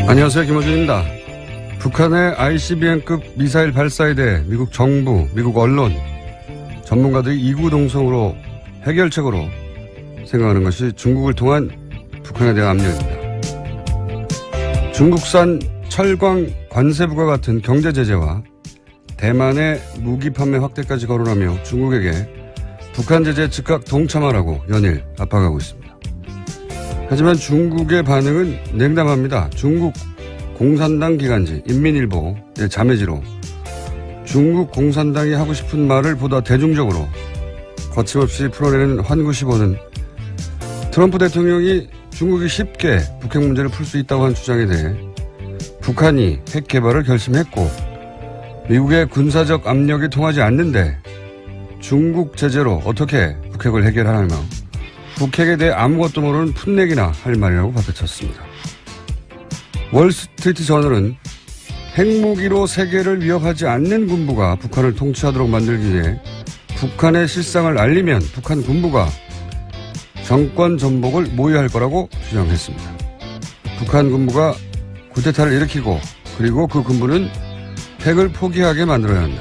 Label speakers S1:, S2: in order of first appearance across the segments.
S1: 안녕하세요. 김호준입니다. 북한의 ICBM급 미사일 발사에 대해 미국 정부, 미국 언론, 전문가들이 이구동성으로 해결책으로 생각하는 것이 중국을 통한 북한에 대한 압력입니다. 중국산 철광 관세부과 같은 경제 제재와 대만의 무기 판매 확대까지 거론하며 중국에게 북한 제재에 즉각 동참하라고 연일 압박하고 있습니다. 하지만 중국의 반응은 냉담합니다. 중국 공산당 기관지 인민일보의 자매지로 중국 공산당이 하고 싶은 말을 보다 대중적으로 거침없이 풀어내는 환구시보는 트럼프 대통령이 중국이 쉽게 북핵 문제를 풀 수 있다고 한 주장에 대해 북한이 핵 개발을 결심했고 미국의 군사적 압력이 통하지 않는데 중국 제재로 어떻게 북핵을 해결하며 북핵에 대해 아무것도 모르는 풋내기나 할 말이라고 받아쳤습니다. 월스트리트 저널은 핵무기로 세계를 위협하지 않는 군부가 북한을 통치하도록 만들기 위해 북한의 실상을 알리면 북한 군부가 정권 전복을 모의할 거라고 주장했습니다. 북한 군부가 쿠데타를 일으키고 그리고 그 군부는 핵을 포기하게 만들어야 한다.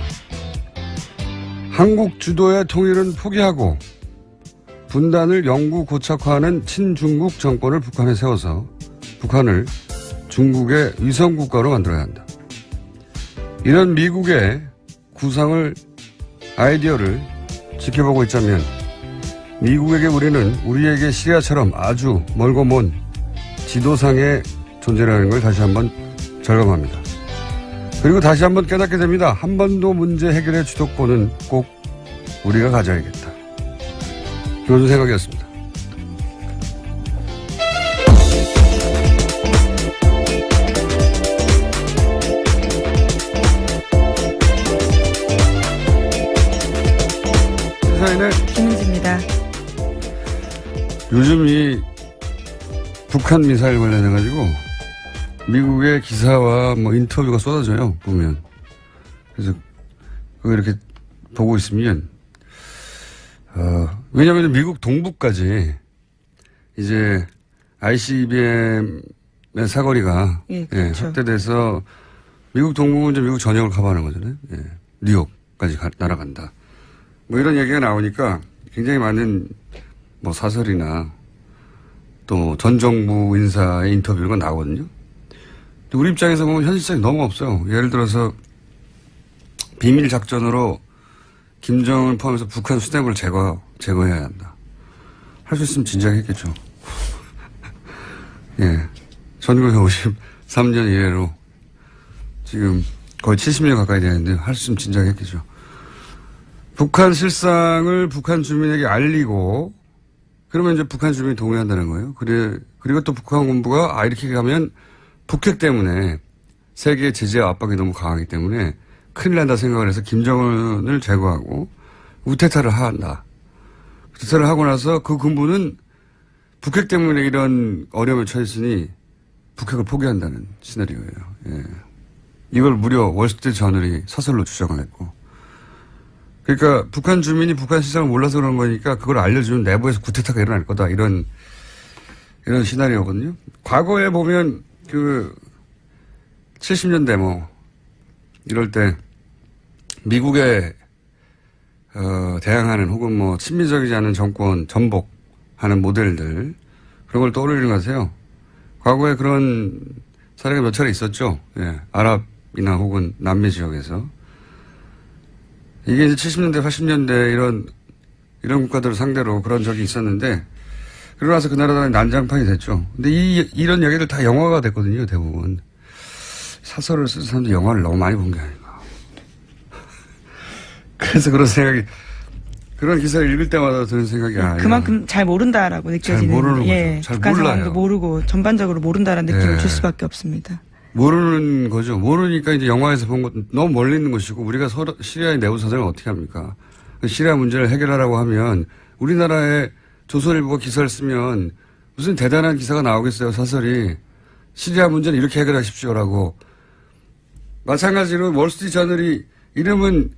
S1: 한국 주도의 통일은 포기하고 분단을 영구 고착화하는 친중국 정권을 북한에 세워서 북한을 중국의 위성국가로 만들어야 한다. 이런 미국의 구상을 아이디어를 지켜보고 있자면 미국에게 우리는 우리에게 시리아처럼 아주 멀고 먼 지도상의 존재라는 걸 다시 한번 절감합니다. 그리고 다시 한번 깨닫게 됩니다. 한 번도 문제 해결의 주도권은 꼭 우리가 가져야겠다. 김호준 생각이었습니다. 시사인의
S2: 김은지입니다.
S1: 요즘 이 북한 미사일 관련해가지고 미국의 기사와 뭐 인터뷰가 쏟아져요, 보면. 그래서 그거 이렇게 보고 있으면, 왜냐면 미국 동부까지 이제 ICBM의 사거리가
S2: 그렇죠.
S1: 확대돼서 미국 동부는 이제 미국 전역을 커버하는 거잖아요. 예. 뉴욕까지 날아간다. 뭐 이런 얘기가 나오니까 굉장히 많은 뭐 사설이나 또 전 정부 인사의 인터뷰가 나오거든요. 우리 입장에서 보면 현실성이 너무 없어요. 예를 들어서 비밀 작전으로 김정을 포함해서 북한 수뇌부를 제거해야 한다. 할 수 있으면 진작에 했겠죠. 예. 1953년 이래로 지금 거의 70년 가까이 되는데 할 수 있으면 진작에 했겠죠. 북한 실상을 북한 주민에게 알리고 그러면 이제 북한 주민이 동의한다는 거예요. 그리고 또 북한 군부가 이렇게 가면 북핵 때문에 세계의 제재와 압박이 너무 강하기 때문에 큰일 난다 생각을 해서 김정은을 제거하고 우태타를 한다. 우태타를 하고 나서 그 군부는 북핵 때문에 이런 어려움에 처했으니 북핵을 포기한다는 시나리오예요. 예. 이걸 무려 월스트리트 저널이 사설로 주장을 했고. 그러니까 북한 주민이 북한 시장을 몰라서 그런 거니까 그걸 알려주면 내부에서 구태타가 일어날 거다. 이런 시나리오거든요. 과거에 보면 70년대 이럴 때 미국에 대항하는 혹은 뭐 친미적이지 않은 정권 전복하는 모델들 그런 걸 떠올리는 것 같아요. 과거에 그런 사례가 몇 차례 있었죠. 예. 아랍이나 혹은 남미 지역에서. 이게 이제 70년대, 80년대 이런 국가들을 상대로 그런 적이 있었는데 그러고 나서 그 나라들은 난장판이 됐죠. 근데 이런 얘기들 다 영화가 됐거든요, 대부분. 사설을 쓴 사람들이 영화를 너무 많이 본 게 아닌가. 그래서 그런 기사를 읽을 때마다 드는 생각이
S2: 그만큼 잘 모른다라고 느껴지는.
S1: 잘 모르는 거죠. 잘
S2: 북한
S1: 몰라요.
S2: 상황도 모르고 전반적으로 모른다라는 느낌을 줄 수밖에 없습니다.
S1: 모르는 거죠. 모르니까 이제 영화에서 본 것 너무 멀리 있는 것이고 우리가 시리아의 내부 사정을 어떻게 합니까? 시리아 문제를 해결하라고 하면 우리나라의 조선일보가 기사를 쓰면 무슨 대단한 기사가 나오겠어요, 사설이. 시리아 문제는 이렇게 해결하십시오라고. 마찬가지로 월스트리트 저널이 이름은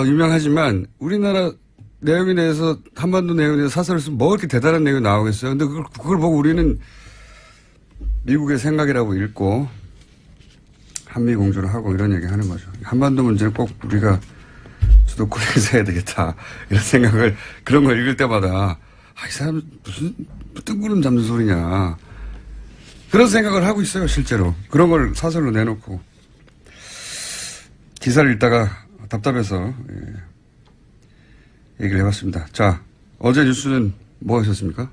S1: 유명하지만 우리나라 내용에 대해서 한반도 내용에 대해서 사설을 쓰면 뭐 이렇게 대단한 내용이 나오겠어요. 근데 그걸 보고 우리는 미국의 생각이라고 읽고 한미 공조를 하고 이런 얘기 하는 거죠. 한반도 문제는 꼭 우리가 주도권에서 해야 되겠다. 이런 생각을, 그런 걸 읽을 때마다, 이 사람 무슨 뜬구름 잡는 소리냐. 그런 생각을 하고 있어요, 실제로. 그런 걸 사설로 내놓고. 기사를 읽다가 답답해서, 얘기를 해봤습니다. 자, 어제 뉴스는 뭐 하셨습니까?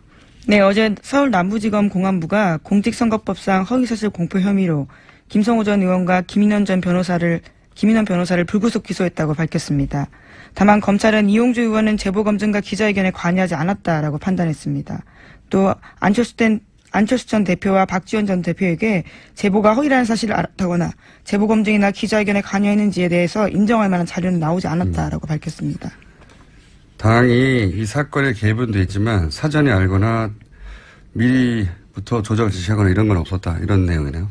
S2: 네, 어제 서울 남부지검 공안부가 공직선거법상 허위사실 공표 혐의로 김성호 전 의원과 김인원 변호사를 불구속 기소했다고 밝혔습니다. 다만 검찰은 이용주 의원은 제보검증과 기자회견에 관여하지 않았다라고 판단했습니다. 또 안철수 전 대표와 박지원 전 대표에게 제보가 허위라는 사실을 알았다거나 제보검증이나 기자회견에 관여했는지에 대해서 인정할 만한 자료는 나오지 않았다라고 밝혔습니다.
S1: 당이 이 사건에 개입은 돼 있지만 사전에 알거나 미리부터 조작을 지시하거나 이런 건 없었다. 이런 내용이네요.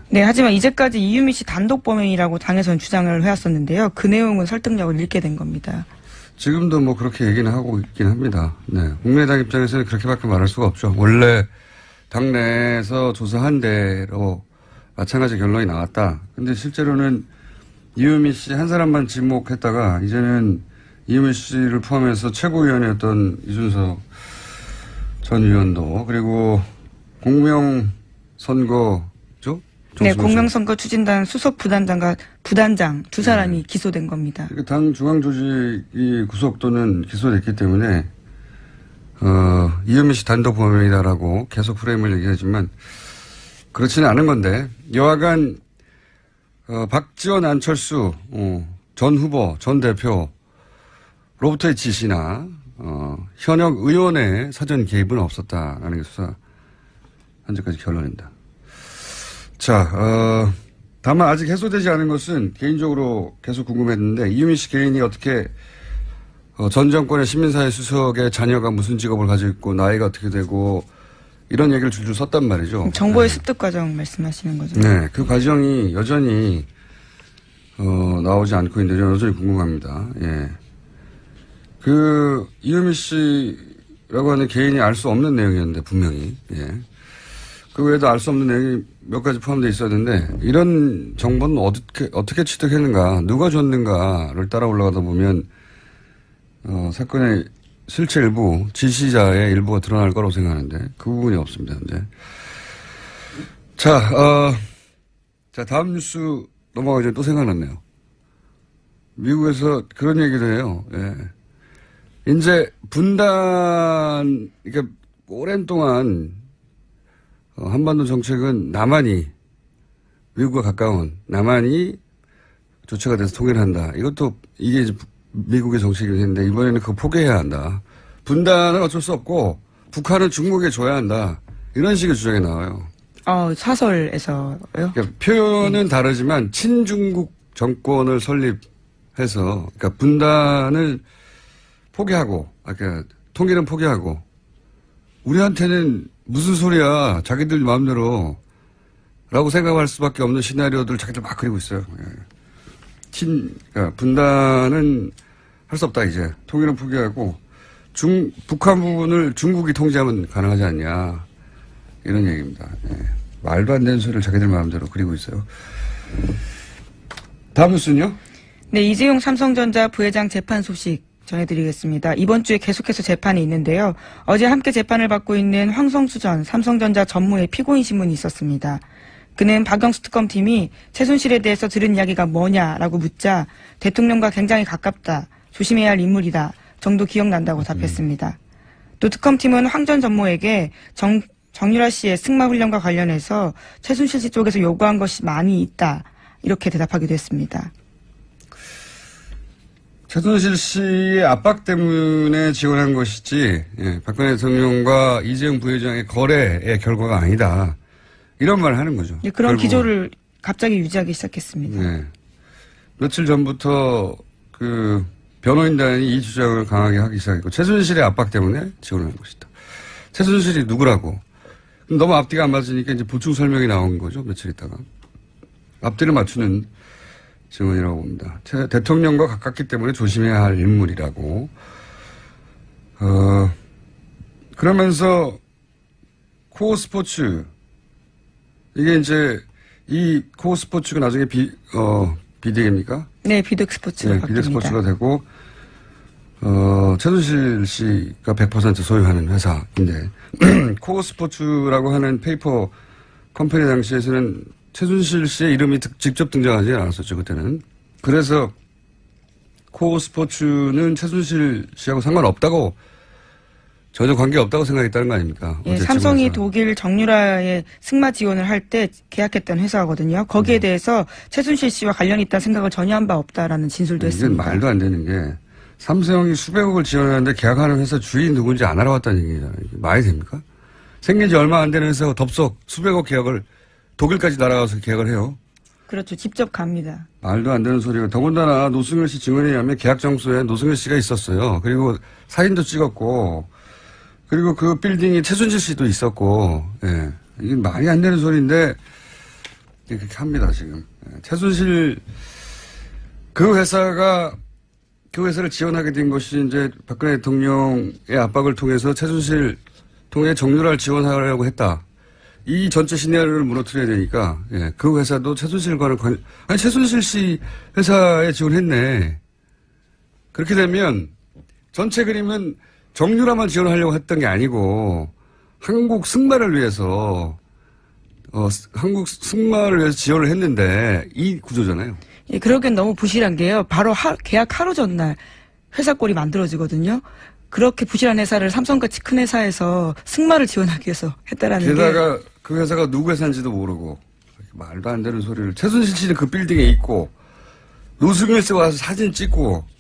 S2: 네, 하지만 이제까지 이유미 씨 단독 범행이라고 당에서는 주장을 해왔었는데요. 그 내용은 설득력을 잃게 된 겁니다.
S1: 지금도 뭐 그렇게 얘기는 하고 있긴 합니다. 네. 국민의당 입장에서는 그렇게밖에 말할 수가 없죠. 원래 당내에서 조사한 대로 마찬가지 결론이 나왔다. 근데 실제로는 이유미 씨 한 사람만 지목했다가 이제는 이유미 씨를 포함해서 최고위원이었던 이준석 전 의원도 그리고 공명선거죠?
S2: 네, 공명선거 추진단 수석 부단장 두 사람이 기소된 겁니다.
S1: 당 중앙조직이 구속 또는 기소됐기 때문에 이유미 씨 단독 범행이다라고 계속 프레임을 얘기하지만 그렇지는 않은 건데 여하간 박지원 안철수 전 후보 전 대표로부터의 지시나 현역 의원의 사전 개입은 없었다라는 게 수사 현재까지 결론입니다. 자, 다만 아직 해소되지 않은 것은 개인적으로 계속 궁금했는데 이유미 씨 개인이 어떻게 전 정권의 시민사회 수석의 자녀가 무슨 직업을 가지고 있고 나이가 어떻게 되고 이런 얘기를 줄줄 썼단 말이죠.
S2: 정보의 습득 과정 말씀하시는 거죠?
S1: 네, 그 과정이 여전히 나오지 않고 있는데 여전히 궁금합니다. 예. 그 이유미 씨라고 하는 개인이 알 수 없는 내용이었는데 분명히 예. 그 외에도 알 수 없는 내용이 몇 가지 포함되어 있었는데 이런 정보는 어떻게 취득했는가 누가 줬는가를 따라 올라가다 보면 사건의 실체 일부 지시자의 일부가 드러날 거라고 생각하는데 그 부분이 없습니다. 현재. 자 다음 뉴스 넘어가기 전에 또 생각났네요. 미국에서 그런 얘기도 해요. 예. 이제 분단, 그러니까 오랜 동안 한반도 정책은 남한이 미국과 가까운 남한이 조처가 돼서 통일을 한다. 이것도 이게 이제 미국의 정책이긴 했는데 이번에는 그거 포기해야 한다. 분단은 어쩔 수 없고 북한은 중국에 줘야 한다. 이런 식의 주장이 나와요.
S2: 사설에서요?
S1: 그러니까 표현은 다르지만 친중국 정권을 설립해서 그러니까 분단을 포기하고, 그러니까 통일은 포기하고, 우리한테는 무슨 소리야, 자기들 마음대로, 라고 생각할 수밖에 없는 시나리오들을 자기들 막 그리고 있어요. 그러니까 분단은 할 수 없다, 이제. 통일은 포기하고, 북한 부분을 중국이 통제하면 가능하지 않냐, 이런 얘기입니다. 예. 말도 안 되는 소리를 자기들 마음대로 그리고 있어요. 다음 뉴스는요?
S2: 네, 이재용 삼성전자 부회장 재판 소식 전해드리겠습니다. 이번 주에 계속해서 재판이 있는데요. 어제 함께 재판을 받고 있는 황성수 전 삼성전자 전무의 피고인 신문이 있었습니다. 그는 박영수 특검팀이 최순실에 대해서 들은 이야기가 뭐냐라고 묻자 대통령과 굉장히 가깝다, 조심해야 할 인물이다 정도 기억난다고 답했습니다. 또 특검팀은 황 전 전무에게 정유라 씨의 승마 훈련과 관련해서 최순실 씨 쪽에서 요구한 것이 많이 있다 이렇게 대답하기도 했습니다.
S1: 최순실 씨의 압박 때문에 지원한 것이지, 예, 박근혜 대통령과 이재용 부회장의 거래의 결과가 아니다. 이런 말을 하는 거죠.
S2: 네, 그런 기조를 갑자기 유지하기 시작했습니다.
S1: 네. 며칠 전부터 그 변호인단이 이 주장을 강하게 하기 시작했고, 최순실의 압박 때문에 지원한 것이다. 최순실이 누구라고. 너무 앞뒤가 안 맞으니까 이제 보충 설명이 나온 거죠. 며칠 있다가. 앞뒤를 맞추는 증언이라고 봅니다. 대통령과 가깝기 때문에 조심해야 할 인물이라고. 그러면서 코어 스포츠 이게 이제 이 코어 스포츠가 나중에 비대입니까?
S2: 네, 비득 스포츠가 바뀝니다.
S1: 비덱 스포츠가 되고, 최순실 씨가 100% 소유하는 회사인데, 코어 스포츠라고 하는 페이퍼 컴퍼니 당시에서는 최순실 씨의 이름이 직접 등장하지 않았었죠, 그때는. 그래서 코어 스포츠는 최순실 씨하고 상관없다고, 전혀 관계없다고 생각했다는 거 아닙니까?
S2: 예, 삼성이 독일 정유라의 승마 지원을 할 때 계약했던 회사거든요. 거기에 대해서 최순실 씨와 관련이 있다는 생각을 전혀 한 바 없다라는 진술도 했습니다.
S1: 이게 말도 안 되는 게 삼성이 수백억을 지원하는데 계약하는 회사 주인 누군지 안 알아봤다는 얘기잖아요. 이게 말이 됩니까? 생긴 지 얼마 안 되는 회사가 덥석 수백억 계약을 독일까지 날아가서 계약을 해요.
S2: 그렇죠. 직접 갑니다.
S1: 말도 안 되는 소리가. 더군다나 노승열 씨 증언에 의하면 계약 장소에 노승열 씨가 있었어요. 그리고 사진도 찍었고 그리고 그 빌딩에 최순실 씨도 있었고, 예. 이게 말이 안 되는 소리인데, 그렇게 합니다, 지금. 최순실, 그 회사를 지원하게 된 것이 이제 박근혜 대통령의 압박을 통해서 최순실 통해 정유라를 지원하려고 했다. 이 전체 시나리오를 무너뜨려야 되니까, 예. 그 회사도 최순실과는 최순실 씨 회사에 지원했네. 그렇게 되면 전체 그림은 정유라만 지원하려고 했던 게 아니고 한국 승마를 위해서 지원을 했는데 이 구조잖아요.
S2: 예, 그러기엔 너무 부실한 게요. 바로 계약 하루 전날 회사 꼴이 만들어지거든요. 그렇게 부실한 회사를 삼성같이 큰 회사에서 승마를 지원하기 위해서 했다라는 게.
S1: 게다가 그 회사가 누구 회사인지도 모르고 말도 안 되는 소리를. 최순실 씨는 그 빌딩에 있고 노승일 씨가 와서 사진 찍고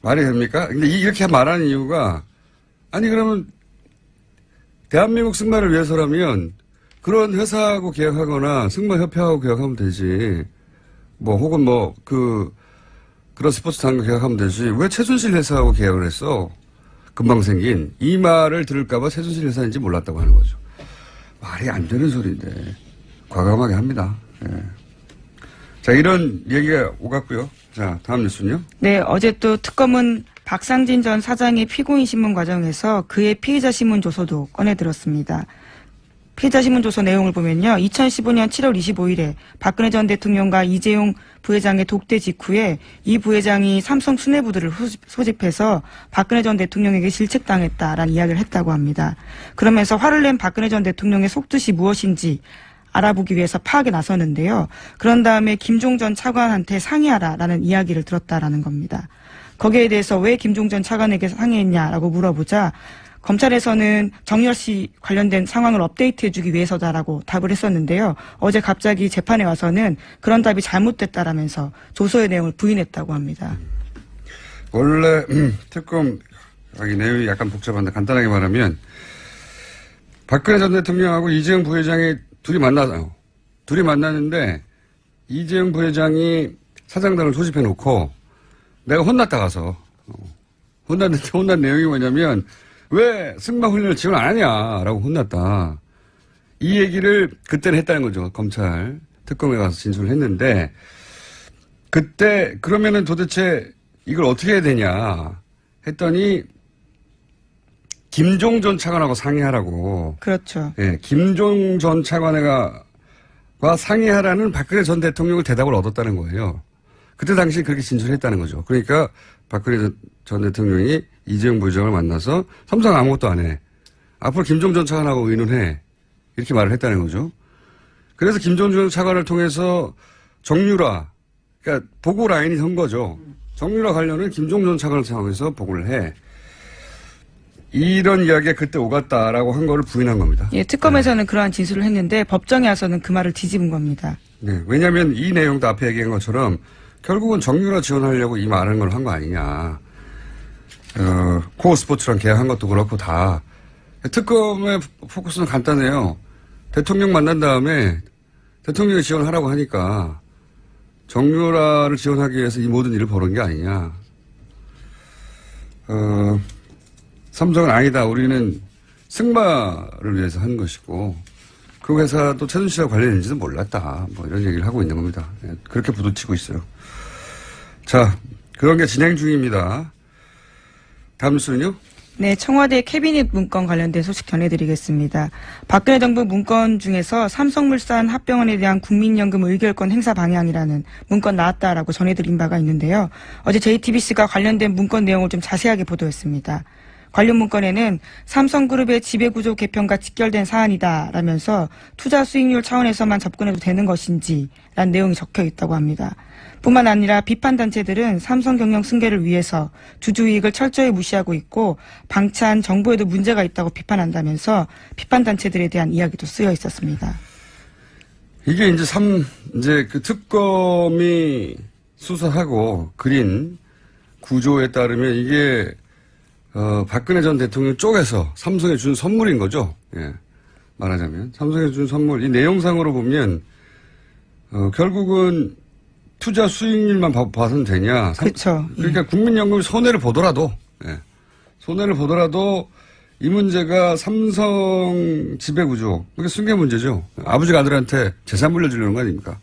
S1: 말이 됩니까? 근데 이렇게 말하는 이유가, 아니, 그러면, 대한민국 승마를 위해서라면, 그런 회사하고 계약하거나, 승마협회하고 계약하면 되지. 혹은 그런 스포츠 단과 계약하면 되지. 왜 최순실 회사하고 계약을 했어? 금방 생긴. 이 말을 들을까봐 최순실 회사인지 몰랐다고 하는 거죠. 말이 안 되는 소리인데, 과감하게 합니다. 예. 자, 이런 얘기가 오갔고요. 자, 다음 뉴스는요?
S2: 네, 어제 또 특검은 박상진 전 사장의 피고인 신문 과정에서 그의 피의자 신문 조서도 꺼내들었습니다. 피의자 신문 조서 내용을 보면요. 2015년 7월 25일에 박근혜 전 대통령과 이재용 부회장의 독대 직후에 이 부회장이 삼성 수뇌부들을 소집해서 박근혜 전 대통령에게 실책당했다라는 이야기를 했다고 합니다. 그러면서 화를 낸 박근혜 전 대통령의 속뜻이 무엇인지 알아보기 위해서 파악에 나서는데요. 그런 다음에 김종 전 차관한테 상의하라라는 이야기를 들었다라는 겁니다. 거기에 대해서 왜 김종 전 차관에게 상의했냐라고 물어보자 검찰에서는 정유라 씨 관련된 상황을 업데이트해주기 위해서다라고 답을 했었는데요. 어제 갑자기 재판에 와서는 그런 답이 잘못됐다라면서 조서의 내용을 부인했다고 합니다.
S1: 원래 특검 내용이 약간 복잡한데 간단하게 말하면 박근혜 전 대통령하고 이재용 부회장이 둘이 만났는데 이재용 부회장이 사장단을 소집해 놓고 내가 혼났다 가서 혼났는데 혼난 내용이 뭐냐면 왜 승마 훈련을 지원 안 하냐라고 혼났다. 이 얘기를 그때는 했다는 거죠. 검찰 특검에 가서 진술을 했는데 그때 그러면은 도대체 이걸 어떻게 해야 되냐 했더니 김종 전 차관하고 상의하라고.
S2: 그렇죠.
S1: 예, 김종 전 차관과 상의하라는 박근혜 전 대통령의 대답을 얻었다는 거예요. 그때 당시 그렇게 진술했다는 거죠. 그러니까 박근혜 전 대통령이 이재용 부회장을 만나서 삼성 아무것도 안 해. 앞으로 김종 전 차관하고 의논해. 이렇게 말을 했다는 거죠. 그래서 김종 전 차관을 통해서 정유라, 그러니까 보고 라인이 선 거죠. 정유라 관련은 김종 전 차관을 통해서 보고를 해. 이런 이야기가 그때 오갔다라고 한 거를 부인한 겁니다.
S2: 예, 특검에서는 그러한 진술을 했는데 법정에 와서는 그 말을 뒤집은 겁니다.
S1: 네, 왜냐하면 이 내용도 앞에 얘기한 것처럼 결국은 정유라 지원하려고 이 말하는 걸 한 거 아니냐. 코어 스포츠랑 계약한 것도 그렇고 다. 특검의 포커스는 간단해요. 대통령 만난 다음에 대통령이 지원하라고 하니까 정유라를 지원하기 위해서 이 모든 일을 벌인 게 아니냐. 삼성은 아니다. 우리는 승마를 위해서 한 것이고 그 회사도 최순실과 관련인지도 몰랐다. 이런 얘기를 하고 있는 겁니다. 그렇게 부딪히고 있어요. 자, 그런 게 진행 중입니다. 다음 뉴스는요?
S2: 네, 청와대 캐비닛 문건 관련된 소식 전해드리겠습니다. 박근혜 정부 문건 중에서 삼성물산 합병안에 대한 국민연금 의결권 행사 방향이라는 문건 나왔다라고 전해드린 바가 있는데요. 어제 JTBC가 관련된 문건 내용을 좀 자세하게 보도했습니다. 관련 문건에는 삼성그룹의 지배구조 개편과 직결된 사안이다라면서 투자 수익률 차원에서만 접근해도 되는 것인지 라는 내용이 적혀 있다고 합니다. 뿐만 아니라 비판단체들은 삼성 경영 승계를 위해서 주주이익을 철저히 무시하고 있고 방찬 정보에도 문제가 있다고 비판한다면서 비판단체들에 대한 이야기도 쓰여 있었습니다.
S1: 이게 이제 그 특검이 수사하고 그린 구조에 따르면 이게 박근혜 전 대통령 쪽에서 삼성에 준 선물인 거죠. 예. 말하자면. 삼성에 준 선물. 이 내용상으로 보면, 결국은 투자 수익률만 봐서는 되냐.
S2: 그렇죠.
S1: 그러니까 국민연금이 손해를 보더라도, 예. 손해를 보더라도 이 문제가 삼성 지배구조. 그게 승계 문제죠. 아버지가 아들한테 재산 물려주려는 거 아닙니까?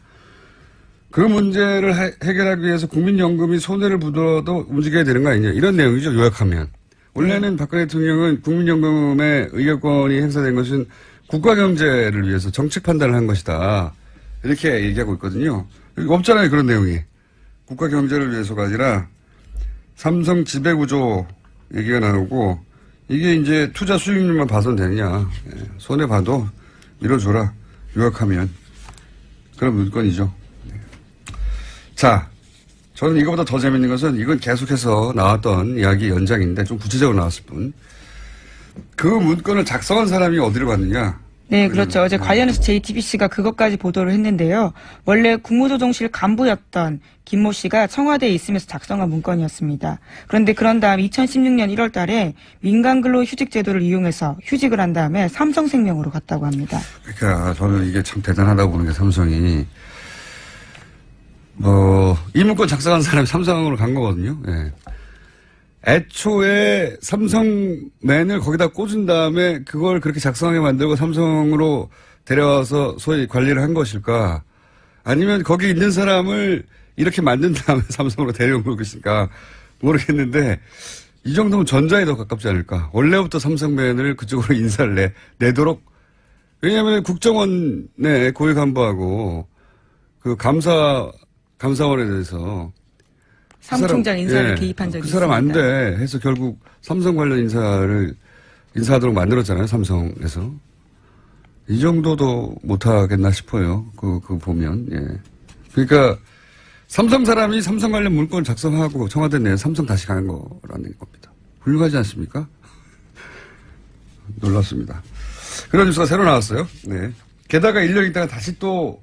S1: 그 문제를 해결하기 위해서 국민연금이 손해를 보더라도 움직여야 되는 거 아니냐. 이런 내용이죠. 요약하면. 원래는 박근혜 대통령은 국민연금의 의결권이 행사된 것은 국가경제를 위해서 정책 판단을 한 것이다. 이렇게 얘기하고 있거든요. 없잖아요. 그런 내용이. 국가경제를 위해서가 아니라 삼성 지배구조 얘기가 나오고 이게 이제 투자 수익률만 봐서는 되느냐. 손해봐도 밀어줘라. 요약하면. 그런 문건이죠. 자. 저는 이거보다 더 재밌는 것은 이건 계속해서 나왔던 이야기 연장인데 좀 구체적으로 나왔을 뿐. 그 문건을 작성한 사람이 어디로 갔느냐.
S2: 네, 그렇죠. 어제 관련해서 JTBC가 그것까지 보도를 했는데요. 원래 국무조정실 간부였던 김모 씨가 청와대에 있으면서 작성한 문건이었습니다. 그런데 그런 다음 2016년 1월 달에 민간근로휴직 제도를 이용해서 휴직을 한 다음에 삼성생명으로 갔다고 합니다.
S1: 그러니까 저는 이게 참 대단하다고 보는 게 삼성이. 이 문건 작성한 사람이 삼성으로 간 거거든요. 예. 애초에 삼성맨을 거기다 꽂은 다음에 그걸 그렇게 작성하게 만들고 삼성으로 데려와서 소위 관리를 한 것일까? 아니면 거기 있는 사람을 이렇게 만든 다음에 삼성으로 데려온 것일까? 모르겠는데 이 정도면 전자에 더 가깝지 않을까? 원래부터 삼성맨을 그쪽으로 인사를 내도록. 왜냐하면 국정원의 고위 간부하고 그 감사원에 대해서
S2: 사무총장 인사를 개입한 적이 있습니다.
S1: 그 사람 안 돼 해서 결국 삼성 관련 인사하도록 만들었잖아요. 삼성에서. 이 정도도 못하겠나 싶어요. 그 보면. 예. 그러니까 삼성 사람이 삼성 관련 문건 작성하고 청와대 내에 삼성 다시 가는 거라는 겁니다. 훌륭하지 않습니까? 놀랍습니다. 그런 뉴스가 새로 나왔어요. 네. 게다가 1년 있다가 다시 또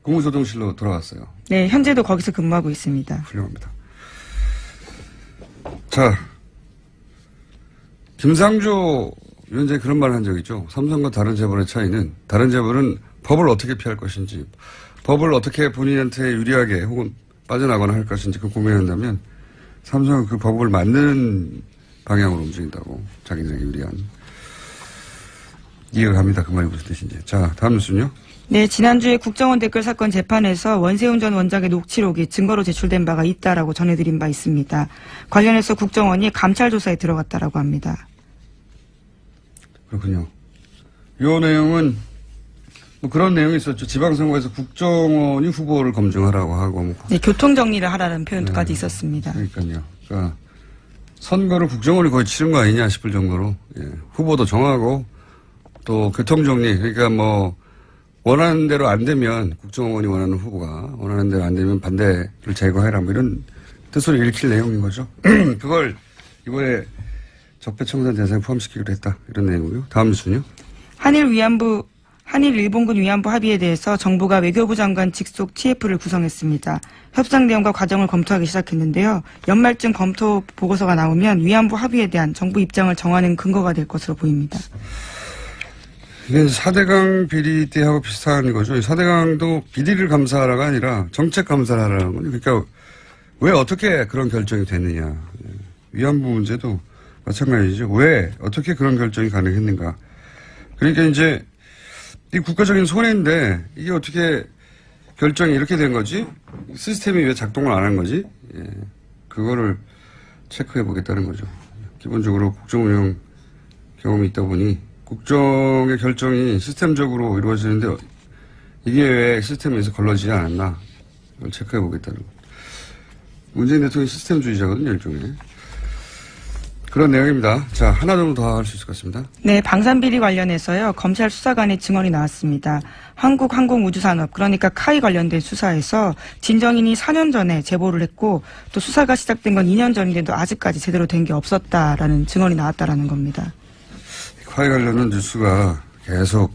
S1: 국무조정실로 돌아왔어요.
S2: 네, 현재도 거기서 근무하고 있습니다.
S1: 훌륭합니다. 자, 김상조 위원장이 그런 말을 한 적이 있죠. 삼성과 다른 재벌의 차이는 다른 재벌은 법을 어떻게 피할 것인지, 법을 어떻게 본인한테 유리하게 혹은 빠져나가거나 할 것인지 그 고민한다면 삼성은 그 법을 만드는 방향으로 움직인다고. 자기들에게 유리한. 이해가 갑니다. 그 말이 무슨 뜻인지. 자, 다음 뉴스는요.
S2: 네, 지난주에 국정원 댓글 사건 재판에서 원세훈 전 원장의 녹취록이 증거로 제출된 바가 있다라고 전해드린 바 있습니다. 관련해서 국정원이 감찰 조사에 들어갔다라고 합니다.
S1: 그렇군요. 이 내용은 뭐 그런 내용이 있었죠. 지방선거에서 국정원이 후보를 검증하라고 하고. 뭐.
S2: 네, 교통 정리를 하라는 표현까지 있었습니다.
S1: 그러니까요. 그러니까 선거를 국정원이 거의 치른 거 아니냐 싶을 정도로 후보도 정하고 또 교통 정리. 그러니까 뭐 원하는 대로 안 되면 국정원이 원하는 후보가 원하는 대로 안 되면 반대를 제거해라 뭐 이런 뜻으로 읽힐 내용인 거죠. 그걸 이번에 적폐청산 대상에 포함시키기로 했다. 이런 내용이고요. 다음 뉴스는요. 한일 일본군 위안부 합의에 대해서 정부가 외교부 장관 직속 TF를 구성했습니다. 협상 내용과 과정을 검토하기 시작했는데요. 연말쯤 검토 보고서가 나오면 위안부 합의에 대한 정부 입장을 정하는 근거가 될 것으로 보입니다. 이게 4대강 비리 때하고 비슷한 거죠. 4대강도 비리를 감사하라가 아니라 정책 감사를 하라는 거죠. 그러니까 왜 어떻게 그런 결정이 됐느냐. 위안부 문제도 마찬가지죠. 왜 어떻게 그런 결정이 가능했는가. 그러니까 이제 이 국가적인 손해인데 이게 어떻게 결정이 이렇게 된 거지? 시스템이 왜 작동을 안 한 거지? 그거를 체크해 보겠다는 거죠. 기본적으로 국정 운영 경험이 있다 보니 국정의 결정이 시스템적으로 이루어지는데 이게 왜 시스템에서 걸러지지 않았나 이걸 체크해 보겠다는 것. 문재인 대통령이 시스템주의자거든요, 일종의. 그런 내용입니다. 자, 하나 정도 더 할 수 있을 것 같습니다.
S2: 네, 방산비리 관련해서요. 검찰 수사관의 증언이 나왔습니다. 한국항공우주산업 그러니까 카이 관련된 수사에서 진정인이 4년 전에 제보를 했고 또 수사가 시작된 건 2년 전인데도 아직까지 제대로 된 게 없었다라는 증언이 나왔다라는 겁니다.
S1: 카이 관련된 뉴스가 계속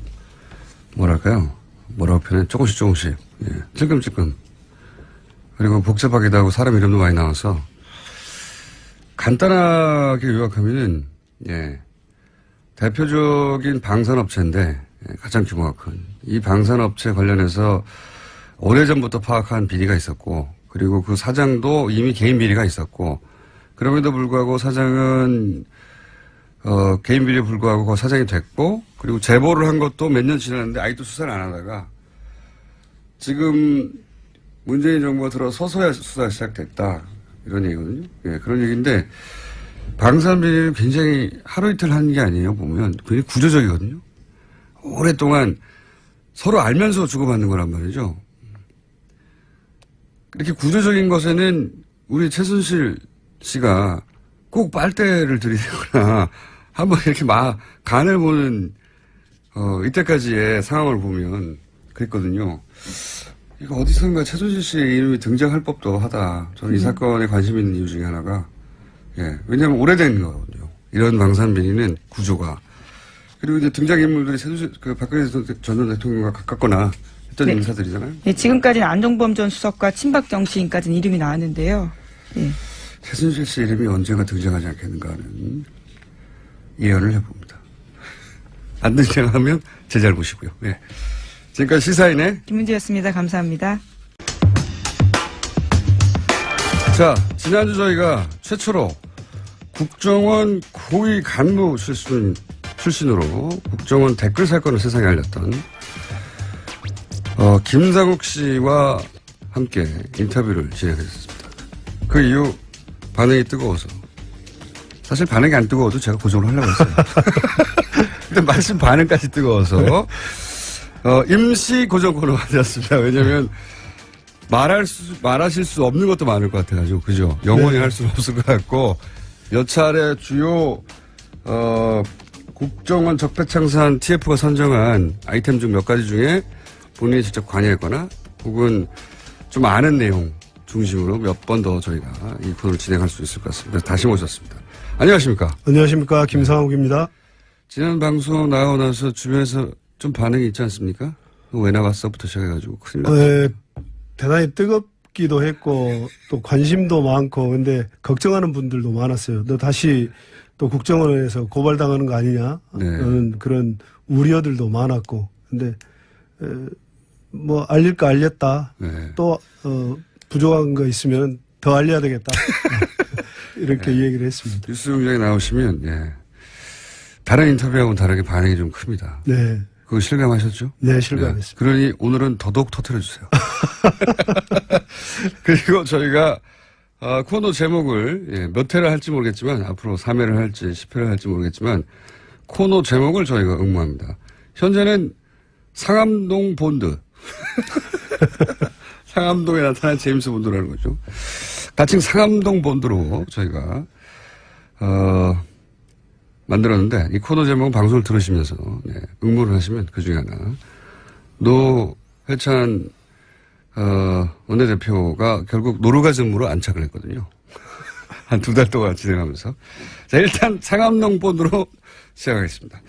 S1: 뭐랄까요? 뭐라고 표현해? 조금씩 예, 찔끔찔끔 그리고 복잡하기도 하고 사람 이름도 많이 나와서 간단하게 요약하면은, 예, 대표적인 방산업체인데, 예, 가장 규모가 큰. 이 방산업체 관련해서 오래전부터 파악한 비리가 있었고, 그리고 그 사장도 이미 개인 비리가 있었고, 그럼에도 불구하고 사장은, 개인 비리에 불구하고 그 사장이 됐고, 그리고 제보를 한 것도 몇 년 지났는데 아직도 수사를 안 하다가, 지금 문재인 정부가 들어서서야 수사가 시작됐다. 이런 얘기거든요. 예, 그런 얘기인데, 방산비리는 굉장히 하루 이틀 하는 게 아니에요, 보면. 굉장히 구조적이거든요. 오랫동안 서로 알면서 주고받는 거란 말이죠. 이렇게 구조적인 것에는 우리 최순실 씨가 꼭 빨대를 들이대거나 한번 이렇게 간을 보는, 이때까지의 상황을 보면 그랬거든요. 이거 어디선가 최순실 씨의 이름이 등장할 법도 하다. 저는 이 사건에 관심 있는 이유 중에 하나가, 예, 왜냐하면 오래된 거거든요. 이런 방산비리는 구조가. 그리고 이제 등장인물들이 최순실, 박근혜 전 대통령과 가깝거나 했던
S2: 네.
S1: 인사들이잖아요.
S2: 네, 지금까지는 안종범 전 수석과 친박정 시인까지는 이름이 나왔는데요. 예.
S1: 최순실 씨 이름이 언젠가 등장하지 않겠는가 하는 예언을 해봅니다. 안 등장하면 제 잘못이고요. 예. 지금까지 시사인의
S2: 김은지였습니다. 감사합니다.
S1: 자, 지난주 저희가 최초로 국정원 고위 간부 출신으로 국정원 댓글 사건을 세상에 알렸던 김상욱 씨와 함께 인터뷰를 진행했습니다. 그 이후 반응이 뜨거워서 사실 반응이 안 뜨거워도 제가 고정을 하려고 했어요. 근데 마침 반응까지 뜨거워서 임시 고정 코너가 되었습니다. 왜냐면 말하실 수 없는 것도 많을 것 같아가지고, 그죠? 영원히
S3: 네.
S1: 할 수는 없을 것 같고, 몇 차례 주요, 국정원 적폐청산 TF가 선정한 아이템 중 몇 가지 중에 본인이 직접 관여했거나, 혹은 좀 아는 내용 중심으로 몇 번 더 저희가 이 코너를 진행할 수 있을 것 같습니다. 그래서 다시 모셨습니다. 안녕하십니까?
S3: 안녕하십니까. 김상욱입니다.
S1: 지난 방송 나오고 나서 주변에서 좀 반응이 있지 않습니까? 왜 나갔어부터 시작해가지고 큰일 났다.
S3: 네, 대단히 뜨겁기도 했고 또 관심도 많고 근데 걱정하는 분들도 많았어요. 너 다시 또 국정원에서 고발당하는 거 아니냐?
S1: 네.
S3: 라는 그런 우려들도 많았고 근데 뭐 알릴까 알렸다.
S1: 네.
S3: 또 부족한 거 있으면 더 알려야 되겠다. 이렇게
S1: 네.
S3: 얘기를 했습니다.
S1: 뉴스 공장에 나오시면, 예. 다른 인터뷰하고는 다르게 반응이 좀 큽니다.
S3: 네.
S1: 그거 실감하셨죠?
S3: 네, 실감했습니다.
S1: 그러니 오늘은 더더욱 터뜨려주세요. 그리고 저희가, 코너 제목을, 예, 몇 회를 할지 모르겠지만, 앞으로 3회를 할지 10회를 할지 모르겠지만, 코너 제목을 저희가 응모합니다. 현재는 상암동 본드. 상암동에 나타난 제임스 본드라는 거죠. 가칭 상암동 본드로 저희가, 만들었는데, 이 코너 제목은 방송을 들으시면서, 네, 응모를 하시면 그 중에 하나. 노회찬, 원내대표가 결국 노르가즘으로 안착을 했거든요. 한 2달 동안 진행하면서. 자, 일단 상암동 본드로 시작하겠습니다.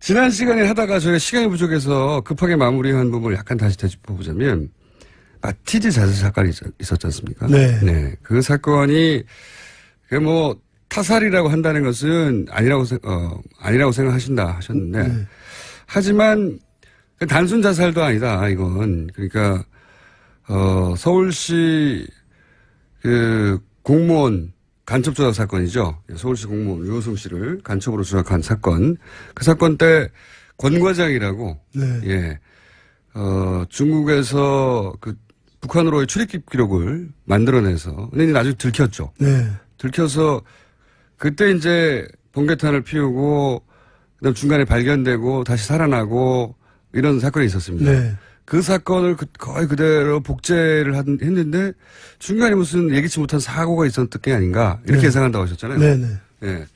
S1: 지난 시간에 하다가 저희가 시간이 부족해서 급하게 마무리한 부분을 약간 다시 되짚어보자면, 마티즈 자살 사건이 있었지 않습니까?
S3: 네.
S1: 네. 그 사건이, 타살이라고 한다는 것은 아니라고 생각하신다 하셨는데,
S3: 네.
S1: 하지만, 단순 자살도 아니다, 이건. 그러니까, 서울시, 공무원 간첩 조작 사건이죠. 서울시 공무원 유호성 씨를 간첩으로 조작한 사건. 그 사건 때 권 과장이라고,
S3: 네.
S1: 예, 중국에서 북한으로의 출입국 기록을 만들어내서, 근데 나중에 들켰죠.
S3: 네.
S1: 들켜서 그때 이제 번개탄을 피우고 그다음 중간에 발견되고 다시 살아나고 이런 사건이 있었습니다.
S3: 네.
S1: 그 사건을 거의 그대로 복제를 했는데 중간에 무슨 예기치 못한 사고가 있었던 게 아닌가 이렇게
S3: 네.
S1: 예상한다고 하셨잖아요.
S3: 네네.
S1: 예.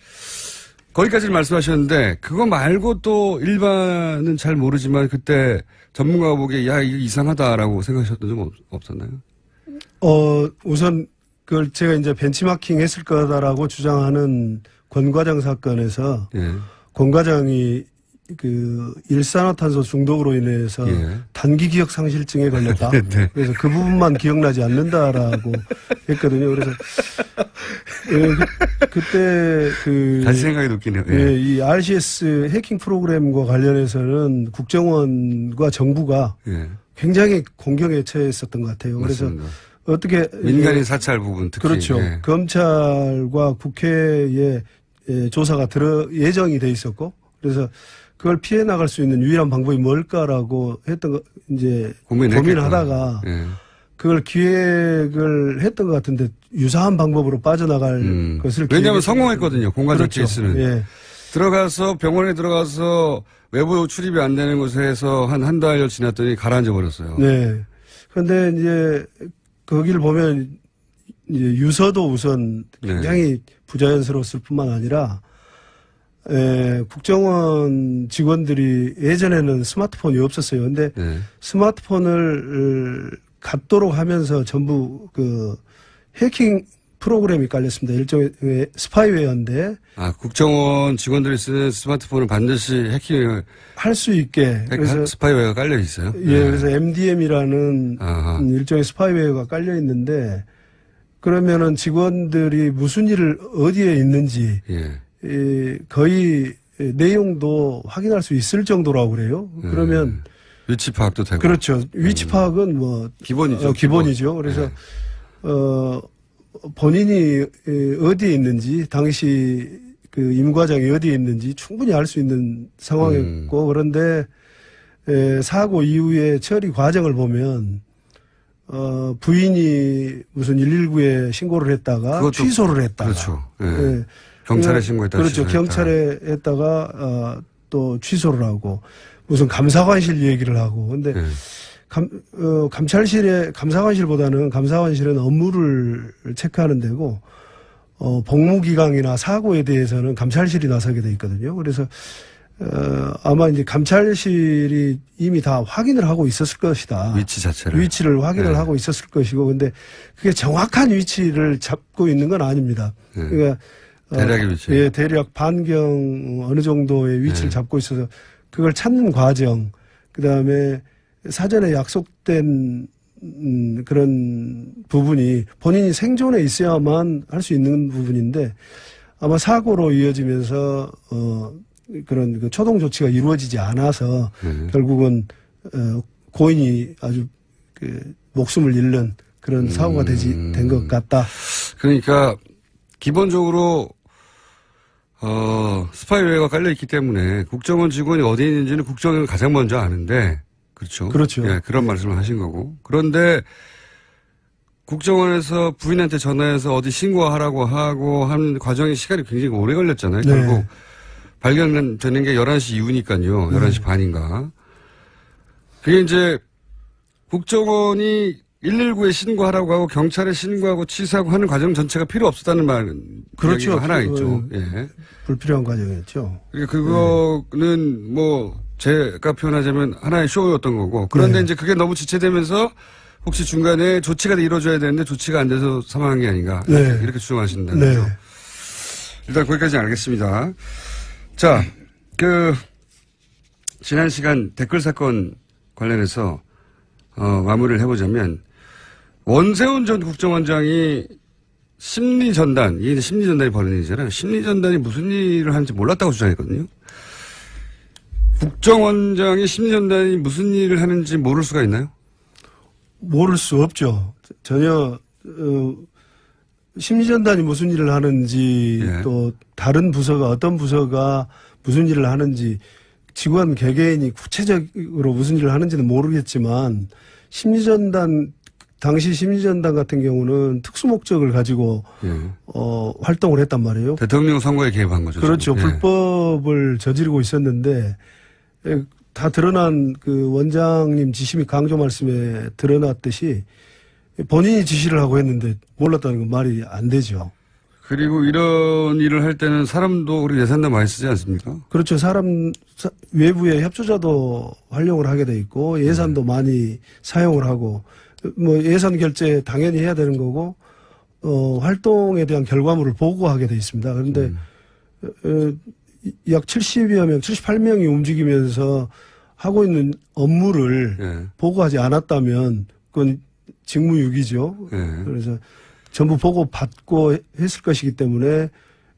S1: 거기까지는 말씀하셨는데 그거 말고 또 일반은 잘 모르지만 그때 전문가가 보기에 야 이거 이상하다라고 생각하셨던 적 없었나요?
S3: 우선 그걸 제가 이제 벤치마킹 했을 거다라고 주장하는 권 과장 사건에서
S1: 예.
S3: 권 과장이 그 일산화탄소 중독으로 인해서
S1: 예.
S3: 단기 기억 상실증에 걸렸다.
S1: 네.
S3: 그래서 그 부분만 기억나지 않는다라고 했거든요. 그래서 그때 그
S1: 다시 생각이 웃기네요. 예.
S3: 예, 이 RCS 해킹 프로그램과 관련해서는 국정원과 정부가
S1: 예.
S3: 굉장히 공경에 처했었던 것 같아요.
S1: 맞습니다.
S3: 그래서 어떻게
S1: 민간인 사찰 부분 특히
S3: 그렇죠.
S1: 예.
S3: 검찰과 국회에 조사가 예정이 돼 있었고 그래서 그걸 피해 나갈 수 있는 유일한 방법이 뭘까라고 했던 거 이제 고민하다가
S1: 예.
S3: 그걸 기획을 했던 것 같은데 유사한 방법으로 빠져나갈 것을
S1: 왜냐하면 성공했거든요. 공과적
S3: 그렇죠.
S1: 케이스는
S3: 예.
S1: 들어가서 병원에 들어가서 외부 출입이 안 되는 곳에서 한 달 지났더니 가라앉아 버렸어요.
S3: 네. 그런데 이제 거기를 보면 이제 유서도 우선 굉장히 부자연스러웠을 뿐만 아니라 국정원 직원들이 예전에는 스마트폰이 없었어요. 근데 스마트폰을 갖도록 하면서 전부 그 해킹 프로그램이 깔렸습니다. 일종의 스파이웨어인데.
S1: 아, 국정원 직원들이 쓰는 스마트폰은 반드시 해킹을
S3: 할 수 있게.
S1: 그래서 스파이웨어가 깔려 있어요.
S3: 예, 그래서 MDM이라는 일종의 스파이웨어가 깔려 있는데 그러면은 직원들이 무슨 일을 어디에 있는지 거의 내용도 확인할 수 있을 정도라고 그래요. 그러면
S1: 위치 파악도 되고.
S3: 그렇죠. 위치 파악은 뭐
S1: 기본이죠.
S3: 기본이죠. 그래서 본인이 어디에 있는지 당시 그 임 과장이 어디에 있는지 충분히 알 수 있는 상황이었고 그런데 사고 이후에 처리 과정을 보면 부인이 무슨 119에 신고를 했다가 취소를 했다가
S1: 그렇죠. 예. 경찰에 신고했다가
S3: 그렇죠. 경찰에 했다가 또 취소를 하고 무슨 감사관실 얘기를 하고 근데 감사관실보다는 감사관실은 업무를 체크하는 데고 복무기강이나 사고에 대해서는 감찰실이 나서게 돼 있거든요. 그래서 아마 이제 감찰실이 이미 다 확인을 하고 있었을 것이다.
S1: 위치 자체를.
S3: 위치를 확인을 하고 있었을 것이고 근데 그게 정확한 위치를 잡고 있는 건 아닙니다. 그러니까
S1: 대략의 위치.
S3: 예, 대략 반경 어느 정도의 위치를 잡고 있어서 그걸 찾는 과정, 그 다음에 사전에 약속된 그런 부분이 본인이 생존에 있어야만 할 수 있는 부분인데 아마 사고로 이어지면서 그런 그 초동 조치가 이루어지지 않아서 결국은 고인이 아주 그 목숨을 잃는 그런 사고가 된 것 같다.
S1: 그러니까 기본적으로 스파이웨어가 깔려 있기 때문에 국정원 직원이 어디에 있는지는 국정원이 가장 먼저 아는데 그렇죠.
S3: 그렇죠.
S1: 예, 그런 말씀을 하신 거고. 그런데 국정원에서 부인한테 전화해서 어디 신고하라고 하고 한 과정의 시간이 굉장히 오래 걸렸잖아요.
S3: 네.
S1: 결국 발견되는 게 11시 이후니까요. 11시 반인가. 그게 이제 국정원이 119에 신고하라고 하고 경찰에 신고하고 취소하고 하는 과정 전체가 필요 없었다는 말은
S3: 그렇죠.
S1: 하나 있죠. 예.
S3: 불필요한 과정이었죠.
S1: 그거는 뭐 제가 표현하자면 하나의 쇼였던 거고 그런데 이제 그게 너무 지체되면서 혹시 중간에 조치가 이루어져야 되는데 조치가 안 돼서 사망한 게 아닌가 이렇게 주장하신다는 거죠. 일단 거기까지 알겠습니다. 자, 지난 시간 댓글 사건 관련해서 마무리를 해보자면 원세훈 전 국정원장이 심리전단, 이게 심리전단이 벌어진 일이잖아요. 심리전단이 무슨 일을 하는지 몰랐다고 주장했거든요. 국정원장이 심리전단이 무슨 일을 하는지 모를 수가 있나요?
S3: 모를 수 없죠. 전혀 심리전단이 무슨 일을 하는지 또 다른 부서가 어떤 부서가 무슨 일을 하는지 직원 개개인이 구체적으로 무슨 일을 하는지는 모르겠지만 심리전단 당시 심리전단 같은 경우는 특수 목적을 가지고
S1: 예.
S3: 활동을 했단 말이에요.
S1: 대통령 선거에 개입한 거죠.
S3: 그렇죠.
S1: 지금. 예.
S3: 불법을 저지르고 있었는데 다 드러난 그 원장님 지시 및 강조 말씀에 드러났듯이 본인이 지시를 하고 했는데 몰랐다는 건 말이 안 되죠.
S1: 그리고 이런 일을 할 때는 사람도 우리 예산도 많이 쓰지 않습니까?
S3: 그렇죠. 외부의 협조자도 활용을 하게 돼 있고 예산도 많이 사용을 하고 뭐 예산 결제 당연히 해야 되는 거고 활동에 대한 결과물을 보고하게 돼 있습니다. 그런데 약 70여 명, 78명이 움직이면서 하고 있는 업무를
S1: 예.
S3: 보고하지 않았다면 그건 직무유기죠.
S1: 예.
S3: 그래서 전부 보고 받고 했을 것이기 때문에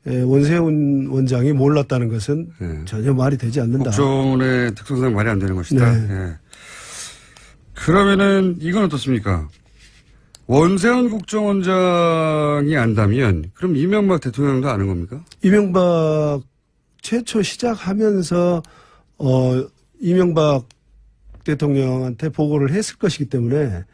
S3: 원세훈 원장이 몰랐다는 것은
S1: 예.
S3: 전혀 말이 되지 않는다.
S1: 국정원의 특성상 말이 안 되는 것이다.
S3: 네.
S1: 예. 그러면은 이건 어떻습니까? 원세훈 국정원장이 안다면 그럼 이명박 대통령도 아는 겁니까?
S3: 이명박 최초 시작하면서 이명박 대통령한테 보고를 했을 것이기 때문에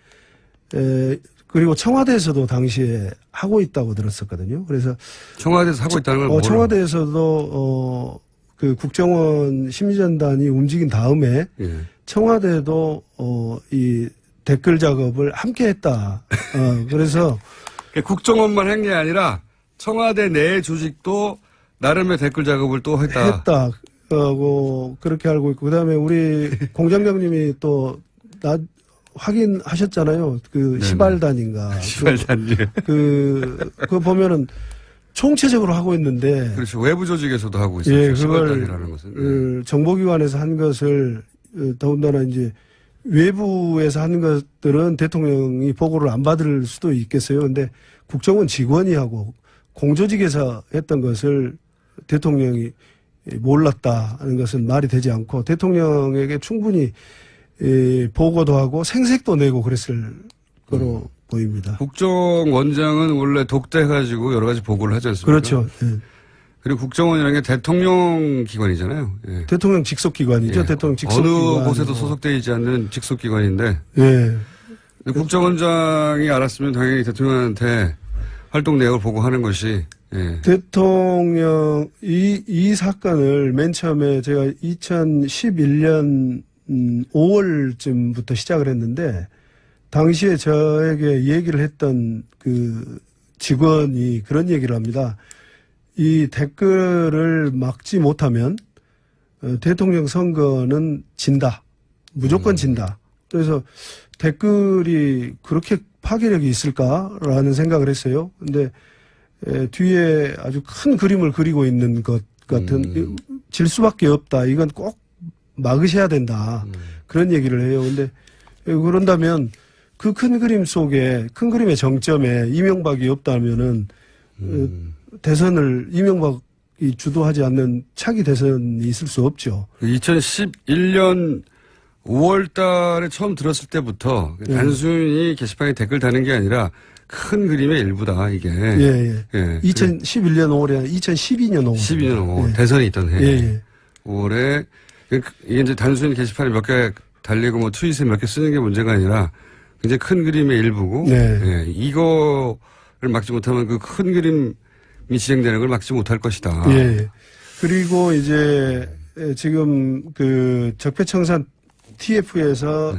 S3: 그리고 청와대에서도 당시에 하고 있다고 들었었거든요. 그래서
S1: 청와대에서 하고 있다는 걸 몰라.
S3: 청와대에서도 그 국정원 심리전단이 움직인 다음에
S1: 예.
S3: 청와대도 이 댓글 작업을 함께 했다. 그래서
S1: 국정원만 한 게 아니라 청와대 내 조직도 나름의 댓글 작업을 또 했다.
S3: 그렇게 알고 있고 그다음에 우리 공장장님이 또 확인하셨잖아요. 그
S1: 네네.
S3: 시발단인가.
S1: 시발단지.
S3: 그거 보면은 총체적으로 하고 있는데.
S1: 그렇죠. 외부 조직에서도 하고 있어요.
S3: 예,
S1: 시발단이라는 것은.
S3: 그걸 정보기관에서 한 것을 더군다나 이제 외부에서 하는 것들은 대통령이 보고를 안 받을 수도 있겠어요. 근데 국정원 직원이 하고 공조직에서 했던 것을 대통령이 몰랐다는 것은 말이 되지 않고 대통령에게 충분히 보고도 하고 생색도 내고 그랬을 거로 보입니다.
S1: 국정원장은 원래 독대해가지고 여러 가지 보고를 하지 않습니까?
S3: 그렇죠. 예.
S1: 그리고 국정원이라는 게 대통령 기관이잖아요. 예.
S3: 대통령 직속기관이죠.
S1: 예.
S3: 대통령 직속기관.
S1: 어느 곳에도 소속되어 있지 않는 직속기관인데
S3: 예.
S1: 국정원장이 알았으면 당연히 대통령한테 활동 내역을 보고하는 것이 예.
S3: 대통령 이 사건을 맨 처음에 제가 2011년 5월쯤부터 시작을 했는데 당시에 저에게 얘기를 했던 그 직원이 그런 얘기를 합니다. 이 댓글을 막지 못하면 대통령 선거는 진다. 무조건 진다. 그래서 댓글이 그렇게 파괴력이 있을까라는 생각을 했어요. 근데 뒤에 아주 큰 그림을 그리고 있는 것 같은 질 수밖에 없다. 이건 꼭 막으셔야 된다. 그런 얘기를 해요. 근데 그런다면 그 큰 그림 속에 큰 그림의 정점에 이명박이 없다면은 대선을 이명박이 주도하지 않는 차기 대선이 있을 수 없죠.
S1: 2011년 5월 달에 처음 들었을 때부터 단순히 게시판에 댓글 다는 게 아니라 큰 그림의 일부다, 이게.
S3: 예. 2011년 5월에 2012년 5월.
S1: 12년 5월.
S3: 예.
S1: 대선이 있던 해.
S3: 예.
S1: 5월에 이게 이제 단순히 게시판에 몇 개 달리고 뭐 트윗에 몇 개 쓰는 게 문제가 아니라 굉장히 큰 그림의 일부고.
S3: 네.
S1: 예. 이거를 막지 못하면 그 큰 그림이 진행되는 걸 막지 못할 것이다.
S3: 예. 그리고 이제 지금 그 적폐청산 TF에서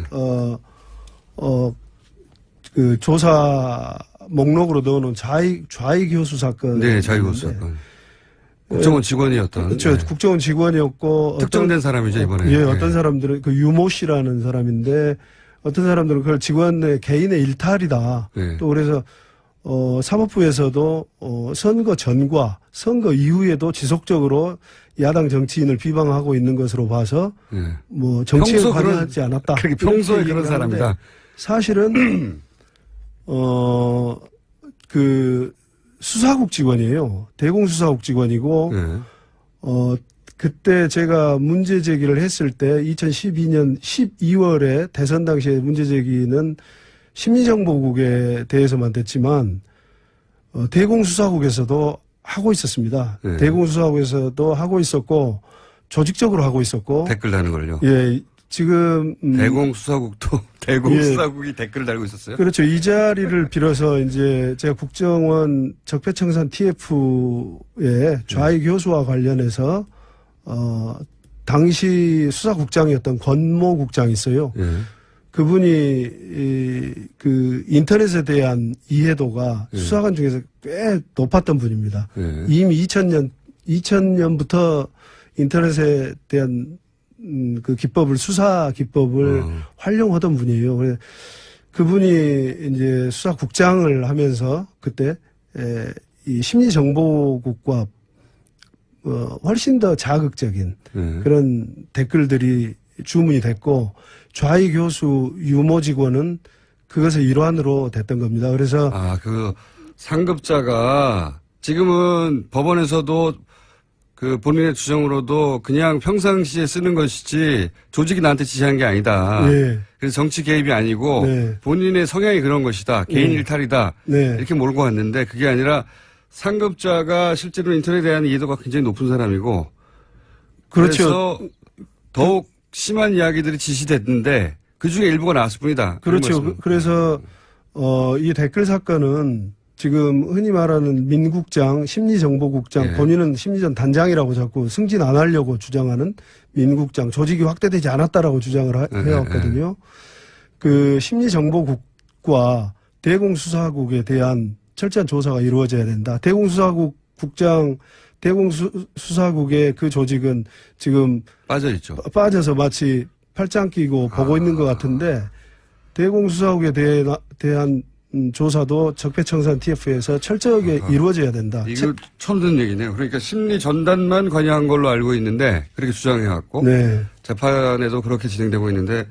S3: 그 조사 목록으로 넣어놓은 좌익 교수 사건.
S1: 네, 좌익 교수 사건. 국정원 직원이었던.
S3: 그렇죠.
S1: 네.
S3: 국정원 직원이었고.
S1: 특정된 사람이죠, 이번에.
S3: 예, 어떤 사람들은 그 유모 씨라는 사람인데 어떤 사람들은 그걸 직원의 개인의 일탈이다.
S1: 네.
S3: 또 그래서 사법부에서도 선거 전과 선거 이후에도 지속적으로 야당 정치인을 비방하고 있는 것으로 봐서
S1: 네.
S3: 뭐 정치에
S1: 평소
S3: 관여하지 않았다.
S1: 그렇게 평소에
S3: 이렇게
S1: 그런
S3: 얘기를 하는데
S1: 사람이다.
S3: 사실은 그 수사국 직원이에요. 대공수사국 직원이고
S1: 네.
S3: 그때 제가 문제 제기를 했을 때 2012년 12월에 대선 당시에 문제 제기는 심리정보국에 대해서만 됐지만 대공수사국에서도 하고 있었습니다.
S1: 네.
S3: 대공수사국에서도 하고 있었고 조직적으로 하고 있었고
S1: 댓글 다는 걸요.
S3: 예, 지금
S1: 대공수사국도 대공수사국이 댓글을 달고 있었어요.
S3: 그렇죠. 이 자리를 빌어서 이제 제가 국정원 적폐청산 TF의 좌익 교수와 관련해서 당시 수사국장이었던 권모 국장이 있어요.
S1: 예.
S3: 그분이 그 인터넷에 대한 이해도가
S1: 예.
S3: 수사관 중에서 꽤 높았던 분입니다.
S1: 예.
S3: 이미 2000년부터 인터넷에 대한 그 기법을 수사 기법을 활용하던 분이에요. 그래서 그분이 이제 수사국장을 하면서 그때 이 심리정보국과 훨씬 더 자극적인 그런 댓글들이 주문이 됐고 좌익 교수 유모 직원은 그것의 일환으로 됐던 겁니다. 그래서
S1: 그 상급자가 지금은 법원에서도 그 본인의 주장으로도 그냥 평상시에 쓰는 것이지 조직이 나한테 지시한 게 아니다.
S3: 네.
S1: 그래서 정치 개입이 아니고
S3: 네.
S1: 본인의 성향이 그런 것이다. 개인 일탈이다.
S3: 네.
S1: 이렇게 몰고 왔는데 그게 아니라 상급자가 실제로 인터넷에 대한 이해도가 굉장히 높은 사람이고
S3: 그렇죠.
S1: 그래서 더욱 심한 이야기들이 지시됐는데 그중에 일부가 나왔을 뿐이다.
S3: 그렇죠. 그래서 이 댓글 사건은 지금 흔히 말하는 민국장, 심리정보국장,
S1: 예.
S3: 본인은 심리전 단장이라고 자꾸 승진 안 하려고 주장하는 민국장, 조직이 확대되지 않았다라고 주장을 해왔거든요. 그 심리정보국과 대공수사국에 대한 철저한 조사가 이루어져야 된다. 대공수사국 국장, 대공수사국의 그 조직은 지금 빠져서 마치 팔짱 끼고 보고 있는 것 같은데 대공수사국에 대한 조사도 적폐청산 TF에서 철저하게 이루어져야 된다.
S1: 이거 처음 듣는 얘기네요. 그러니까 심리 전단만 관여한 걸로 알고 있는데 그렇게 주장해왔고
S3: 네.
S1: 재판에도 그렇게 진행되고 있는데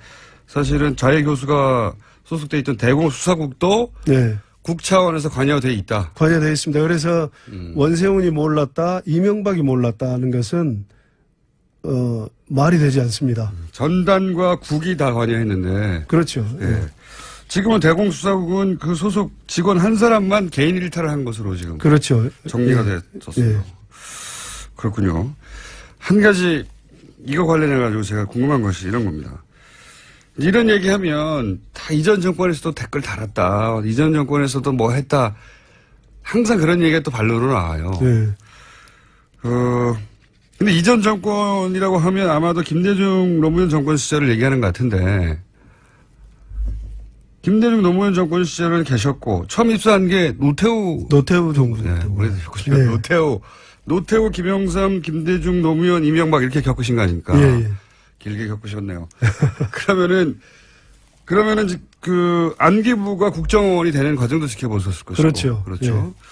S1: 사실은 좌익 교수가 소속돼 있던 대공수사국도
S3: 네.
S1: 국 차원에서 관여되어 있다.
S3: 관여되어 있습니다. 그래서 원세훈이 몰랐다, 이명박이 몰랐다 하는 것은 말이 되지 않습니다.
S1: 전단과 국이 다 관여했는데.
S3: 그렇죠.
S1: 예. 지금은 대공수사국은 그 소속 직원 한 사람만 개인 일탈을 한 것으로 지금
S3: 그렇죠.
S1: 정리가 됐었어요.
S3: 예.
S1: 그렇군요. 한 가지 이거 관련해 가지고 제가 궁금한 것이 이런 겁니다. 이런 얘기하면 다 이전 정권에서도 댓글 달았다. 이전 정권에서도 뭐 했다. 항상 그런 얘기가 또 반론으로 나와요.
S3: 네.
S1: 근데 이전 정권이라고 하면 아마도 김대중 노무현 정권 시절을 얘기하는 것 같은데 김대중 노무현 정권 시절은 계셨고 처음 입사한 게 노태우
S3: 정부.
S1: 네, 오래되셨군요.
S3: 네.
S1: 노태우, 김영삼, 김대중, 노무현, 이명박 이렇게 겪으신 거 아닙니까?
S3: 예.
S1: 길게 겪으셨네요. 그러면은 그 안기부가 국정원이 되는 과정도 지켜보셨을 것이고.
S3: 그렇죠. 예.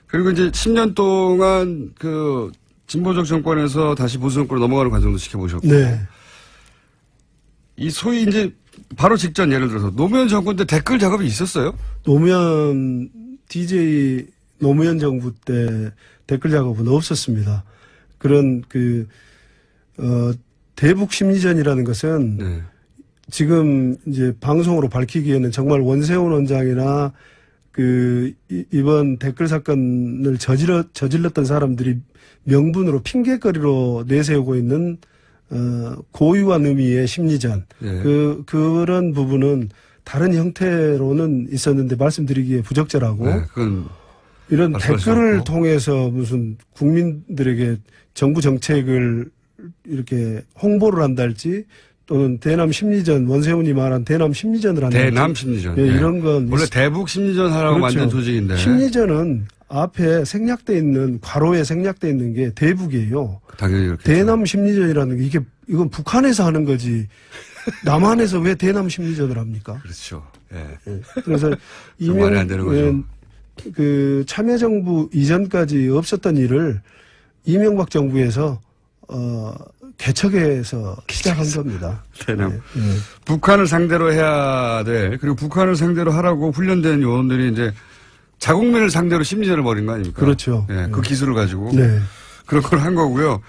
S1: 그리고 이제 10년 동안 그 진보적 정권에서 다시 보수 정권으로 넘어가는 과정도 지켜보셨고.
S3: 네.
S1: 이 소위 이제 바로 직전 예를 들어서 노무현 정권 때 댓글 작업이 있었어요?
S3: DJ 노무현 정부 때 댓글 작업은 없었습니다. 그런 대북 심리전이라는 것은
S1: 네.
S3: 지금 이제 방송으로 밝히기에는 정말 원세훈 원장이나 이번 댓글 사건을 저질렀던 사람들이 명분으로 핑계거리로 내세우고 있는 고유한 의미의 심리전.
S1: 네.
S3: 그런 부분은 다른 형태로는 있었는데 말씀드리기에 부적절하고.
S1: 네, 그건
S3: 이런 댓글을
S1: 없고.
S3: 통해서 무슨 국민들에게 정부 정책을 이렇게 홍보를 한달지 또는 대남 심리전, 원세훈이 말한 대남 심리전을 한달지.
S1: 대남 심리전.
S3: 예, 이런 건.
S1: 원래 대북 심리전 하라고
S3: 그렇죠.
S1: 만든 조직인데.
S3: 심리전은 앞에 생략돼 있는, 괄호에 생략돼 있는 게 대북이에요.
S1: 당연히 그렇게.
S3: 대남 심리전이라는 게 이건 북한에서 하는 거지. 남한에서 왜 대남 심리전을 합니까?
S1: 그렇죠. 예.
S3: 예. 그래서
S1: 좀 말이 안 되는 거죠.
S3: 참여정부 이전까지 없었던 일을 이명박 정부에서 개척해서 시작한 겁니다.
S1: 대남.
S3: 예.
S1: 북한을 상대로 해야 돼. 그리고 북한을 상대로 하라고 훈련된 요원들이 이제 자국민을 상대로 심리전을 벌인 거 아닙니까?
S3: 그렇죠.
S1: 예, 그 기술을 가지고.
S3: 네.
S1: 그런 걸 한 거고요.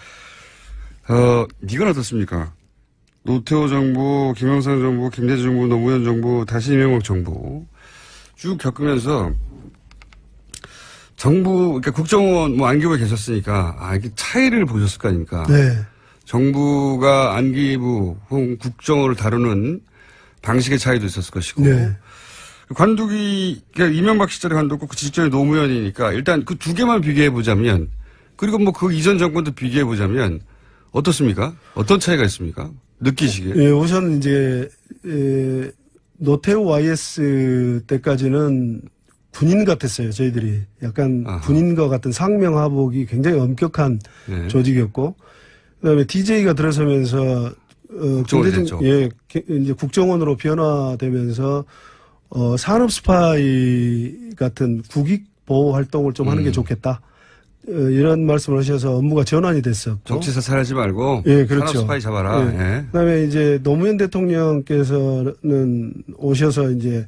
S1: 이건 어떻습니까? 노태우 정부, 김영삼 정부, 김대중 정부, 노무현 정부, 다시 이명박 정부 쭉 겪으면서 정부, 그러니까 국정원 안기부에 계셨으니까 이게 차이를 보셨을 거 아닙니까?
S3: 네.
S1: 정부가 안기부 혹은 국정원을 다루는 방식의 차이도 있었을 것이고.
S3: 네.
S1: 관두기, 그러니까 이명박 시절에 관두고 그 직전에 노무현이니까 일단 그 두 개만 비교해 보자면 그리고 뭐 그 이전 정권도 비교해 보자면 어떻습니까? 어떤 차이가 있습니까? 느끼시기에.
S3: 예, 우선 이제, 노태우 YS 때까지는 군인 같았어요, 저희들이. 약간
S1: 아하.
S3: 군인과 같은 상명하복이 굉장히 엄격한
S1: 네.
S3: 조직이었고, 그 다음에 DJ가 들어서면서,
S1: 국정원이 됐죠.
S3: 예, 이제 국정원으로 변화되면서, 산업 스파이 같은 국익 보호 활동을 좀 하는 게 좋겠다. 이런 말씀을 하셔서 업무가 전환이 됐었고.
S1: 정치에서 살지 말고.
S3: 예, 그렇죠.
S1: 산업 스파이 잡아라.
S3: 예.
S1: 예.
S3: 그다음에 이제 노무현 대통령께서는 오셔서 이제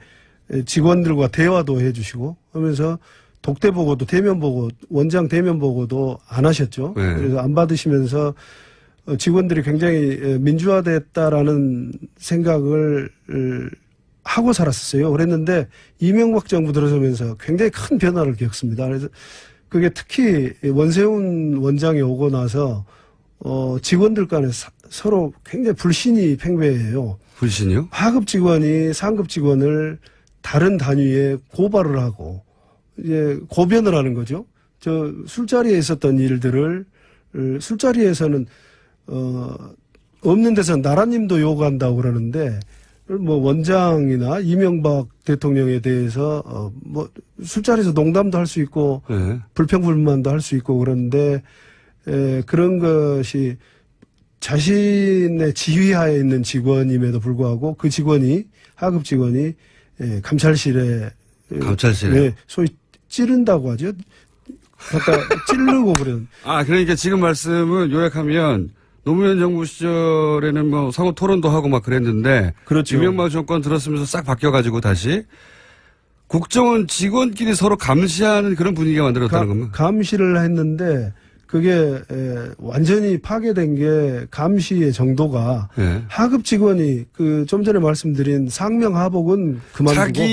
S3: 직원들과 대화도 해주시고 하면서 독대 보고도 대면 보고 원장 대면 보고도 안 하셨죠.
S1: 네.
S3: 그래서 안 받으시면서 직원들이 굉장히 민주화됐다라는 생각을 하고 살았었어요. 그랬는데 이명박 정부 들어서면서 굉장히 큰 변화를 겪습니다. 그래서 그게 특히 원세훈 원장이 오고 나서 직원들 간에 서로 굉장히 불신이 팽배해요.
S1: 불신이요?
S3: 하급 직원이 상급 직원을 다른 단위에 고발을 하고 이제 고변을 하는 거죠. 저 술자리에 있었던 일들을 술자리에서는 없는 데서 나라님도 요구한다고 그러는데 뭐 원장이나 이명박 대통령에 대해서 뭐 술자리에서 농담도 할 수 있고
S1: 네.
S3: 불평불만도 할 수 있고 그런데 그런 것이 자신의 지휘하에 있는 직원임에도 불구하고 그 직원이 하급 직원이 감찰실에 네, 소위 찌른다고 하죠. 갖다 찌르고 그런.
S1: 아, 그러니까 지금 말씀을 요약하면 노무현 정부 시절에는 뭐 상호 토론도 하고 막 그랬는데.
S3: 그렇죠.
S1: 이명박 정권 들었으면서 싹 바뀌어가지고 다시 국정원 직원끼리 서로 감시하는 그런 분위기가 만들었다는 겁니다.
S3: 감시를 했는데 그게 완전히 파괴된 게 감시의 정도가
S1: 네.
S3: 하급 직원이 그 좀 전에 말씀드린 상명하복은 그만두고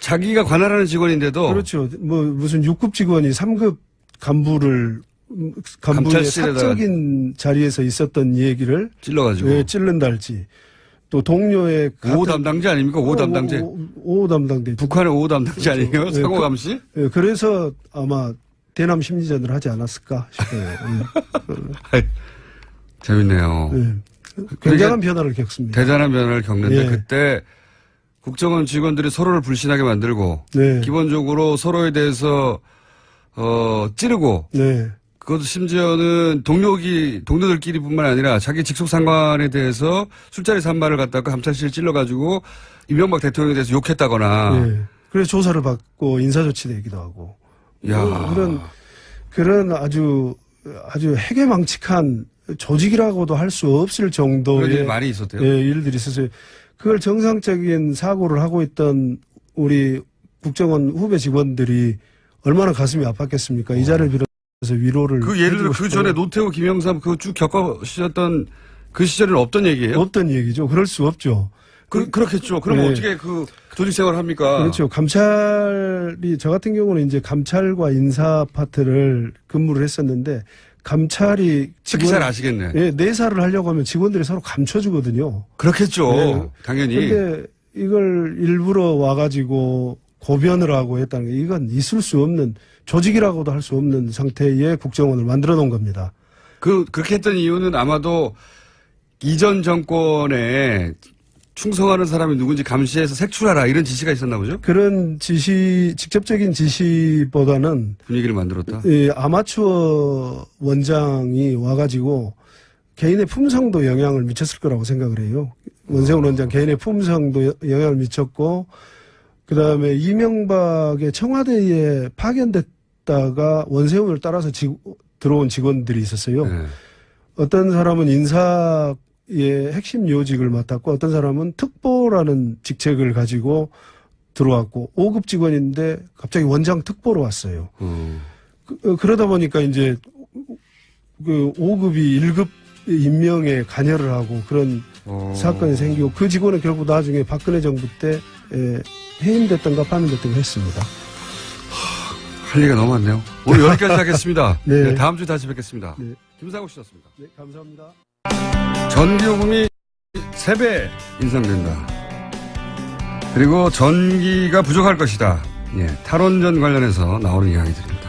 S1: 자기가 관할하는 직원인데도
S3: 그렇죠. 뭐 무슨 6급 직원이 3급 간부의 사적인 자리에서 있었던 얘기를
S1: 찔러가지고
S3: 찔른다 할지 또 동료의
S1: 5호 담당자 아닙니까? 5호 담당자.
S3: 5호 담당자.
S1: 북한의 5호 담당자
S3: 그렇죠.
S1: 아니에요? 상호 감시?
S3: 그래서 아마 대남 심리전을 하지 않았을까 싶어요.
S1: 재밌네요.
S3: 굉장한 변화를 겪습니다.
S1: 대단한 변화를 겪는데
S3: 예.
S1: 그때 국정원 직원들이 서로를 불신하게 만들고
S3: 네.
S1: 기본적으로 서로에 대해서 찌르고
S3: 네.
S1: 그것도 심지어는 동료들끼리뿐만 아니라 자기 직속 상관에 대해서 술자리에서 한 말을 갖다가 감찰실에 찔러가지고 이명박 대통령에 대해서 욕했다거나.
S3: 네. 그래서 조사를 받고 인사조치 내기도 하고.
S1: 야.
S3: 그런 아주 해괴망측한 조직이라고도 할 수 없을 정도의
S1: 그런 일이 많이 있었대요.
S3: 일들이 있었어요. 그걸 정상적인 사고를 하고 있던 우리 국정원 후배 직원들이 얼마나 가슴이 아팠겠습니까? 이 자리를 빌어서 위로를.
S1: 그 예를 들어 그 전에 노태우, 김영삼 그거 쭉 겪으셨던 그 시절에는 없던 얘기예요?
S3: 없던 얘기죠. 그럴 수 없죠.
S1: 그렇겠죠. 그럼
S3: 네.
S1: 어떻게 그 조직 생활을 합니까?
S3: 그렇죠. 감찰이 저 같은 경우는 이제 감찰과 인사 파트를 근무를 했었는데 감찰이
S1: 특히 잘 아시겠네.
S3: 예, 내사를 하려고 하면 직원들이 서로 감춰주거든요.
S1: 그렇겠죠.
S3: 네.
S1: 당연히.
S3: 그런데 이걸 일부러 와가지고 고변을 하고 했다는 게 이건 있을 수 없는 조직이라고도 할 수 없는 상태의 국정원을 만들어 놓은 겁니다.
S1: 그렇게 했던 이유는 아마도 이전 정권에 충성하는 사람이 누군지 감시해서 색출하라 이런 지시가 있었나 보죠?
S3: 그런 직접적인 지시보다는
S1: 분위기를 만들었다.
S3: 아마추어 원장이 와가지고 개인의 품성도 영향을 미쳤을 거라고 생각을 해요. 원세훈 원장 개인의 품성도 영향을 미쳤고, 그 다음에 이명박의 청와대에 파견됐다가 원세훈을 따라서 들어온 직원들이 있었어요.
S1: 네.
S3: 어떤 사람은 인사의 핵심 요직을 맡았고, 어떤 사람은 특보라는 직책을 가지고 들어왔고, 5급 직원인데 갑자기 원장 특보로 왔어요. 그러다 보니까 이제 그 5급이 1급 임명에 관여를 하고 그런 사건이 생기고, 그 직원은 결국 나중에 박근혜 정부 때 해임됐던가 파면됐던가 했습니다.
S1: 할 얘기가 너무 많네요. 오늘 여기까지 하겠습니다.
S3: 네.
S1: 네, 다음 주에 다시 뵙겠습니다.
S3: 네.
S1: 김상욱 씨였습니다.
S3: 네, 감사합니다.
S1: 전기요금이 3배 인상된다. 그리고 전기가 부족할 것이다. 예, 탈원전 관련해서 나오는 이야기들입니다.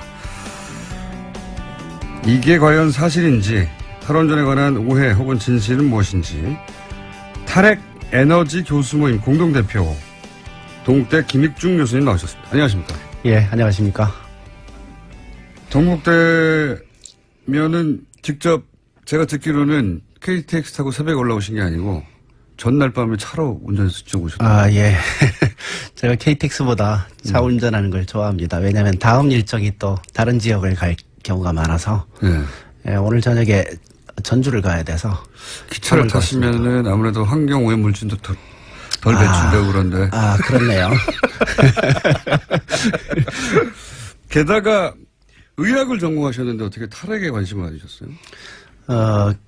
S1: 이게 과연 사실인지, 탈원전에 관한 오해 혹은 진실은 무엇인지, 탈핵 에너지 교수 모임 공동대표 동국대 김익중 교수님 나오셨습니다. 안녕하십니까?
S4: 예, 안녕하십니까?
S1: 동국대면은 직접 제가 듣기로는 KTX 타고 새벽에 올라오신 게 아니고 전날 밤에 차로 운전해서 직접 오셨다.
S4: 아, 예. 제가 KTX보다 차 운전하는 걸 좋아합니다. 왜냐하면 다음 일정이 또 다른 지역을 갈 경우가 많아서
S1: 네.
S4: 예, 오늘 저녁에 전주를 가야 돼서
S1: 기차를 타시면은 아무래도 환경 오염 물질도 덜 배출되고 그런데.
S4: 아, 그렇네요.
S1: 게다가 의학을 전공하셨는데 어떻게 탈핵에 관심을 가지셨어요?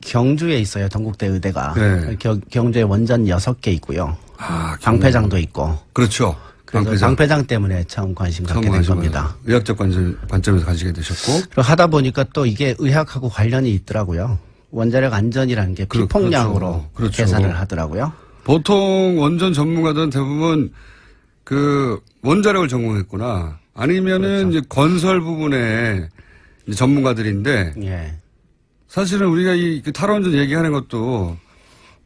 S4: 경주에 있어요. 동국대 의대가.
S1: 네.
S4: 경주에 원전 6개 있고요.
S1: 아,
S4: 방패장도 있고.
S1: 그렇죠.
S4: 그래서 방패장 때문에 처음 관심 갖게 된 겁니다.
S1: 의학적 관점에서 가지게 되셨고.
S4: 그리고 하다 보니까 또 이게 의학하고 관련이 있더라고요. 원자력 안전이라는 게 피폭량으로
S1: 그렇죠.
S4: 계산을 하더라고요.
S1: 보통 원전 전문가들은 대부분 그 원자력을 전공했거나 아니면은
S4: 그렇죠.
S1: 이제 건설 부분에 이제 전문가들인데
S4: 예.
S1: 사실은 우리가 이 탈원전 얘기하는 것도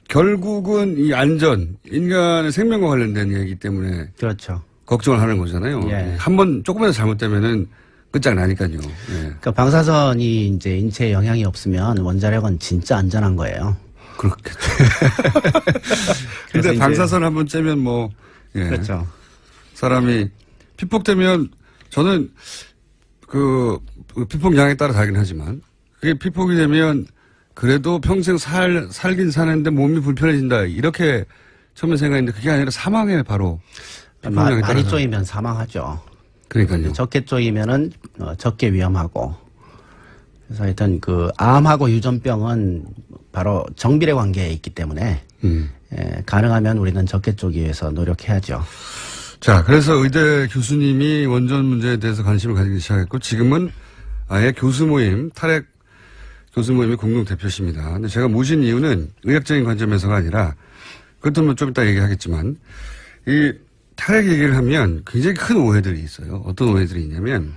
S1: 결국은 이 안전, 인간의 생명과 관련된 얘기이기 때문에
S4: 그렇죠.
S1: 걱정을 하는 거잖아요.
S4: 예.
S1: 한번 조금이라도 잘못되면은 끝장나니까요. 예.
S4: 그러니까 방사선이 이제 인체에 영향이 없으면 원자력은 진짜 안전한 거예요.
S1: 그렇겠죠. 근데 방사선 한번 쬐면 뭐, 예.
S4: 그렇죠.
S1: 사람이 피폭되면 저는 그 피폭량에 따라 다르긴 하지만 그게 피폭이 되면 그래도 평생 살긴 사는데 몸이 불편해진다. 이렇게 처음에 생각했는데 그게 아니라 사망에 바로 피폭량에 따라.
S4: 많이 쪼이면 사망하죠.
S1: 그러니까요.
S4: 적게 쪼이면은 적게 위험하고. 그래서 하여튼 그 암하고 유전병은 바로 정비례 관계에 있기 때문에 예, 가능하면 우리는 적게 쪼기 위해서 노력해야죠.
S1: 자, 그래서 의대 교수님이 원전 문제에 대해서 관심을 가지기 시작했고 지금은 아예 교수 모임, 탈핵 교수 모임의 공동대표십니다. 근데 제가 모신 이유는 의학적인 관점에서가 아니라 그것도 뭐 좀 이따 얘기하겠지만 이 탈핵 얘기를 하면 굉장히 큰 오해들이 있어요. 어떤 오해들이 있냐면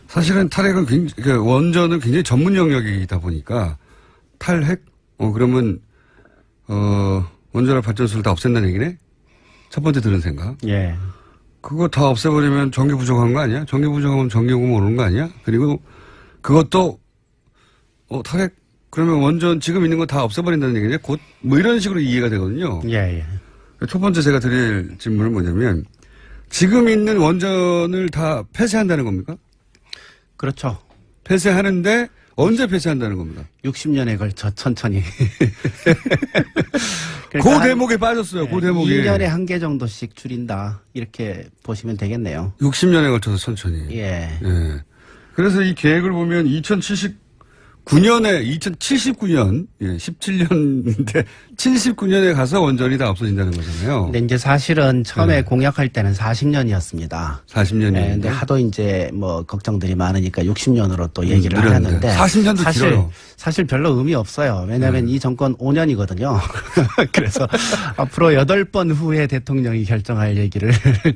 S1: 사실은 탈핵은 굉장히, 원전은 굉장히 전문 영역이다 보니까 탈핵? 그러면 원자력 발전소를 다 없앤다는 얘기네? 첫 번째 들은 생각.
S4: 예.
S1: 그거 다 없애버리면 전기 부족한 거 아니야? 전기 부족하면 전기요금 오르는 거 아니야? 그리고 그것도 탈핵? 그러면 원전 지금 있는 거 다 없애버린다는 얘기냐? 곧 뭐 이런 식으로 이해가 되거든요.
S4: 예, 예.
S1: 첫 번째 제가 드릴 질문은 뭐냐면 지금 있는 원전을 다 폐쇄한다는 겁니까?
S4: 그렇죠.
S1: 폐쇄하는데 언제 폐쇄한다는 겁니다.
S4: 60년에 걸쳐 천천히.
S1: 그 대목에 빠졌어요. 그 대목에.
S4: 2년에 한 개 정도씩 줄인다. 이렇게 보시면 되겠네요.
S1: 60년에 걸쳐서 천천히.
S4: 예.
S1: 예. 그래서 이 계획을 보면 2079년에 17년인데 79년에 가서 원전이 다 없어진다는 거잖아요.
S4: 근데 이제 사실은 처음에 공약할 때는 40년이었습니다.
S1: 40년이.
S4: 네, 근데 하도 이제 뭐 걱정들이 많으니까 60년으로 또 얘기를 하는데
S1: 40년도 길어요.
S4: 사실 별로 의미 없어요. 왜냐하면 이 정권 5년이거든요. 그래서 앞으로 8번 후에 대통령이 결정할 얘기를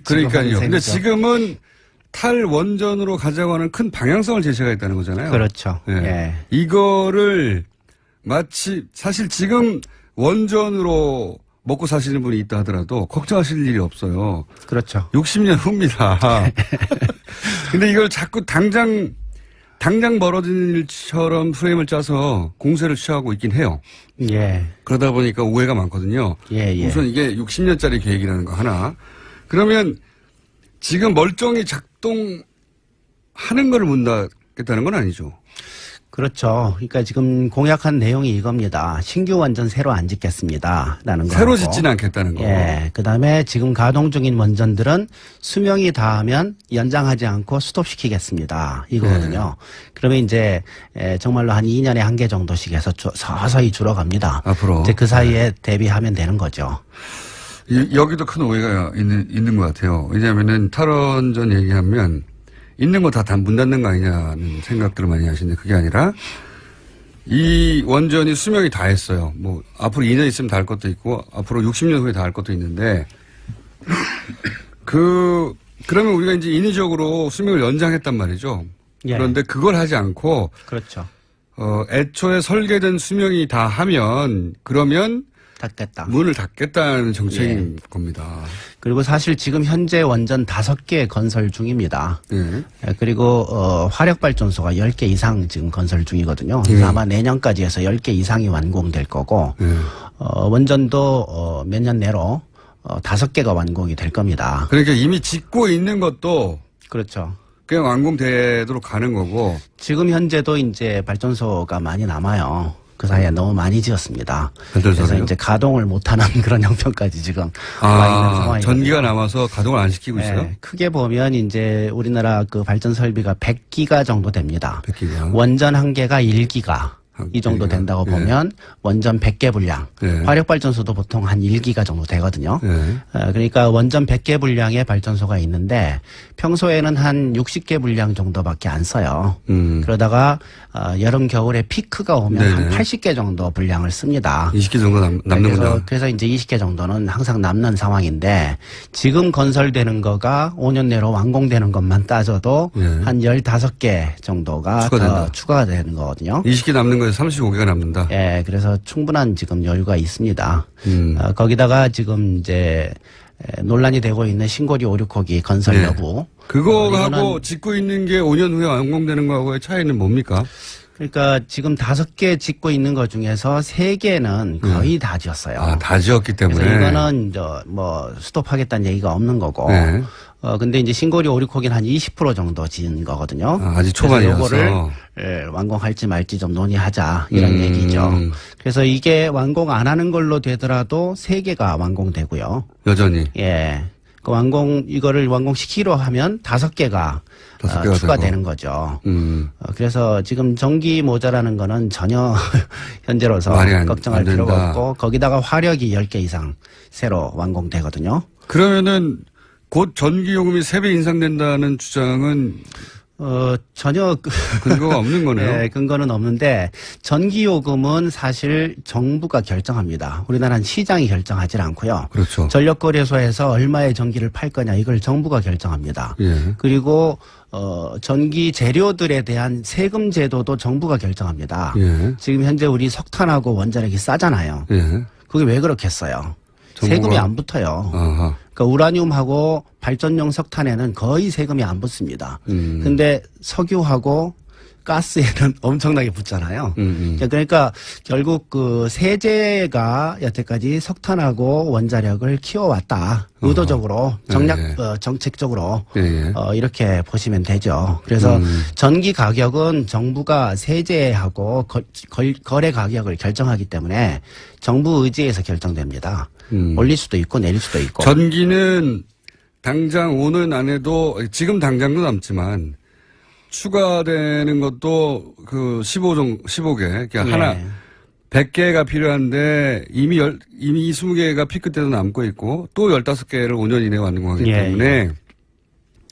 S1: 그러니까요. 근데 지금은 탈원전으로 가자고 하는 큰 방향성을 제시가 있다는 거잖아요.
S4: 그렇죠.
S1: 예.
S4: 예.
S1: 이거를 마치 사실 지금 원전으로 먹고 사시는 분이 있다 하더라도 걱정하실 일이 없어요.
S4: 그렇죠.
S1: 60년 후입니다. 근데 이걸 자꾸 당장 벌어지는 일처럼 프레임을 짜서 공세를 취하고 있긴 해요.
S4: 예.
S1: 그러다 보니까 오해가 많거든요.
S4: 예, 예.
S1: 우선 이게 60년짜리 계획이라는 거 하나. 그러면 지금 멀쩡히 작동하는 거를 묻겠다는 건 아니죠.
S4: 그렇죠. 그러니까 지금 공약한 내용이 이겁니다. 신규 원전 새로 안 짓겠습니다. 라는 거.
S1: 새로 짓지는 않겠다는 거.
S4: 예. 그 다음에 지금 가동 중인 원전들은 수명이 다하면 연장하지 않고 스톱시키겠습니다. 이거거든요. 그러면 이제 정말로 한 2년에 한 개 정도씩 해서 서서히 줄어갑니다.
S1: 앞으로.
S4: 이제 그 사이에 대비하면 되는 거죠.
S1: 여기도 큰 오해가 있는 것 같아요. 왜냐하면은 탈원전 얘기하면 있는 거 다 문 닫는 거 아니냐는 생각들을 많이 하시는데 그게 아니라 이 원전이 수명이 다 했어요. 뭐 앞으로 2년 있으면 다 할 것도 있고 앞으로 60년 후에 다 할 것도 있는데 그러면 우리가 이제 인위적으로 수명을 연장했단 말이죠.
S4: 예.
S1: 그런데 그걸 하지 않고
S4: 그렇죠.
S1: 애초에 설계된 수명이 다 하면 그러면
S4: 닫겠다.
S1: 문을 닫겠다는 정책인 겁니다.
S4: 그리고 사실 지금 현재 원전 5개 건설 중입니다.
S1: 예.
S4: 그리고 화력발전소가 10개 이상 지금 건설 중이거든요. 그래서 아마 내년까지 해서 10개 이상이 완공될 거고 원전도 몇 년 내로 5개가 완공이 될 겁니다.
S1: 그러니까 이미 짓고 있는 것도
S4: 그렇죠.
S1: 그냥 완공되도록 가는 거고.
S4: 지금 현재도 이제 발전소가 많이 남아요. 그 사이에 너무 많이 지었습니다.
S1: 발전소를요?
S4: 그래서 이제 가동을 못하는 그런 형편까지 지금 와 있는 상황이거든요.
S1: 전기가 남아서 가동을 안 시키고 있어요?
S4: 네, 크게 보면 이제 우리나라 그 발전 설비가 100기가 정도 됩니다.
S1: 100기가.
S4: 원전 한 개가 1기가. 이 정도 된다고 보면 원전 100개 분량, 화력발전소도 보통 한 1기가 정도 되거든요. 그러니까 원전 100개 분량의 발전소가 있는데 평소에는 한 60개 분량 정도밖에 안 써요. 그러다가 여름 겨울에 피크가 오면 한 80개 정도 분량을 씁니다.
S1: 20개 정도 남는구나.
S4: 그래서 이제 20개 정도는 항상 남는 상황인데 지금 건설되는 거가 5년 내로 완공되는 것만 따져도 한 15개 정도가 더 추가가 되는 거거든요.
S1: 20개 남는 거에서 35개가 남는다.
S4: 예, 그래서 충분한 지금 여유가 있습니다. 거기다가 지금 이제 논란이 되고 있는 신고리 5, 6호기 건설 여부.
S1: 그거하고 짓고 있는 게 5년 후에 완공되는 거하고의 차이는 뭡니까?
S4: 그러니까 지금 5개 짓고 있는 것 중에서 3개는 거의 다 지었어요.
S1: 아, 다 지었기 때문에.
S4: 그래서 이거는 뭐 스톱하겠다는 얘기가 없는 거고. 근데 이제 신고리 5, 6호기는 한 20% 정도 지은 거거든요.
S1: 아직 초반이어서.
S4: 요거를 완공할지 말지 좀 논의하자 이런 얘기죠. 그래서 이게 완공 안 하는 걸로 되더라도 3개가 완공되고요.
S1: 여전히.
S4: 예. 이거를 완공시키려 하면 5개가 추가되는 거죠. 그래서 지금 전기 모자라는 거는 전혀 현재로서 걱정할 필요가 없고 거기다가 화력이 10개 이상 새로 완공되거든요.
S1: 그러면은 곧 전기 요금이 3배 인상된다는 주장은
S4: 전혀
S1: 근거가 없는 거네요.
S4: 네, 근거는 없는데 전기요금은 사실 정부가 결정합니다. 우리나라는 시장이 결정하지 않고요.
S1: 그렇죠.
S4: 전력거래소에서 얼마의 전기를 팔 거냐 이걸 정부가 결정합니다. 그리고 전기 재료들에 대한 세금 제도도 정부가 결정합니다. 지금 현재 우리 석탄하고 원자력이 싸잖아요. 그게 왜 그렇겠어요? 세금이 안 붙어요. 그러니까 우라늄하고 발전용 석탄에는 거의 세금이 안 붙습니다. 근데 석유하고 가스에는 엄청나게 붙잖아요. 그러니까 결국 그 세제가 여태까지 석탄하고 원자력을 키워왔다. 의도적으로 정책적으로 이렇게 보시면 되죠. 그래서 전기 가격은 정부가 세제하고 거래 가격을 결정하기 때문에 정부 의지에서 결정됩니다. 올릴 수도 있고 내릴 수도 있고.
S1: 전기는 당장 오는 안에도 지금 당장도 남지만 추가되는 것도 그 15개, 그러니까 하나 100개가 필요한데 이미 20개가 피크 때도 남고 있고 또 15개를 5년 이내에 완공하기 때문에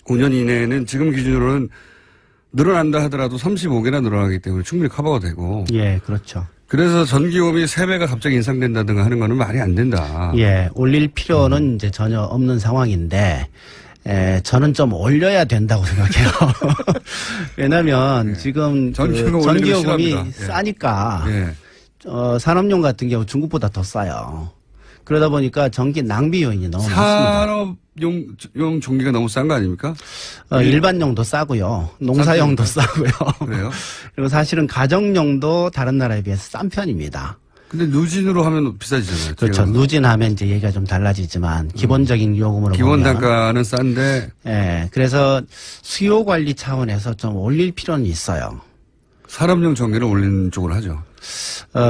S1: 5년 이내에는 지금 기준으로는 늘어난다 하더라도 35개나 늘어나기 때문에 충분히 커버가 되고.
S4: 예, 그렇죠.
S1: 그래서 전기요금이 3배가 갑자기 인상된다든가 하는 거는 말이 안 된다.
S4: 예, 올릴 필요는 이제 전혀 없는 상황인데, 저는 좀 올려야 된다고 생각해요. 왜냐면 지금 전기요금이 싸니까, 산업용 같은 경우 중국보다 더 싸요. 그러다 보니까 전기 낭비 요인이 너무 많습니다.
S1: 산업용 전기가 너무 싼 거 아닙니까?
S4: 일반용도 싸고요. 농사용도 싸고요.
S1: 그래요?
S4: 그리고 사실은 가정용도 다른 나라에 비해서 싼 편입니다.
S1: 근데 누진으로 하면 비싸지잖아요.
S4: 그렇죠. 누진하면 이제 얘기가 좀 달라지지만 기본적인 요금으로
S1: 기본
S4: 보면
S1: 단가는 싼데.
S4: 예. 그래서 수요 관리 차원에서 좀 올릴 필요는 있어요.
S1: 산업용 전기를 올리는 쪽으로 하죠.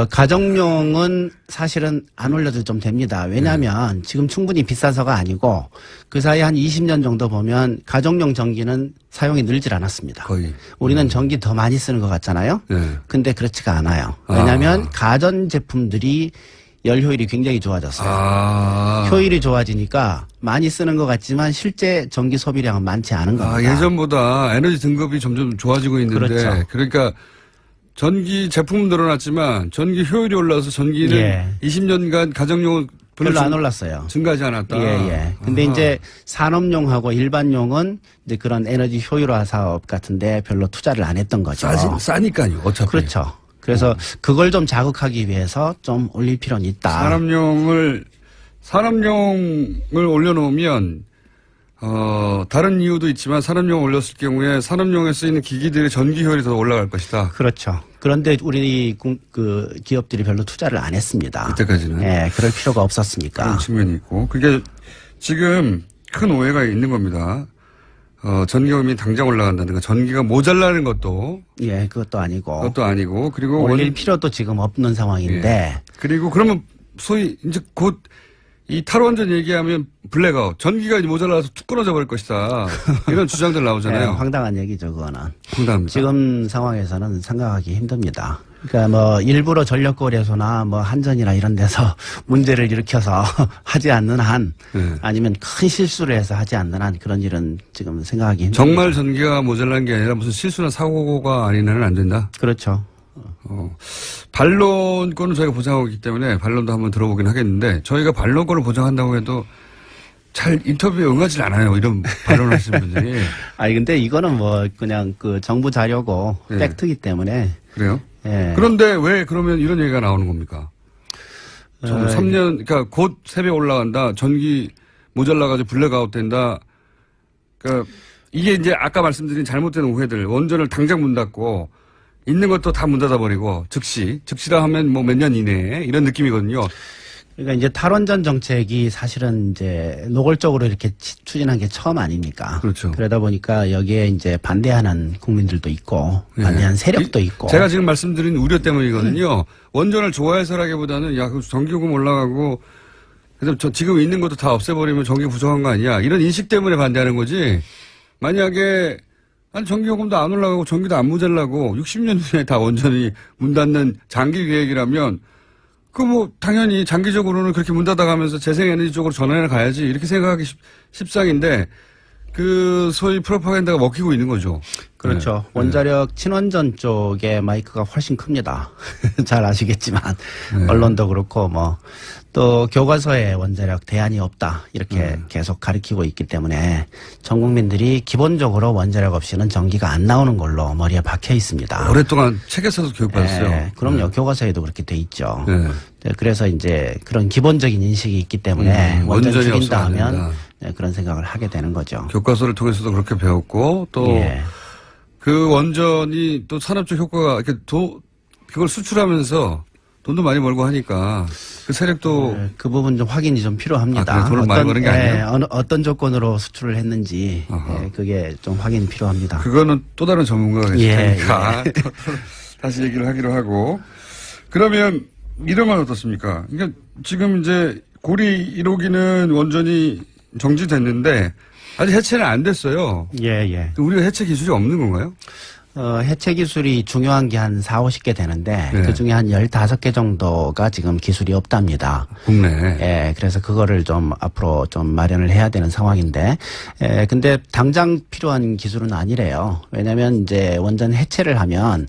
S4: 가정용은 사실은 안 올려도 좀 됩니다. 왜냐하면 지금 충분히 비싸서가 아니고 그 사이 한 20년 정도 보면 가정용 전기는 사용이 늘질 않았습니다.
S1: 거의.
S4: 우리는 전기 더 많이 쓰는 것 같잖아요. 근데 그렇지가 않아요. 왜냐하면 가전 제품들이 열 효율이 굉장히 좋아졌어요.
S1: 아.
S4: 효율이 좋아지니까 많이 쓰는 것 같지만 실제 전기 소비량은 많지 않은 겁니다.
S1: 예전보다 에너지 등급이 점점 좋아지고 있는데
S4: 그렇죠.
S1: 그러니까 전기 제품은 늘어났지만 전기 효율이 올라서 전기는
S4: 예.
S1: 20년간 가정용
S4: 별로 안 올랐어요.
S1: 증가하지 않았다.
S4: 예. 근데
S1: 아하.
S4: 이제 산업용하고 일반용은 이제 그런 에너지 효율화 사업 같은데 별로 투자를 안 했던 거죠.
S1: 싸니까요. 어차피.
S4: 그렇죠. 그래서 그걸 좀 자극하기 위해서 좀 올릴 필요는 있다.
S1: 산업용을 올려놓으면 다른 이유도 있지만 산업용 올렸을 경우에 산업용에 쓰이는 기기들의 전기 효율이 더 올라갈 것이다.
S4: 그렇죠. 그런데 우리 그 기업들이 별로 투자를 안 했습니다.
S1: 그때까지는.
S4: 예, 그럴 필요가 없었으니까.
S1: 그런 측면이 있고 그게 지금 큰 오해가 있는 겁니다. 전기요금이 당장 올라간다든가 전기가 모자라는 것도
S4: 예, 그것도 아니고.
S1: 그리고
S4: 올릴 필요도 지금 없는 상황인데.
S1: 예. 그리고 그러면 소위 이제 곧 이 탈원전 얘기하면 블랙아웃 전기가 이제 모자라서 툭 끊어져 버릴 것이다. 이런 주장들 나오잖아요.
S4: 예, 황당한 얘기죠, 그거는.
S1: 황당합니다.
S4: 지금 상황에서는 생각하기 힘듭니다. 그러니까 뭐 일부러 전력거래소나 뭐 한전이나 이런 데서 문제를 일으켜서 하지 않는 한
S1: 네.
S4: 아니면 큰 실수를 해서 하지 않는 한 그런 일은 지금 생각하기 힘듭니다.
S1: 정말 전기가 모자란 게 아니라 무슨 실수나 사고가 아닌 한은 안 된다.
S4: 그렇죠.
S1: 반론권은 저희가 보장하고 있기 때문에 반론도 한번 들어보긴 하겠는데 저희가 반론권을 보장한다고 해도 잘 인터뷰에 응하지 않아요. 이런 반론을 하시는 분들이.
S4: 아니 근데 이거는 뭐 그냥 그 정부 자료고
S1: 네.
S4: 팩트이기 때문에.
S1: 그래요?
S4: 예.
S1: 그런데 왜 그러면 이런 얘기가 나오는 겁니까? 3년, 그러니까 곧 세배 올라간다. 전기 모자라가지고 블랙아웃 된다. 그러니까 이게 이제 아까 말씀드린 잘못된 오해들. 원전을 당장 문 닫고 있는 것도 다 문 닫아버리고 즉시라 하면 뭐 몇 년 이내에 이런 느낌이거든요.
S4: 그러니까 이제 탈원전 정책이 사실은 이제 노골적으로 이렇게 추진한 게 처음 아닙니까?
S1: 그렇죠.
S4: 그러다 보니까 여기에 이제 반대하는 국민들도 있고 반대하는 세력도 있고.
S1: 제가 지금 말씀드린 우려 때문이거든요. 원전을 좋아해서라기보다는 야, 그 전기요금 올라가고 그래서 지금 있는 것도 다 없애버리면 전기 부족한 거 아니야. 이런 인식 때문에 반대하는 거지. 만약에 전기요금도 안 올라가고 전기도 안 모자라고 60년 후에 다 원전이 문 닫는 장기 계획이라면 그 뭐 당연히 장기적으로는 그렇게 문 닫아가면서 재생에너지 쪽으로 전환해 가야지 이렇게 생각하기 십상인데 그 소위 프로파간다가 먹히고 있는 거죠.
S4: 그렇죠.
S1: 네.
S4: 원자력 친원전 쪽에 마이크가 훨씬 큽니다. 잘 아시겠지만 언론도 그렇고 뭐 또 교과서에 원자력 대안이 없다 이렇게 계속 가르치고 있기 때문에 전 국민들이 기본적으로 원자력 없이는 전기가 안 나오는 걸로 머리에 박혀 있습니다.
S1: 오랫동안 책에서도 교육받았어요.
S4: 네, 그럼요. 교과서에도 그렇게 돼 있죠.
S1: 네.
S4: 네, 그래서 이제 그런 기본적인 인식이 있기 때문에 원전
S1: 원전이
S4: 죽인다
S1: 없어야
S4: 하면
S1: 된다.
S4: 네, 그런 생각을 하게 되는 거죠.
S1: 교과서를 통해서도 그렇게 배웠고 또
S4: 예.
S1: 그 원전이 또 산업적 효과가 이렇게 그걸 수출하면서 돈도 많이 벌고 하니까 그 세력도
S4: 네, 그 부분 좀 확인이 좀 필요합니다.
S1: 그래요? 돈을 많이 버는 게 아니에요?
S4: 어떤 조건으로 수출을 했는지
S1: 아하.
S4: 그게 좀 확인이 필요합니다.
S1: 그거는 또 다른 전문가가
S4: 예,
S1: 계시니까 다시 얘기를 하기로 하고 그러면 이런 건 어떻습니까? 그러니까 지금 이제 고리 1호기는 원전이 정지됐는데 아직 해체는 안 됐어요.
S4: 예.
S1: 우리가 해체 기술이 없는 건가요?
S4: 해체 기술이 중요한 게 한 40-50개 되는데
S1: 네.
S4: 그 중에 한 15개 정도가 지금 기술이 없답니다.
S1: 국내.
S4: 예, 그래서 그거를 좀 앞으로 좀 마련을 해야 되는 상황인데, 근데 당장 필요한 기술은 아니래요. 왜냐면 이제 원전 해체를 하면,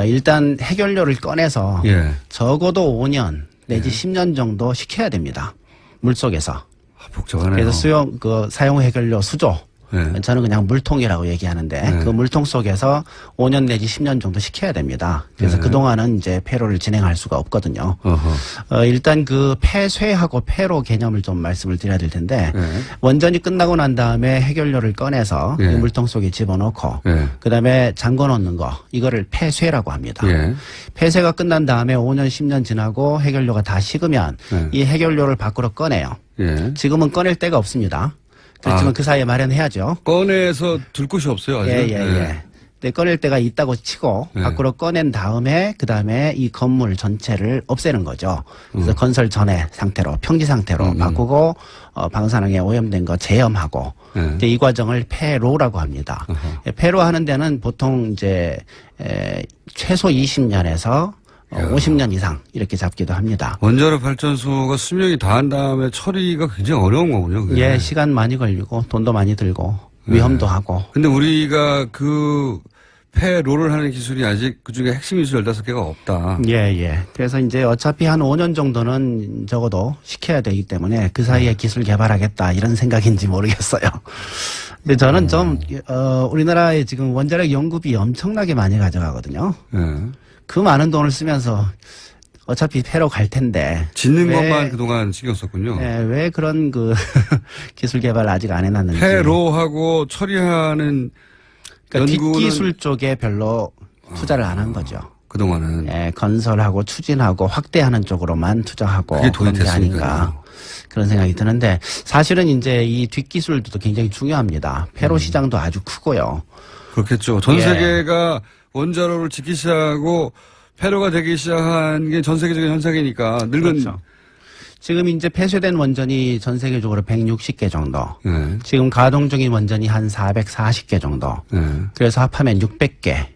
S4: 일단 해결료를 꺼내서
S1: 예.
S4: 적어도 5년 내지 10년 정도 식혀야 됩니다. 물 속에서.
S1: 복잡하네요.
S4: 그래서 사용 해결료 수조.
S1: 네.
S4: 저는 그냥 물통이라고 얘기하는데
S1: 네.
S4: 그 물통 속에서 5년 내지 10년 정도 식혀야 됩니다. 그래서
S1: 네.
S4: 그동안은 이제 폐로를 진행할 수가 없거든요. 일단 그 폐쇄하고 폐로 개념을 좀 말씀을 드려야 될 텐데
S1: 네.
S4: 원전이 끝나고 난 다음에 해결료를 꺼내서
S1: 네.
S4: 이 물통 속에 집어넣고
S1: 네.
S4: 그다음에 잠궈 놓는 거 이거를 폐쇄라고 합니다.
S1: 예.
S4: 폐쇄가 끝난 다음에 5년 10년 지나고 해결료가 다 식으면
S1: 네.
S4: 이 해결료를 밖으로 꺼내요.
S1: 예.
S4: 지금은 꺼낼 데가 없습니다. 그렇지만 그 사이에 마련해야죠.
S1: 꺼내서 둘 곳이 없어요, 아직.
S4: 예. 근데 꺼낼 때가 있다고 치고
S1: 네.
S4: 밖으로 꺼낸 다음에 그다음에 이 건물 전체를 없애는 거죠. 그래서 건설 전의 상태로 평지 상태로 바꾸고 방사능에 오염된 거 제염하고
S1: 네.
S4: 이제 이 과정을 폐로라고 합니다. 폐로 하는 데는 보통 이제 최소 20년에서
S1: 야.
S4: 50년 이상 이렇게 잡기도 합니다.
S1: 원자력 발전소가 수명이 다한 다음에 처리가 굉장히 어려운 거군요. 그게.
S4: 예, 시간 많이 걸리고 돈도 많이 들고 위험도 하고.
S1: 근데 우리가 그 폐로를 하는 기술이 아직 그중에 핵심 기술 15개가 없다.
S4: 예, 예. 그래서 이제 어차피 한 5년 정도는 적어도 시켜야 되기 때문에 그 사이에 기술 개발하겠다 이런 생각인지 모르겠어요. 근데 저는 좀, 우리나라에 지금 원자력 연구비 엄청나게 많이 가져가거든요.
S1: 예.
S4: 그 많은 돈을 쓰면서 어차피 폐로 갈 텐데.
S1: 짓는
S4: 왜,
S1: 것만 그동안 신경 썼군요.
S4: 예, 왜 그런 그 기술 개발을 아직 안 해놨는지.
S1: 폐로하고 처리하는
S4: 그러니까
S1: 연구는
S4: 뒷기술 쪽에 별로 투자를 안 한 거죠.
S1: 그동안은
S4: 예, 건설하고 추진하고 확대하는 쪽으로만 투자하고
S1: 그게 돈이
S4: 그런 게 아닌가
S1: 됐으니까요.
S4: 그런 생각이 드는데 사실은 이제 이 뒷기술도 굉장히 중요합니다. 폐로 시장도 아주 크고요.
S1: 그렇겠죠. 전
S4: 예.
S1: 세계가 원자로를 짓기 시작하고 폐로가 되기 시작한 게 전 세계적인 현상이니까 늙은
S4: 그렇죠. 지금 이제 폐쇄된 원전이 전 세계적으로 160개 정도.
S1: 예.
S4: 지금 가동 중인 원전이 한 440개 정도.
S1: 예.
S4: 그래서 합하면 600개.
S1: 예.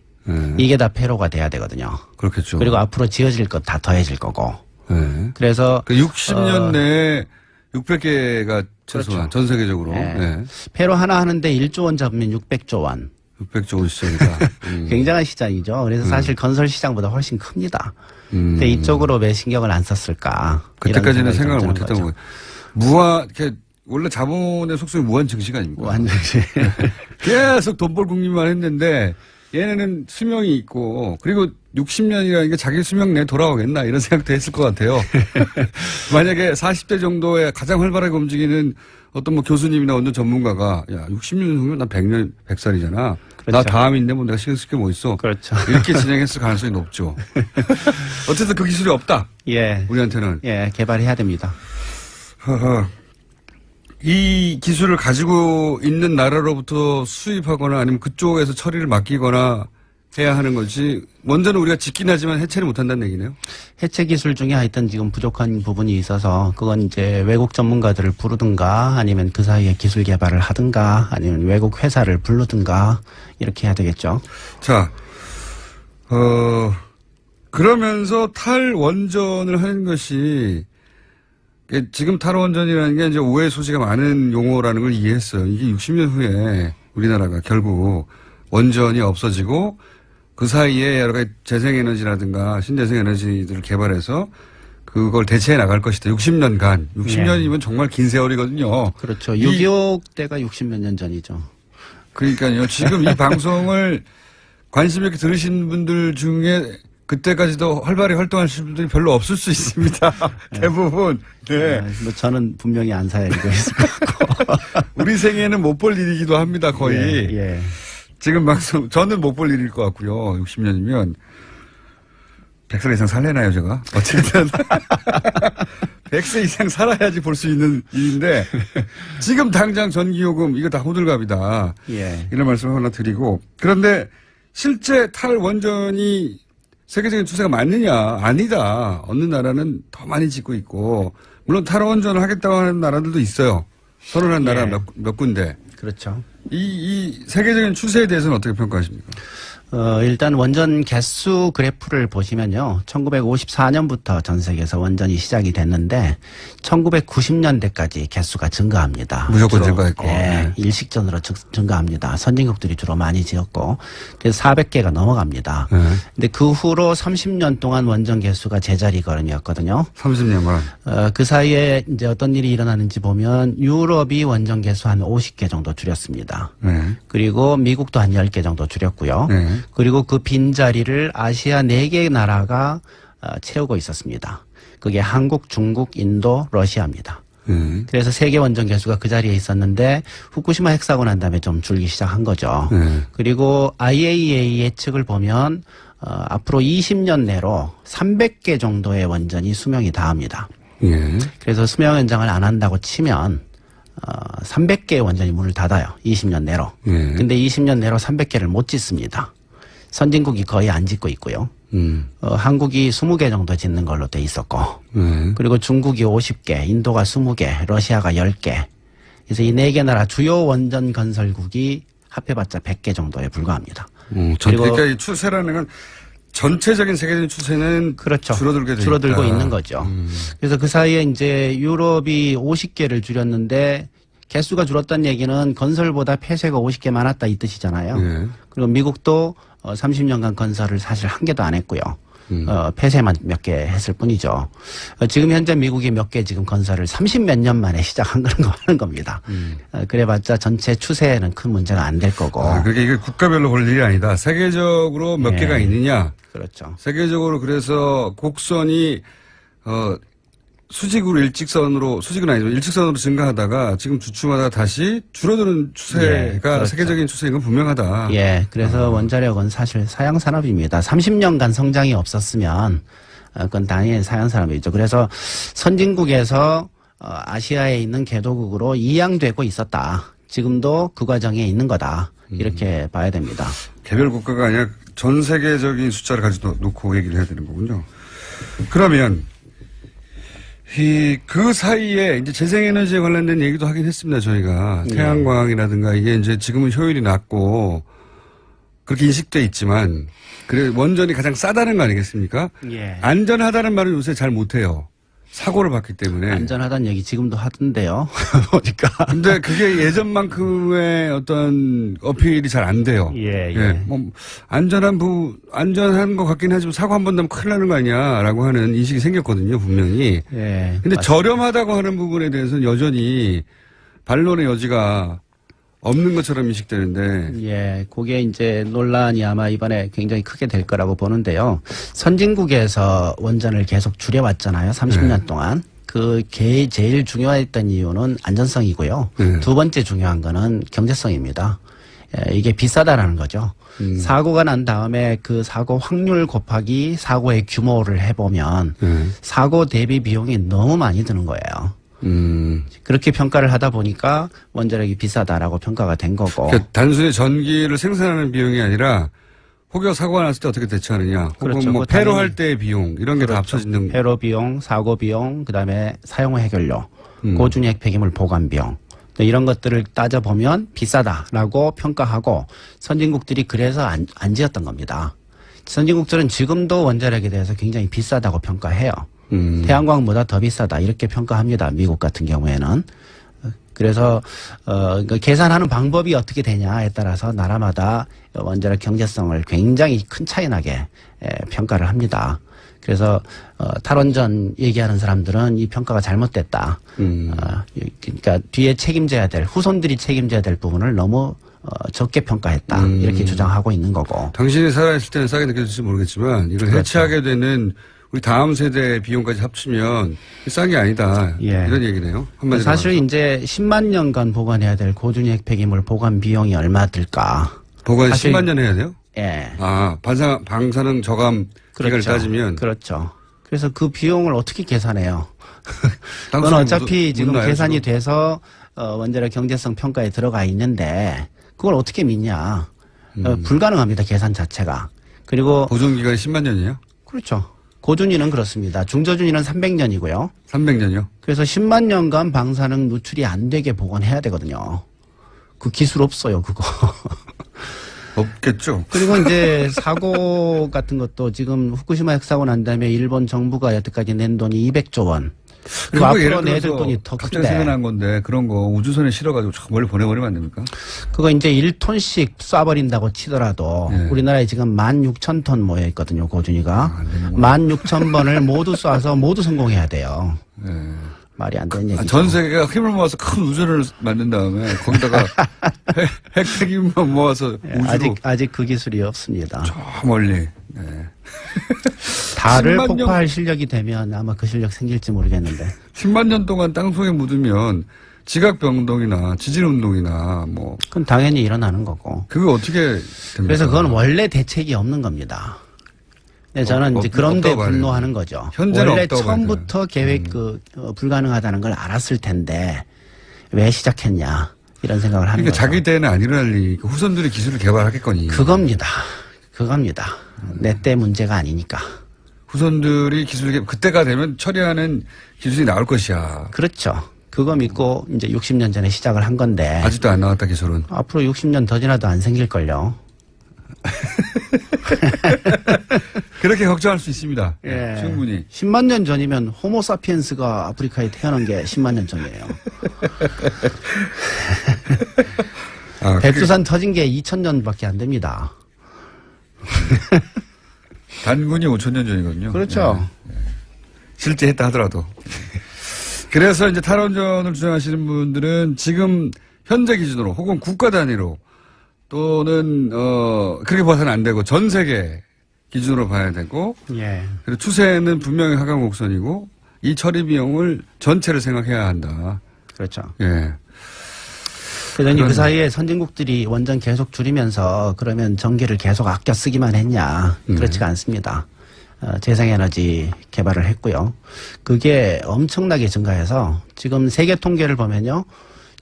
S4: 이게 다 폐로가 돼야 되거든요.
S1: 그렇겠죠.
S4: 그리고 앞으로 지어질 것 다 더해질 거고.
S1: 예.
S4: 그래서
S1: 그 60년 내에 600개가 최소한
S4: 그렇죠.
S1: 전 세계적으로
S4: 예.
S1: 예.
S4: 폐로 하나 하는데 1조 원 잡으면 600조 원.
S1: 600조 원 시장이다.
S4: 굉장한 시장이죠. 그래서 사실 건설 시장보다 훨씬 큽니다. 근데 이쪽으로 왜 신경을 안 썼을까?
S1: 그때까지는
S4: 이런
S1: 생각을
S4: 좀
S1: 못
S4: 드는
S1: 했던
S4: 거죠.
S1: 거예요. 이렇게 원래 자본의 속성이 무한 증식 아닙니까?
S4: 완전히.
S1: 계속 돈 벌 국리만 했는데 얘네는 수명이 있고 그리고 60년이라는 게 자기 수명 내에 돌아오겠나 이런 생각도 했을 것 같아요. 만약에 40대 정도에 가장 활발하게 움직이는 어떤 뭐 교수님이나 어떤 전문가가 야 60년 후면 나 100년 100살이잖아. 나
S4: 그렇죠.
S1: 다음인데 뭐 내가 신경 쓸 게 뭐 있어.
S4: 그렇죠.
S1: 이렇게 진행했을 가능성이 높죠. 어쨌든 그 기술이 없다.
S4: 예.
S1: 우리한테는.
S4: 예, 개발해야 됩니다.
S1: 허허. 이 기술을 가지고 있는 나라로부터 수입하거나 아니면 그쪽에서 처리를 맡기거나 해야 하는 거지. 원전은 우리가 짓긴 하지만 해체를 못한다는 얘기네요.
S4: 해체 기술 중에 하여튼 지금 부족한 부분이 있어서 그건 이제 외국 전문가들을 부르든가 아니면 그 사이에 기술 개발을 하든가 아니면 외국 회사를 부르든가 이렇게 해야 되겠죠.
S1: 자, 그러면서 탈원전을 하는 것이 지금 탈원전이라는 게 이제 오해 소지가 많은 용어라는 걸 이해했어요. 이게 60년 후에 우리나라가 결국 원전이 없어지고 그 사이에 여러 가지 재생에너지라든가 신재생에너지들을 개발해서 그걸 대체해 나갈 것이다. 60년간. 60년이면 정말 긴 세월이거든요.
S4: 그렇죠. 6.25 때가 60몇 년 전이죠.
S1: 그러니까요. 지금 이 방송을 관심 있게 들으신 분들 중에 그때까지도 활발히 활동하실 분들이 별로 없을 수 있습니다. 대부분. 네.
S4: 뭐 저는 분명히 안 사야리고 있을 것 같고.
S1: 우리 생애는 못 볼 일이기도 합니다. 거의.
S4: 예, 예.
S1: 지금 방송 저는 못 볼 일일 것 같고요. 60년이면 100살 이상 살래나요, 제가? 어쨌든 100세 이상 살아야지 볼 수 있는 일인데 지금 당장 전기요금 이거 다 호들갑이다.
S4: 예.
S1: 이런 말씀을 하나 드리고 그런데 실제 탈원전이 세계적인 추세가 맞느냐? 아니다. 어느 나라는 더 많이 짓고 있고 물론 탈원전을 하겠다고 하는 나라들도 있어요. 선언한 나라
S4: 예.
S1: 몇 군데.
S4: 그렇죠.
S1: 이 세계적인 추세에 대해서는 어떻게 평가하십니까?
S4: 일단 원전 개수 그래프를 보시면요. 1954년부터 전 세계에서 원전이 시작이 됐는데 1990년대까지 개수가 증가합니다.
S1: 무조건
S4: 주로,
S1: 증가했고.
S4: 예,
S1: 네.
S4: 일식전으로 증가합니다. 선진국들이 주로 많이 지었고 그래서 400개가 넘어갑니다.
S1: 네.
S4: 근데 그 후로 30년 동안 원전 개수가 제자리 걸음이었거든요.
S1: 30년간.
S4: 그 사이에 이제 어떤 일이 일어나는지 보면 유럽이 원전 개수 한 50개 정도 줄였습니다.
S1: 네.
S4: 그리고 미국도 한 10개 정도 줄였고요.
S1: 네.
S4: 그리고 그 빈자리를 아시아 4개 나라가 채우고 있었습니다. 그게 한국, 중국, 인도, 러시아입니다. 그래서 세계 원전 개수가 그 자리에 있었는데 후쿠시마 핵사고 난 다음에 좀 줄기 시작한 거죠. 그리고 IAEA 예측을 보면 앞으로 20년 내로 300개 정도의 원전이 수명이 다합니다.
S1: 예.
S4: 그래서 수명 연장을 안 한다고 치면 300개의 원전이 문을 닫아요. 20년 내로.
S1: 예.
S4: 근데 20년 내로 300개를 못 짓습니다. 선진국이 거의 안 짓고 있고요. 한국이 20개 정도 짓는 걸로 돼 있었고, 그리고 중국이 50개, 인도가 20개, 러시아가 10개. 그래서 이 4개 나라 주요 원전 건설국이 합해봤자 100개 정도에 불과합니다.
S1: 그러니까 이 추세라는 건 전체적인 세계적인 추세는
S4: 그렇죠.
S1: 줄어들고
S4: 줄어들고 있는 거죠. 그래서 그 사이에 이제 유럽이 50개를 줄였는데 개수가 줄었다는 얘기는 건설보다 폐쇄가 50개 많았다 이 뜻이잖아요.
S1: 네.
S4: 그리고 미국도 30년간 건설을 사실 한 개도 안 했고요. 폐쇄만 몇 개 했을 뿐이죠. 지금 현재 미국이 몇 개 지금 건설을 30몇 년 만에 시작한 그런 거 하는 겁니다. 그래봤자 전체 추세에는 큰 문제가 안 될 거고.
S1: 그러니까 이게 국가별로 볼 일이 아니다. 세계적으로 몇
S4: 네.
S1: 개가 있느냐.
S4: 그렇죠.
S1: 세계적으로 그래서 곡선이 수직은 아니지만 일직선으로 증가하다가 지금 주춤하다가 다시 줄어드는 추세가
S4: 예, 그렇죠.
S1: 세계적인 추세인 건 분명하다.
S4: 예, 그래서 원자력은 사실 사양 산업입니다. 30년간 성장이 없었으면 그건 당연히 사양 산업이죠. 그래서 선진국에서 아시아에 있는 개도국으로 이양되고 있었다. 지금도 그 과정에 있는 거다. 이렇게 봐야 됩니다.
S1: 개별 국가가 아니라 전 세계적인 숫자를 가지고 놓고 얘기를 해야 되는 거군요. 그러면 그 사이에 이제 재생에너지에 관련된 얘기도 하긴 했습니다. 저희가 태양광이라든가 이게 이제 지금은 효율이 낮고 그렇게 인식돼 있지만 그래 원전이 가장 싸다는 거 아니겠습니까?
S4: 예.
S1: 안전하다는 말을 요새 잘 못해요. 사고를 봤기 때문에.
S4: 안전하다는 얘기 지금도 하던데요. 보니까.
S1: 근데 그게 예전만큼의 어떤 어필이 잘 안 돼요.
S4: 예.
S1: 뭐 안전한 것 같긴 하지만 사고 한 번 나면 큰일 나는 거 아니야라고 하는 인식이 생겼거든요, 분명히.
S4: 예.
S1: 근데
S4: 맞습니다.
S1: 저렴하다고 하는 부분에 대해서는 여전히 반론의 여지가 없는 것처럼 인식되는데.
S4: 예, 그게 이제 논란이 아마 이번에 굉장히 크게 될 거라고 보는데요. 선진국에서 원전을 계속 줄여왔잖아요. 30년 동안. 제일 중요했던 이유는 안전성이고요. 두 번째 중요한 거는 경제성입니다. 예, 이게 비싸다라는 거죠. 사고가 난 다음에 그 사고 확률 곱하기 사고의 규모를 해보면 사고 대비 비용이 너무 많이 드는 거예요. 그렇게 평가를 하다 보니까 원자력이 비싸다라고 평가가 된 거고.
S1: 그러니까 단순히 전기를 생산하는 비용이 아니라 혹여 사고가 났을 때 어떻게 대처하느냐.
S4: 그렇죠.
S1: 혹은 뭐 폐로 할 때의 비용 이런 게 다 합쳐지는.
S4: 폐로 비용, 사고 비용, 그다음에 사용 후 해결료, 고준위 폐기물 보관 비용. 이런 것들을 따져보면 비싸다라고 평가하고 선진국들이 그래서 안 지었던 겁니다. 선진국들은 지금도 원자력에 대해서 굉장히 비싸다고 평가해요. 태양광보다 더 비싸다 이렇게 평가합니다. 미국 같은 경우에는. 그래서 계산하는 방법이 어떻게 되냐에 따라서 나라마다 원자력 경제성을 굉장히 큰 차이 나게 평가를 합니다. 그래서 탈원전 얘기하는 사람들은 이 평가가 잘못됐다. 그러니까 뒤에 후손들이 책임져야 될 부분을 너무 적게 평가했다. 이렇게 주장하고 있는 거고.
S1: 당신이 살아있을 때는 싸게 느껴질지 모르겠지만 이걸
S4: 그렇죠.
S1: 해체하게 되는 우리 다음 세대 비용까지 합치면 싼 게 아니다.
S4: 예.
S1: 이런 얘기네요. 한마디로
S4: 사실
S1: 말해서.
S4: 이제 10만 년간 보관해야 될 고준위 핵폐기물 보관 비용이 얼마 들까?
S1: 보관
S4: 사실-
S1: 10만 년 해야 돼요?
S4: 예.
S1: 방사능 저감 기간을 따지면.
S4: 그렇죠. 그래서 그 비용을 어떻게 계산해요? 그건
S1: 땅속에
S4: 어차피 지금
S1: 묻나요,
S4: 계산이
S1: 지금?
S4: 돼서 원자력 경제성 평가에 들어가 있는데 그걸 어떻게 믿냐? 불가능합니다. 계산 자체가. 그리고
S1: 보존 기간이 10만 년이에요?
S4: 그렇죠. 고준위는 그렇습니다. 중저준위는 300년이고요.
S1: 300년이요?
S4: 그래서 10만 년간 방사능 누출이 안 되게 보관해야 되거든요. 그 기술 없어요, 그거.
S1: 없겠죠.
S4: 그리고 이제 사고 같은 것도 지금 후쿠시마 핵사고 난 다음에 일본 정부가 여태까지 낸 돈이 200조 원. 그리고 앞으로 내야 될 돈이 더
S1: 갑자기
S4: 큰데.
S1: 생각난 건데 그런 거 우주선에 실어가지고 저 멀리 보내버리면 안 됩니까?
S4: 그거 이제 1톤씩 쏴버린다고 치더라도
S1: 네.
S4: 우리나라에 지금 16,000톤 모여 있거든요, 고준위가.
S1: 안 되는구나.
S4: 16,000번을 모두 쏴서 모두 성공해야 돼요.
S1: 네.
S4: 말이 안 되는 얘기죠.
S1: 전 세계가 힘을 모아서 큰 우주선을 만든 다음에 거기다가 핵폐기물만 모아서
S4: 예,
S1: 우주로
S4: 아직 그 기술이 없습니다.
S1: 저 멀리. 네.
S4: 달을
S1: 10만 년-
S4: 폭파할 실력이 되면 아마 그 실력 생길지 모르겠는데.
S1: 10만 년 동안 땅속에 묻으면 지각변동이나 지진운동이나 뭐
S4: 그건 당연히 일어나는 거고.
S1: 그거 어떻게 됩니까?
S4: 그래서 그건 원래 대책이 없는 겁니다. 네, 저는 이제 그런데
S1: 없다고 봐야
S4: 분노하는 거죠.
S1: 현재는
S4: 원래
S1: 없다고 봐야
S4: 처음부터 계획 불가능하다는 걸 알았을 텐데 왜 시작했냐 이런 생각을 하는
S1: 그러니까
S4: 거죠.
S1: 자기 때는 안 일어날 일이 후손들이 기술을 개발하겠거니.
S4: 그겁니다. 내 때 문제가 아니니까.
S1: 후손들이 그때가 되면 처리하는 기술이 나올 것이야.
S4: 그렇죠. 그거 믿고 이제 60년 전에 시작을 한 건데
S1: 아직도 안 나왔다 기술은.
S4: 앞으로 60년 더 지나도 안 생길걸요.
S1: 그렇게 걱정할 수 있습니다.
S4: 예.
S1: 충분히.
S4: 10만 년 전이면 호모사피엔스가 아프리카에 태어난 게 10만 년 전이에요.
S1: 아,
S4: 백두산 터진 게 2000년밖에 안 됩니다.
S1: 단군이 5,000년 전이거든요.
S4: 그렇죠.
S1: 예. 실제 했다 하더라도. 그래서 이제 탈원전을 주장하시는 분들은 지금 현재 기준으로 혹은 국가 단위로 또는 그렇게 봐서는 안 되고 전 세계 기준으로 봐야 되고
S4: 예.
S1: 그리고 추세는 분명히 하강 곡선이고 이 처리 비용을 전체를 생각해야 한다.
S4: 그렇죠.
S1: 예.
S4: 그러니 그 사이에 선진국들이 원전 계속 줄이면서 그러면 전기를 계속 아껴 쓰기만 했냐. 그렇지가 않습니다. 재생에너지 개발을 했고요. 그게 엄청나게 증가해서 지금 세계 통계를 보면요.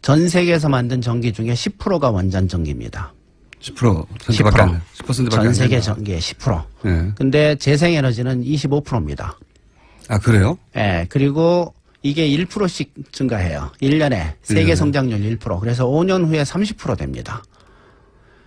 S4: 전 세계에서 만든 전기 중에 10%가 원전 전기입니다.
S1: 10%밖에 안 돼. 10%밖에
S4: 전
S1: 안
S4: 세계
S1: 된다.
S4: 전기의 10%.
S1: 예.
S4: 근데 재생에너지는 25%입니다.
S1: 아, 그래요?
S4: 예. 그리고 이게 1%씩 증가해요. 1년에 세계 성장률 1%. 그래서 5년 후에 30% 됩니다.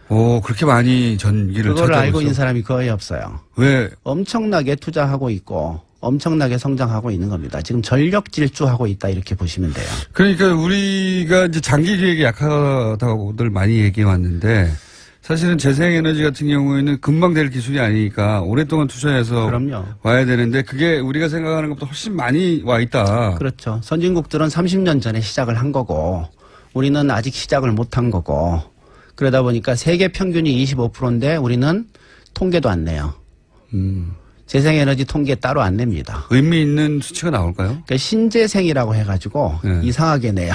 S1: 오, 그렇게 많이 전기를
S4: 그거를
S1: 차지하고
S4: 알고
S1: 있어.
S4: 있는 사람이 거의 없어요.
S1: 왜?
S4: 엄청나게 투자하고 있고 엄청나게 성장하고 있는 겁니다. 지금 전력 질주하고 있다 이렇게 보시면 돼요.
S1: 그러니까 우리가 이제 장기 계획이 약하다고들 많이 얘기해 왔는데 사실은 재생에너지 같은 경우에는 금방 될 기술이 아니니까 오랫동안 투자해서
S4: 그럼요.
S1: 와야 되는데 그게 우리가 생각하는 것보다 훨씬 많이 와 있다.
S4: 그렇죠. 선진국들은 30년 전에 시작을 한 거고 우리는 아직 시작을 못 한 거고 그러다 보니까 세계 평균이 25%인데 우리는 통계도 안 내요. 재생에너지 통계 따로 안 냅니다.
S1: 의미 있는 수치가 나올까요?
S4: 그러니까 신재생이라고 해가지고
S1: 네.
S4: 이상하게 내요.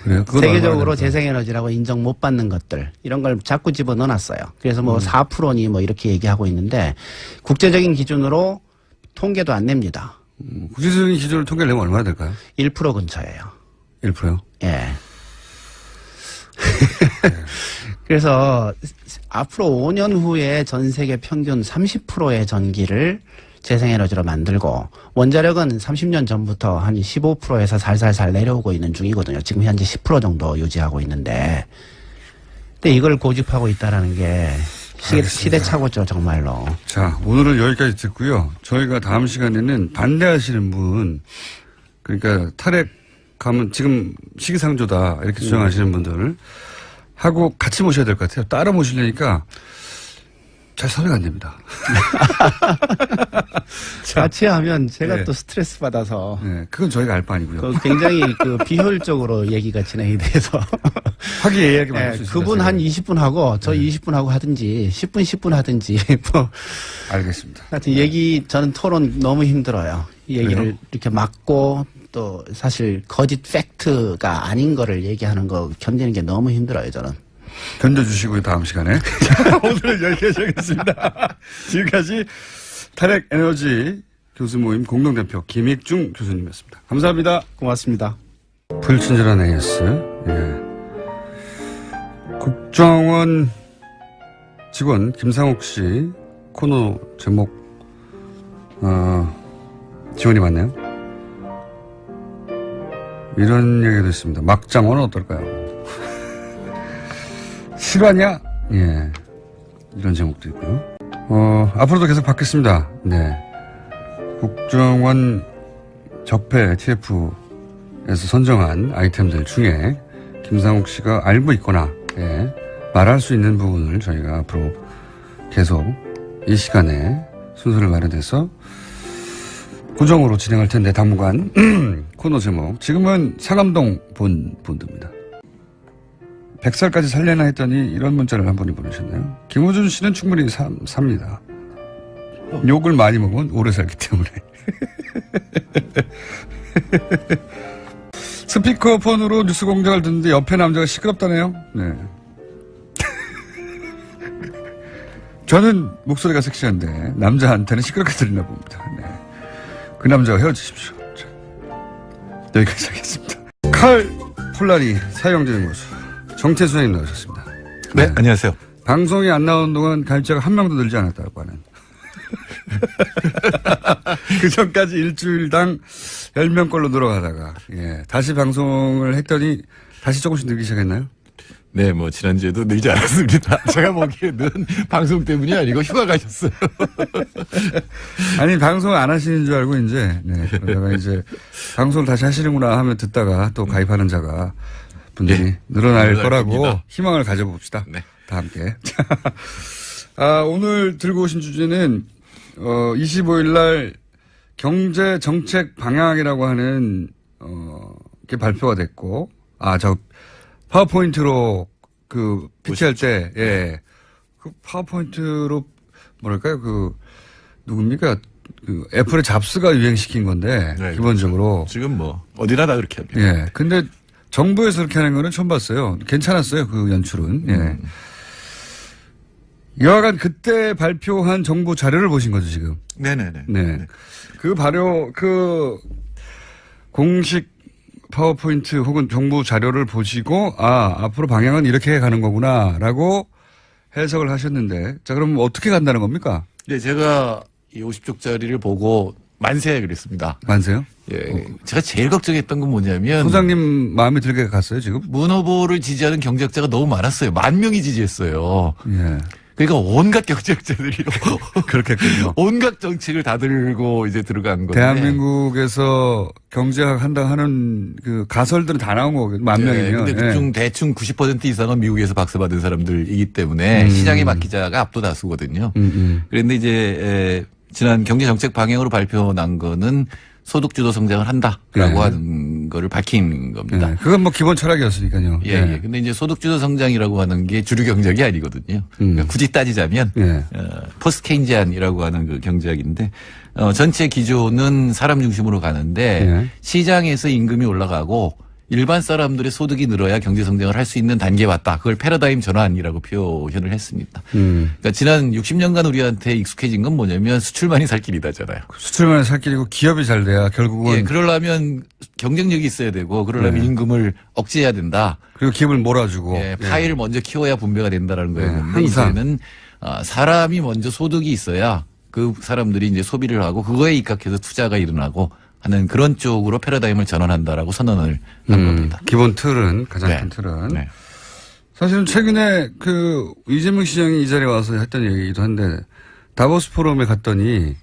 S1: 그래요? 그건
S4: 세계적으로
S1: 얼마나 될까요?
S4: 재생에너지라고 인정 못 받는 것들 이런 걸 자꾸 집어넣어놨어요. 그래서 뭐 4%니 뭐 이렇게 얘기하고 있는데 국제적인 기준으로 통계도 안 냅니다.
S1: 국제적인 기준을 통계를 내면 얼마나 될까요?
S4: 1% 근처예요.
S1: 1%요?
S4: 예. 그래서 앞으로 5년 후에 전 세계 평균 30%의 전기를 재생에너지로 만들고 원자력은 30년 전부터 한 15%에서 살살살 내려오고 있는 중이거든요. 지금 현재 10% 정도 유지하고 있는데 근데 이걸 고집하고 있다라는 게 시대착오죠 정말로.
S1: 자, 오늘은 여기까지 듣고요. 저희가 다음 시간에는 반대하시는 분, 그러니까 탈핵하면 지금 시기상조다 이렇게 주장하시는 분들을 하고 같이 모셔야 될 것 같아요. 따로 모시려니까 잘 섭외가 안 됩니다.
S4: 같이 하면 제가
S1: 네.
S4: 또 스트레스 받아서
S1: 네, 그건 저희가 알 바 아니고요.
S4: 굉장히 비효율적으로 얘기가 진행이 돼서
S1: 화기애애하게 만들 수
S4: 네,
S1: 있습니다.
S4: 그분 한 20분 하고 저 20분 하고 하든지 10분 하든지 뭐
S1: 알겠습니다.
S4: 하여튼 저는 토론 너무 힘들어요. 이 얘기를
S1: 그래요?
S4: 이렇게 막고 또 사실 거짓 팩트가 아닌 거를 얘기하는 거 견디는 게 너무 힘들어요 저는.
S1: 견뎌주시고요, 다음 시간에. 오늘은 여기까지 하겠습니다. 지금까지 탈핵 에너지 교수 모임 공동대표 김익중 교수님이었습니다. 감사합니다.
S4: 고맙습니다.
S1: 불친절한 AS. 예. 국정원 직원 김상욱 씨 코너 제목, 지원이 맞나요? 이런 얘기도 있습니다. 막장원은 어떨까요? 실화냐? 예. 이런 제목도 있고요. 앞으로도 계속 받겠습니다. 네. 국정원 적폐 TF에서 선정한 아이템들 중에 김상욱 씨가 알고 있거나, 예, 말할 수 있는 부분을 저희가 앞으로 계속 이 시간에 순서를 마련해서 고정으로 진행할 텐데, 당분간 코너 제목. 지금은 상암동 본드입니다. 100살까지 살려나 했더니 이런 문자를 한 분이 보내셨네요. 김호준 씨는 충분히 삽니다. 욕을 많이 먹으면 오래 살기 때문에. 스피커폰으로 뉴스 공장을 듣는데 옆에 남자가 시끄럽다네요. 네. 저는 목소리가 섹시한데 남자한테는 시끄럽게 들리나 봅니다. 네. 그 남자와 헤어지십시오. 자, 여기까지 하겠습니다. 칼 폴라리 사형되는 것을 정태수 선생님 나오셨습니다.
S5: 네, 안녕하세요.
S1: 방송이 안 나오는 동안 가입자가 한 명도 늘지 않았다고 하는. 그 전까지 일주일당 10명꼴로 늘어가다가, 예, 다시 방송을 했더니 다시 조금씩 늘기 시작했나요?
S5: 네, 뭐 지난주에도 늘지 않았습니다. 제가 보기에는 방송 때문이 아니고 휴가 가셨어요.
S1: 아니 방송을 안 하시는 줄 알고 이제 그러다가 이제 방송을 다시 하시는구나 하면 듣다가 또 가입하는 자가 분들이
S5: 네.
S1: 늘어날
S5: 늘어날
S1: 거라고
S5: 겁니다.
S1: 희망을 가져봅시다.
S5: 네.
S1: 다 함께. 오늘 들고 오신 주제는 25일 날 경제 정책 방향이라고 하는 게 발표가 됐고 저 파워포인트로 그 PT할 때 그 파워포인트로 뭐랄까요 누굽니까 그 애플의 잡스가 유행시킨 건데
S5: 네,
S1: 기본적으로
S5: 그렇죠. 지금 뭐 어디나 다 그렇게 합니다.
S1: 예. 근데 정부에서 그렇게 하는 거는 처음 봤어요. 괜찮았어요. 그 연출은. 예. 여하간 그때 발표한 정부 자료를 보신 거죠, 지금.
S5: 네네네.
S1: 네. 그 공식 파워포인트 혹은 정부 자료를 보시고, 앞으로 방향은 이렇게 가는 거구나, 라고 해석을 하셨는데, 자, 그럼 어떻게 간다는 겁니까?
S5: 네, 제가 이 50쪽짜리를 보고 만세 그랬습니다.
S1: 만세요?
S5: 예. 제가 제일 걱정했던 건 뭐냐면.
S1: 소장님 마음에 들게 갔어요, 지금?
S5: 문 후보를 지지하는 경제학자가 너무 많았어요. 10,000명이 지지했어요.
S1: 예.
S5: 그러니까 온갖 경제학자들이
S1: 그렇겠군요.
S5: 온갖 정책을 다 들고 이제 들어간 건데.
S1: 대한민국에서 경제학 한다 하는 그 가설들은 다 나온 거거든요. 10,000명이면.
S5: 근데 그중 대충 90% 이상은 미국에서 박사 받은 사람들이기 때문에 시장의 막기자가 압도다수거든요. 그런데 이제 지난 경제정책 방향으로 발표 난 거는 소득주도 성장을 한다라고 하는 거를 밝힌 겁니다.
S1: 네. 그건 뭐 기본 철학이었으니까요.
S5: 예, 예. 근데 이제 소득주도 성장이라고 하는 게 주류 경제학이 아니거든요. 그러니까 굳이 따지자면 포스트 케인지안이라고 하는 그 경제학인데 전체 기조는 사람 중심으로 가는데 시장에서 임금이 올라가고 일반 사람들의 소득이 늘어야 경제 성장을 할 수 있는 단계에 왔다. 그걸 패러다임 전환이라고 표현을 했습니다. 그러니까 지난 60년간 우리한테 익숙해진 건 뭐냐면 수출만이 살 길이다잖아요.
S1: 수출만이 살 길이고 기업이 잘 돼야 결국은.
S5: 예, 그러려면 경쟁력이 있어야 되고 그러려면 임금을 억제해야 된다.
S1: 그리고 기업을 몰아주고.
S5: 예, 파이를 먼저 키워야 분배가 된다라는 거였는데
S1: 항상.
S5: 이제는 사람이 먼저 소득이 있어야 그 사람들이 이제 소비를 하고 그거에 입각해서 투자가 일어나고 하는 그런 쪽으로 패러다임을 전환한다라고 선언을 한 겁니다.
S1: 기본 틀은 가장
S5: 네.
S1: 큰 틀은.
S5: 네.
S1: 사실은 최근에 그 이재명 시장이 이 자리에 와서 했던 얘기기도 한데 다보스 포럼에 갔더니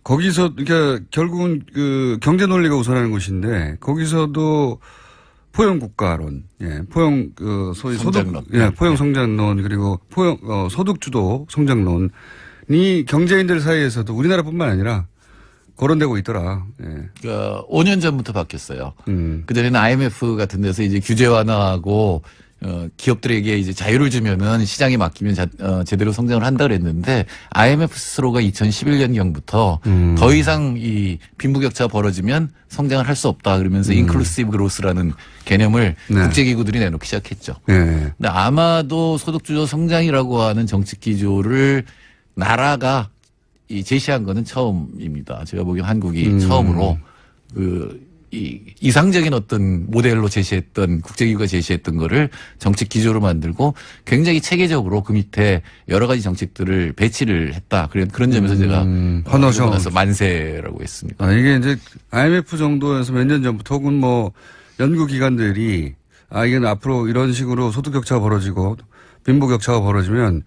S1: 거기서 그러니까 결국은 그 경제 논리가 우선하는 곳인데 거기서도 포용 국가론, 포용 그 소위
S5: 성장론.
S1: 소득, 포용 성장론 그리고 포용 소득 주도 성장론이 경제인들 사이에서도 우리나라뿐만 아니라 거론되고 있더라.
S5: 그러니까 5년 전부터 바뀌었어요. 그전에는 IMF 같은 데서 이제 규제 완화하고 기업들에게 이제 자유를 주면은 시장에 맡기면 제대로 성장을 한다 그랬는데 IMF 스스로가 2011년경부터 더 이상 이 빈부격차가 벌어지면 성장을 할 수 없다 그러면서 인클루시브 그로스라는 개념을 국제기구들이 내놓기 시작했죠. 근데 아마도 소득주도 성장이라고 하는 정책 기조를 나라가 이 제시한 거는 처음입니다. 제가 보기엔 한국이 처음으로 이상적인 어떤 모델로 제시했던 국제기구가 제시했던 거를 정책 기조로 만들고 굉장히 체계적으로 그 밑에 여러 가지 정책들을 배치를 했다. 그런 점에서 제가
S1: 헌어셔
S5: 나서 만세라고 했습니다.
S1: 이게 이제 IMF 정도에서 몇 년 전부터 혹은 뭐 연구기관들이 이게 앞으로 이런 식으로 소득격차가 벌어지고 빈부격차가 벌어지면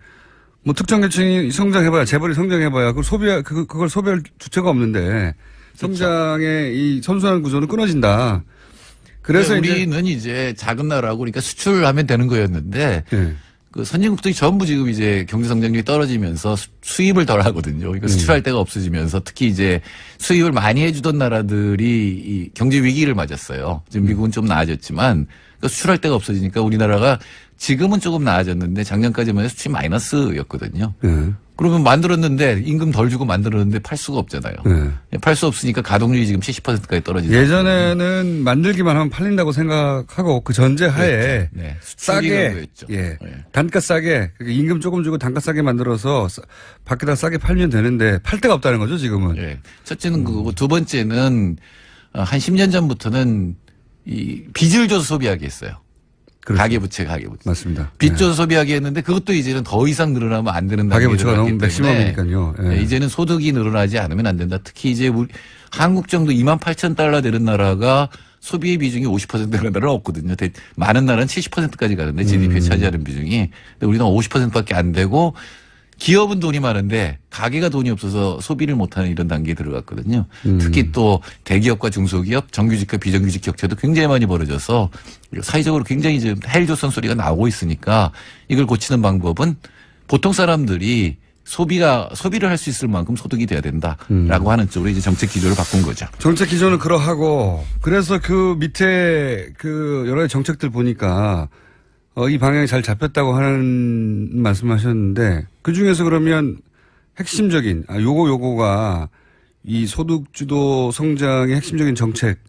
S1: 뭐 특정 계층이 성장해봐야 재벌이 성장해봐야 그걸 소비할 주체가 없는데 성장의 이 선순환 구조는 끊어진다. 그래서
S5: 우리는 이제 작은 나라고 그러니까 수출하면 되는 거였는데 그 선진국들이 전부 지금 이제 경제 성장률이 떨어지면서 수입을 덜 하거든요. 그러니까 수출할 데가 없어지면서 특히 이제 수입을 많이 해주던 나라들이 이 경제 위기를 맞았어요. 지금 미국은 좀 나아졌지만 그러니까 수출할 데가 없어지니까 우리나라가 지금은 조금 나아졌는데 작년까지만 해도 수출이 마이너스였거든요. 그러면 만들었는데 임금 덜 주고 만들었는데 팔 수가 없잖아요. 팔 수 없으니까 가동률이 지금 70%까지 떨어지죠.
S1: 예전에는 만들기만 하면 팔린다고 생각하고 그 전제 하에 싸게 단가 싸게 임금 조금 주고 단가 싸게 만들어서 밖에다 싸게 팔면 되는데 팔 데가 없다는 거죠 지금은.
S5: 첫째는 그거고 두 번째는 한 10년 전부터는 이 빚을 줘서 소비하게 했어요.
S1: 그렇죠.
S5: 가계부채.
S1: 맞습니다.
S5: 빚 줘서 소비하게 했는데 그것도 이제는 더 이상 늘어나면 안 되는
S1: 가계부채가 너무
S5: 단계로
S1: 맥시멈이니까요.
S5: 이제는 소득이 늘어나지 않으면 안 된다. 특히 이제 한국 정도 28,000달러 되는 나라가 소비의 비중이 50% 되는 나라는 없거든요. 많은 나라는 70%까지 가는데 GDP에 차지하는 비중이. 근데 우리는 50%밖에 안 되고 기업은 돈이 많은데 가게가 돈이 없어서 소비를 못하는 이런 단계에 들어갔거든요. 특히 또 대기업과 중소기업, 정규직과 비정규직 격차도 굉장히 많이 벌어져서 사회적으로 굉장히 지금 헬조선 소리가 나오고 있으니까 이걸 고치는 방법은 보통 사람들이 소비를 할 수 있을 만큼 소득이 돼야 된다라고 하는 쪽으로 이제 정책 기조를 바꾼 거죠.
S1: 정책 기조는 그러하고 그래서 그 밑에 그 여러 가지 정책들 보니까 이 방향이 잘 잡혔다고 하는 말씀하셨는데 그 중에서 그러면 핵심적인 요거가 이 소득주도 성장의 핵심적인 정책,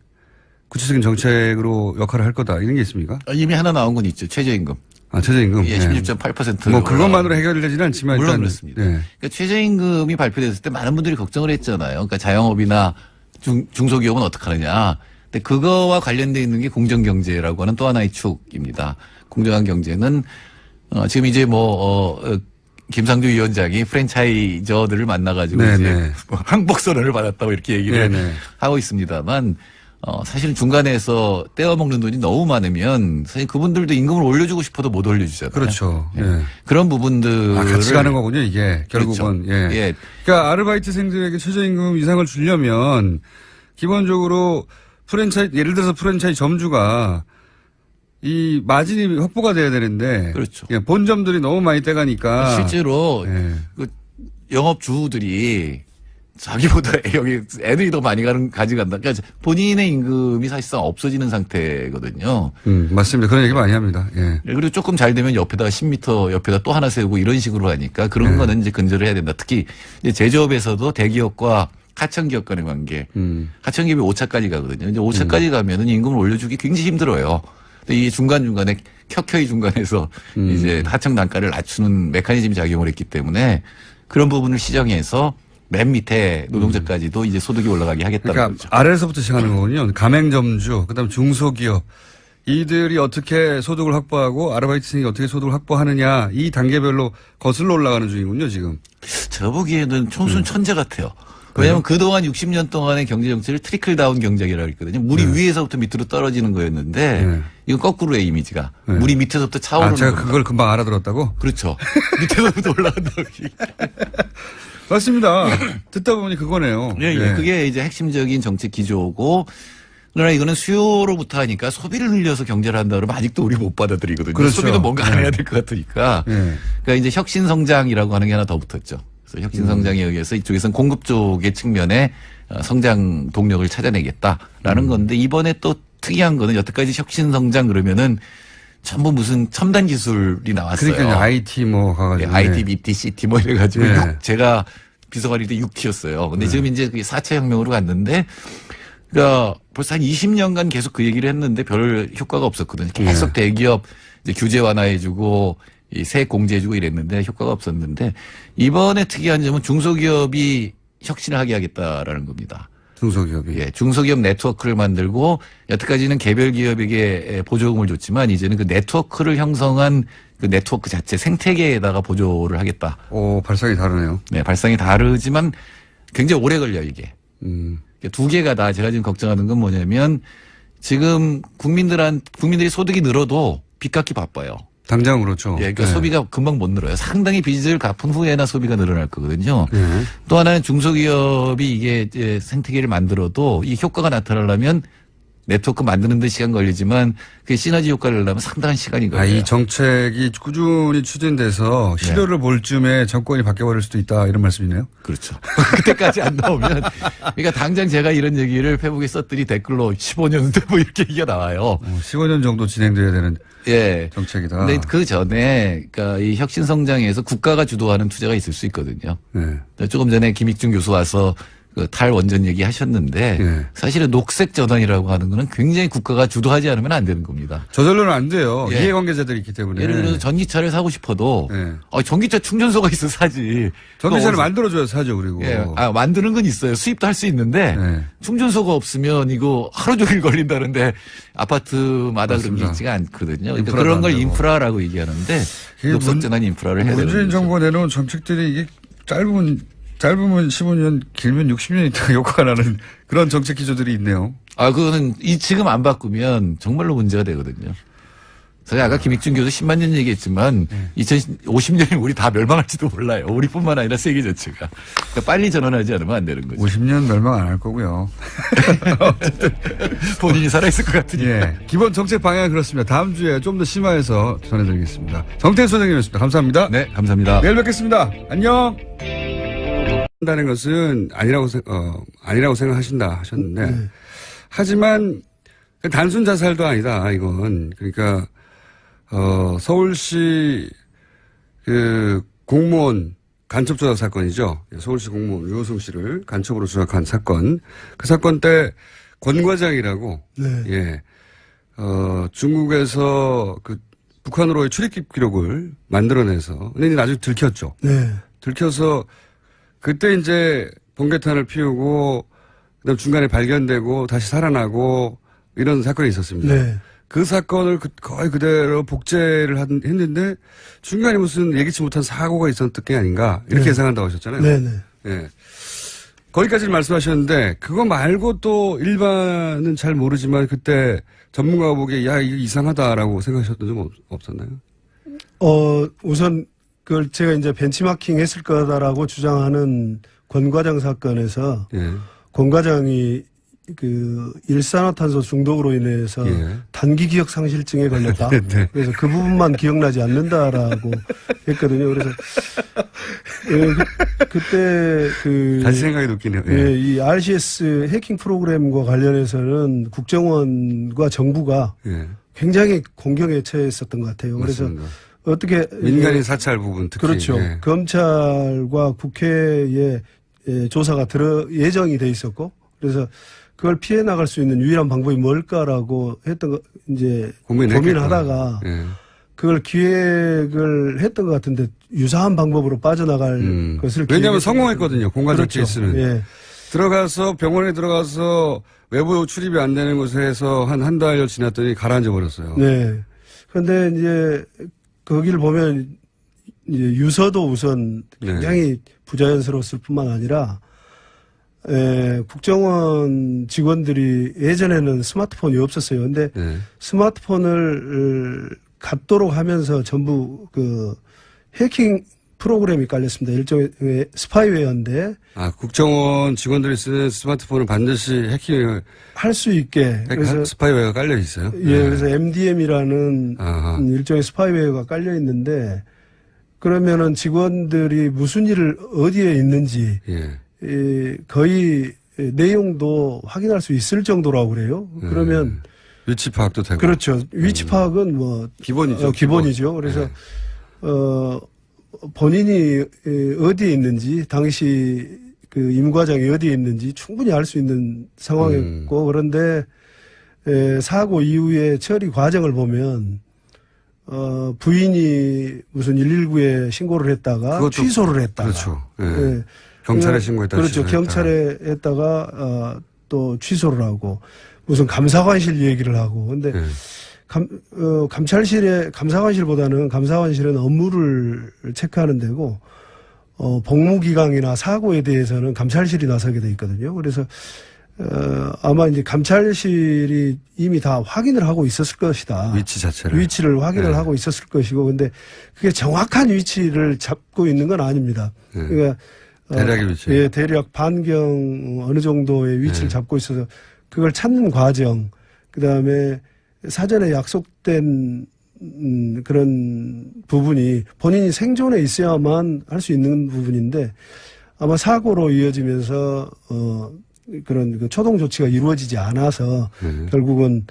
S1: 구체적인 정책으로 역할을 할 거다 이런 게 있습니까?
S5: 이미 하나 나온 건 있죠. 최저임금.
S1: 최저임금.
S5: 예, 16.8%.
S1: 뭐 그것만으로 해결되지는 않지만
S5: 물론
S1: 일단
S5: 그렇습니다.
S1: 네.
S5: 그러니까 최저임금이 발표됐을 때 많은 분들이 걱정을 했잖아요. 그러니까 자영업이나 중소기업은 어떻게 하느냐. 근데 그거와 관련돼 있는 게 공정경제라고 하는 또 하나의 축입니다. 공정한 경제는 지금 이제 김상조 위원장이 프랜차이저들을 만나가지고 이제 항복선언을 받았다고 이렇게 얘기를 하고 있습니다만. 사실은 중간에서 떼어먹는 돈이 너무 많으면 사실 그분들도 임금을 올려주고 싶어도 못 올려주잖아요.
S1: 그렇죠.
S5: 예. 그런 부분들을
S1: 같이 가는 거군요, 이게 결국은.
S5: 그렇죠.
S1: 예.
S5: 예.
S1: 그러니까 아르바이트생들에게 최저임금 이상을 주려면 기본적으로 예를 들어서 프랜차이즈 점주가 이 마진이 확보가 돼야 되는데
S5: 그렇죠.
S1: 예, 본점들이 너무 많이 떼가니까
S5: 실제로 그 영업주들이 자기보다 여기 애들이 더 많이 가져간다. 그러니까 본인의 임금이 사실상 없어지는 상태거든요.
S1: 맞습니다. 그런 얘기 많이 합니다. 예.
S5: 그리고 조금 잘 되면 옆에다가 10m 옆에다 또 하나 세우고 이런 식으로 하니까 그런 거는 이제 근절을 해야 된다. 특히 이제 제조업에서도 대기업과 하청기업 간의 관계. 하청기업이 5차까지 가거든요. 이제 5차까지 가면은 임금을 올려주기 굉장히 힘들어요. 근데 이 중간중간에 켜켜이 중간에서 이제 하청 단가를 낮추는 메커니즘이 작용을 했기 때문에 그런 부분을 시정해서 맨 밑에 노동자까지도 이제 소득이 올라가게 하겠다는
S1: 그러니까
S5: 거죠.
S1: 아래에서부터 시작하는 거군요. 가맹점주, 그다음 중소기업. 이들이 어떻게 소득을 확보하고 아르바이트생이 어떻게 소득을 확보하느냐 이 단계별로 거슬러 올라가는 중이군요, 지금.
S5: 저 보기에는 총수는 천재 같아요. 왜냐하면 그동안 60년 동안의 경제정책을 트리클 다운 경제라고 했거든요. 물이 위에서부터 밑으로 떨어지는 거였는데 이건 거꾸로의 이미지가. 물이 밑에서부터 차오르는
S1: 제가
S5: 겁니다.
S1: 그걸 금방 알아들었다고?
S5: 그렇죠. 밑에서부터 올라간다고.
S1: 맞습니다. 듣다 보니 그거네요.
S5: 예. 그게 이제 핵심적인 정책 기조고 그러나 이거는 수요로부터 하니까 소비를 늘려서 경제를 한다 그러면 아직도 우리 못 받아들이거든요.
S1: 그렇죠.
S5: 소비도 뭔가 안 해야 될 것 같으니까. 그러니까 이제 혁신성장이라고 하는 게 하나 더 붙었죠. 그래서 혁신성장에 의해서 이쪽에서는 공급 쪽의 측면에 성장 동력을 찾아내겠다라는 건데 이번에 또 특이한 거는 여태까지 혁신성장 그러면은 전부 무슨 첨단 기술이 나왔어요.
S1: 그러니까 IT 가가지고.
S5: IT, BT, CT 이래가지고 제가 비서관일 때 6T였어요. 근데 지금 이제 4차 혁명으로 갔는데 그러니까 벌써 한 20년간 계속 그 얘기를 했는데 별 효과가 없었거든요. 계속 대기업 이제 규제 완화해주고 이 세액 공제해주고 이랬는데 효과가 없었는데 이번에 특이한 점은 중소기업이 혁신을 하게 하겠다라는 겁니다.
S1: 중소기업이.
S5: 예, 중소기업 네트워크를 만들고 여태까지는 개별 기업에게 보조금을 줬지만 이제는 그 네트워크를 형성한 그 네트워크 자체 생태계에다가 보조를 하겠다.
S1: 발상이 다르네요.
S5: 네, 발상이 다르지만 굉장히 오래 걸려 이게. 두 개가 다 제가 지금 걱정하는 건 뭐냐면 지금 국민들이 소득이 늘어도 빚 갚기 바빠요.
S1: 당장 그렇죠.
S5: 예, 그러니까 소비가 금방 못 늘어요. 상당히 빚을 갚은 후에나 소비가 늘어날 거거든요. 또 하나는 중소기업이 이게 이제 생태계를 만들어도 이 효과가 나타나려면 네트워크 만드는 데 시간 걸리지만 그 시너지 효과를 내려면 상당한 시간이 걸려요.
S1: 이 정책이 꾸준히 추진돼서 실효를 볼 쯤에 정권이 바뀌어버릴 수도 있다 이런 말씀이네요.
S5: 그렇죠. 그때까지 안 나오면 그러니까 당장 제가 이런 얘기를 페북에 썼더니 댓글로 15년 뭐 이렇게 얘기가 나와요.
S1: 15년 정도 진행돼야 되는 정책이다.
S5: 근데 그 전에 그러니까 이 혁신 성장에서 국가가 주도하는 투자가 있을 수 있거든요. 조금 전에 김익중 교수 와서 그 탈원전 얘기하셨는데 사실은 녹색 전환이라고 하는 거는 굉장히 국가가 주도하지 않으면 안 되는 겁니다.
S1: 저절로는 안 돼요. 이해관계자들이 있기 때문에.
S5: 예를 들어서 전기차를 사고 싶어도 전기차 충전소가 있어 사지.
S1: 전기차를 만들어줘야 사죠. 그리고.
S5: 만드는 건 있어요. 수입도 할 수 있는데 충전소가 없으면 이거 하루 종일 걸린다는데 아파트마다 그런 게 있지가 않거든요. 그러니까 그런 걸 인프라라고 얘기하는데 녹색 전환 인프라를 해야 되는
S1: 문재인 정부가 내놓은 정책들이 이게 짧으면 15년, 길면 60년 있다가 효과가 나는 그런 정책 기조들이 있네요.
S5: 그거는 지금 안 바꾸면 정말로 문제가 되거든요. 사실 아까 김익준 교수 10만 년 얘기했지만 2050년에 우리 다 멸망할지도 몰라요. 우리뿐만 아니라 세계 전체가. 그러니까 빨리 전환하지 않으면 안 되는 거죠.
S1: 50년 멸망 안 할 거고요.
S5: 본인이 살아있을 것 같으니까.
S1: 예. 기본 정책 방향은 그렇습니다. 다음 주에 좀 더 심화해서 전해드리겠습니다. 정태현 소장님이었습니다. 감사합니다.
S5: 네, 감사합니다.
S1: 내일 뵙겠습니다. 안녕. 한다는 것은 아니라고 생각하신다 하셨는데 하지만 단순 자살도 아니다 이건. 그러니까 서울시 그 공무원 간첩 조작 사건이죠. 서울시 공무원 유호성 씨를 간첩으로 조작한 사건. 그 사건 때 권 과장이라고
S3: 네.
S1: 예. 중국에서 그 북한으로의 출입국 기록을 만들어내서 근데 이제 나중에 들켰죠.
S3: 네.
S1: 들켜서 그때 이제 번개탄을 피우고 그다음 중간에 발견되고 다시 살아나고 이런 사건이 있었습니다.
S3: 네.
S1: 그 사건을 거의 그대로 복제를 했는데 중간에 무슨 예기치 못한 사고가 있었던 게 아닌가 이렇게
S3: 네.
S1: 예상한다고 하셨잖아요.
S3: 네네.
S1: 예. 거기까지는 말씀하셨는데 그거 말고 또 일반은 잘 모르지만 그때 전문가가 보기에 야 이거 이상하다라고 생각하셨던 적 없었나요?
S3: 우선 그걸 제가 이제 벤치마킹 했을 거다라고 주장하는 권 과장 사건에서
S1: 예.
S3: 권 과장이 그 일산화탄소 중독으로 인해서
S1: 예.
S3: 단기 기억 상실증에 걸렸다.
S1: 네.
S3: 그래서 그 부분만 기억나지 않는다라고 했거든요. 그래서 그때
S1: 다시 생각이 웃기네요. 예.
S3: 예, 이 RCS 해킹 프로그램과 관련해서는 국정원과 정부가
S1: 예.
S3: 굉장히 공경에 처했었던 것 같아요.
S1: 맞습니다.
S3: 그래서 어떻게
S1: 민간인 사찰 부분 특히
S3: 그렇죠.
S1: 예.
S3: 검찰과 국회에 조사가 예정이 돼 있었고 그래서 그걸 피해 나갈 수 있는 유일한 방법이 뭘까라고 했던 거 이제 고민하다가
S1: 예.
S3: 그걸 기획을 했던 것 같은데 유사한 방법으로 빠져나갈 것을
S1: 왜냐하면 성공했거든요. 공과적
S3: 그렇죠.
S1: 케이스는
S3: 예.
S1: 들어가서 병원에 들어가서 외부 출입이 안 되는 곳에서 한 달여 지났더니 가라앉아 버렸어요.
S3: 네. 그런데 이제 거기를 보면 이제 유서도 우선 굉장히 부자연스러웠을 뿐만 아니라 국정원 직원들이 예전에는 스마트폰이 없었어요. 근데 스마트폰을 갖도록 하면서 전부 그 해킹 프로그램이 깔렸습니다. 일종의 스파이웨어인데.
S1: 국정원 직원들이 쓰는 스마트폰은 반드시 해킹을
S3: 할 수 있게.
S1: 그래서 스파이웨어가 깔려 있어요.
S3: 예, 그래서 MDM이라는 일종의 스파이웨어가 깔려 있는데 그러면은 직원들이 무슨 일을 어디에 있는지 거의 내용도 확인할 수 있을 정도라고 그래요. 그러면
S1: 위치 파악도 되고.
S3: 그렇죠. 위치 파악은 뭐
S1: 기본이죠.
S3: 기본이죠. 그래서 본인이 어디에 있는지 당시 그 임 과장이 어디에 있는지 충분히 알 수 있는 상황이었고 그런데 사고 이후에 처리 과정을 보면 부인이 무슨 119에 신고를 했다가 취소를 했다가
S1: 그렇죠. 경찰에 신고했다가
S3: 그렇죠. 경찰에 했다가 또 취소를 하고 무슨 감사관실 얘기를 하고 근데 감사관실보다는 감사관실은 업무를 체크하는 데고 복무기강이나 사고에 대해서는 감찰실이 나서게 돼 있거든요. 그래서 아마 이제 감찰실이 이미 다 확인을 하고 있었을 것이다.
S1: 위치 자체를.
S3: 위치를 확인을 하고 있었을 것이고 근데 그게 정확한 위치를 잡고 있는 건 아닙니다. 그러니까
S1: 대략의 위치.
S3: 예, 대략 반경 어느 정도의 위치를 잡고 있어서 그걸 찾는 과정, 그 다음에 사전에 약속된 그런 부분이 본인이 생존에 있어야만 할 수 있는 부분인데 아마 사고로 이어지면서 그런 그 초동 조치가 이루어지지 않아서 결국은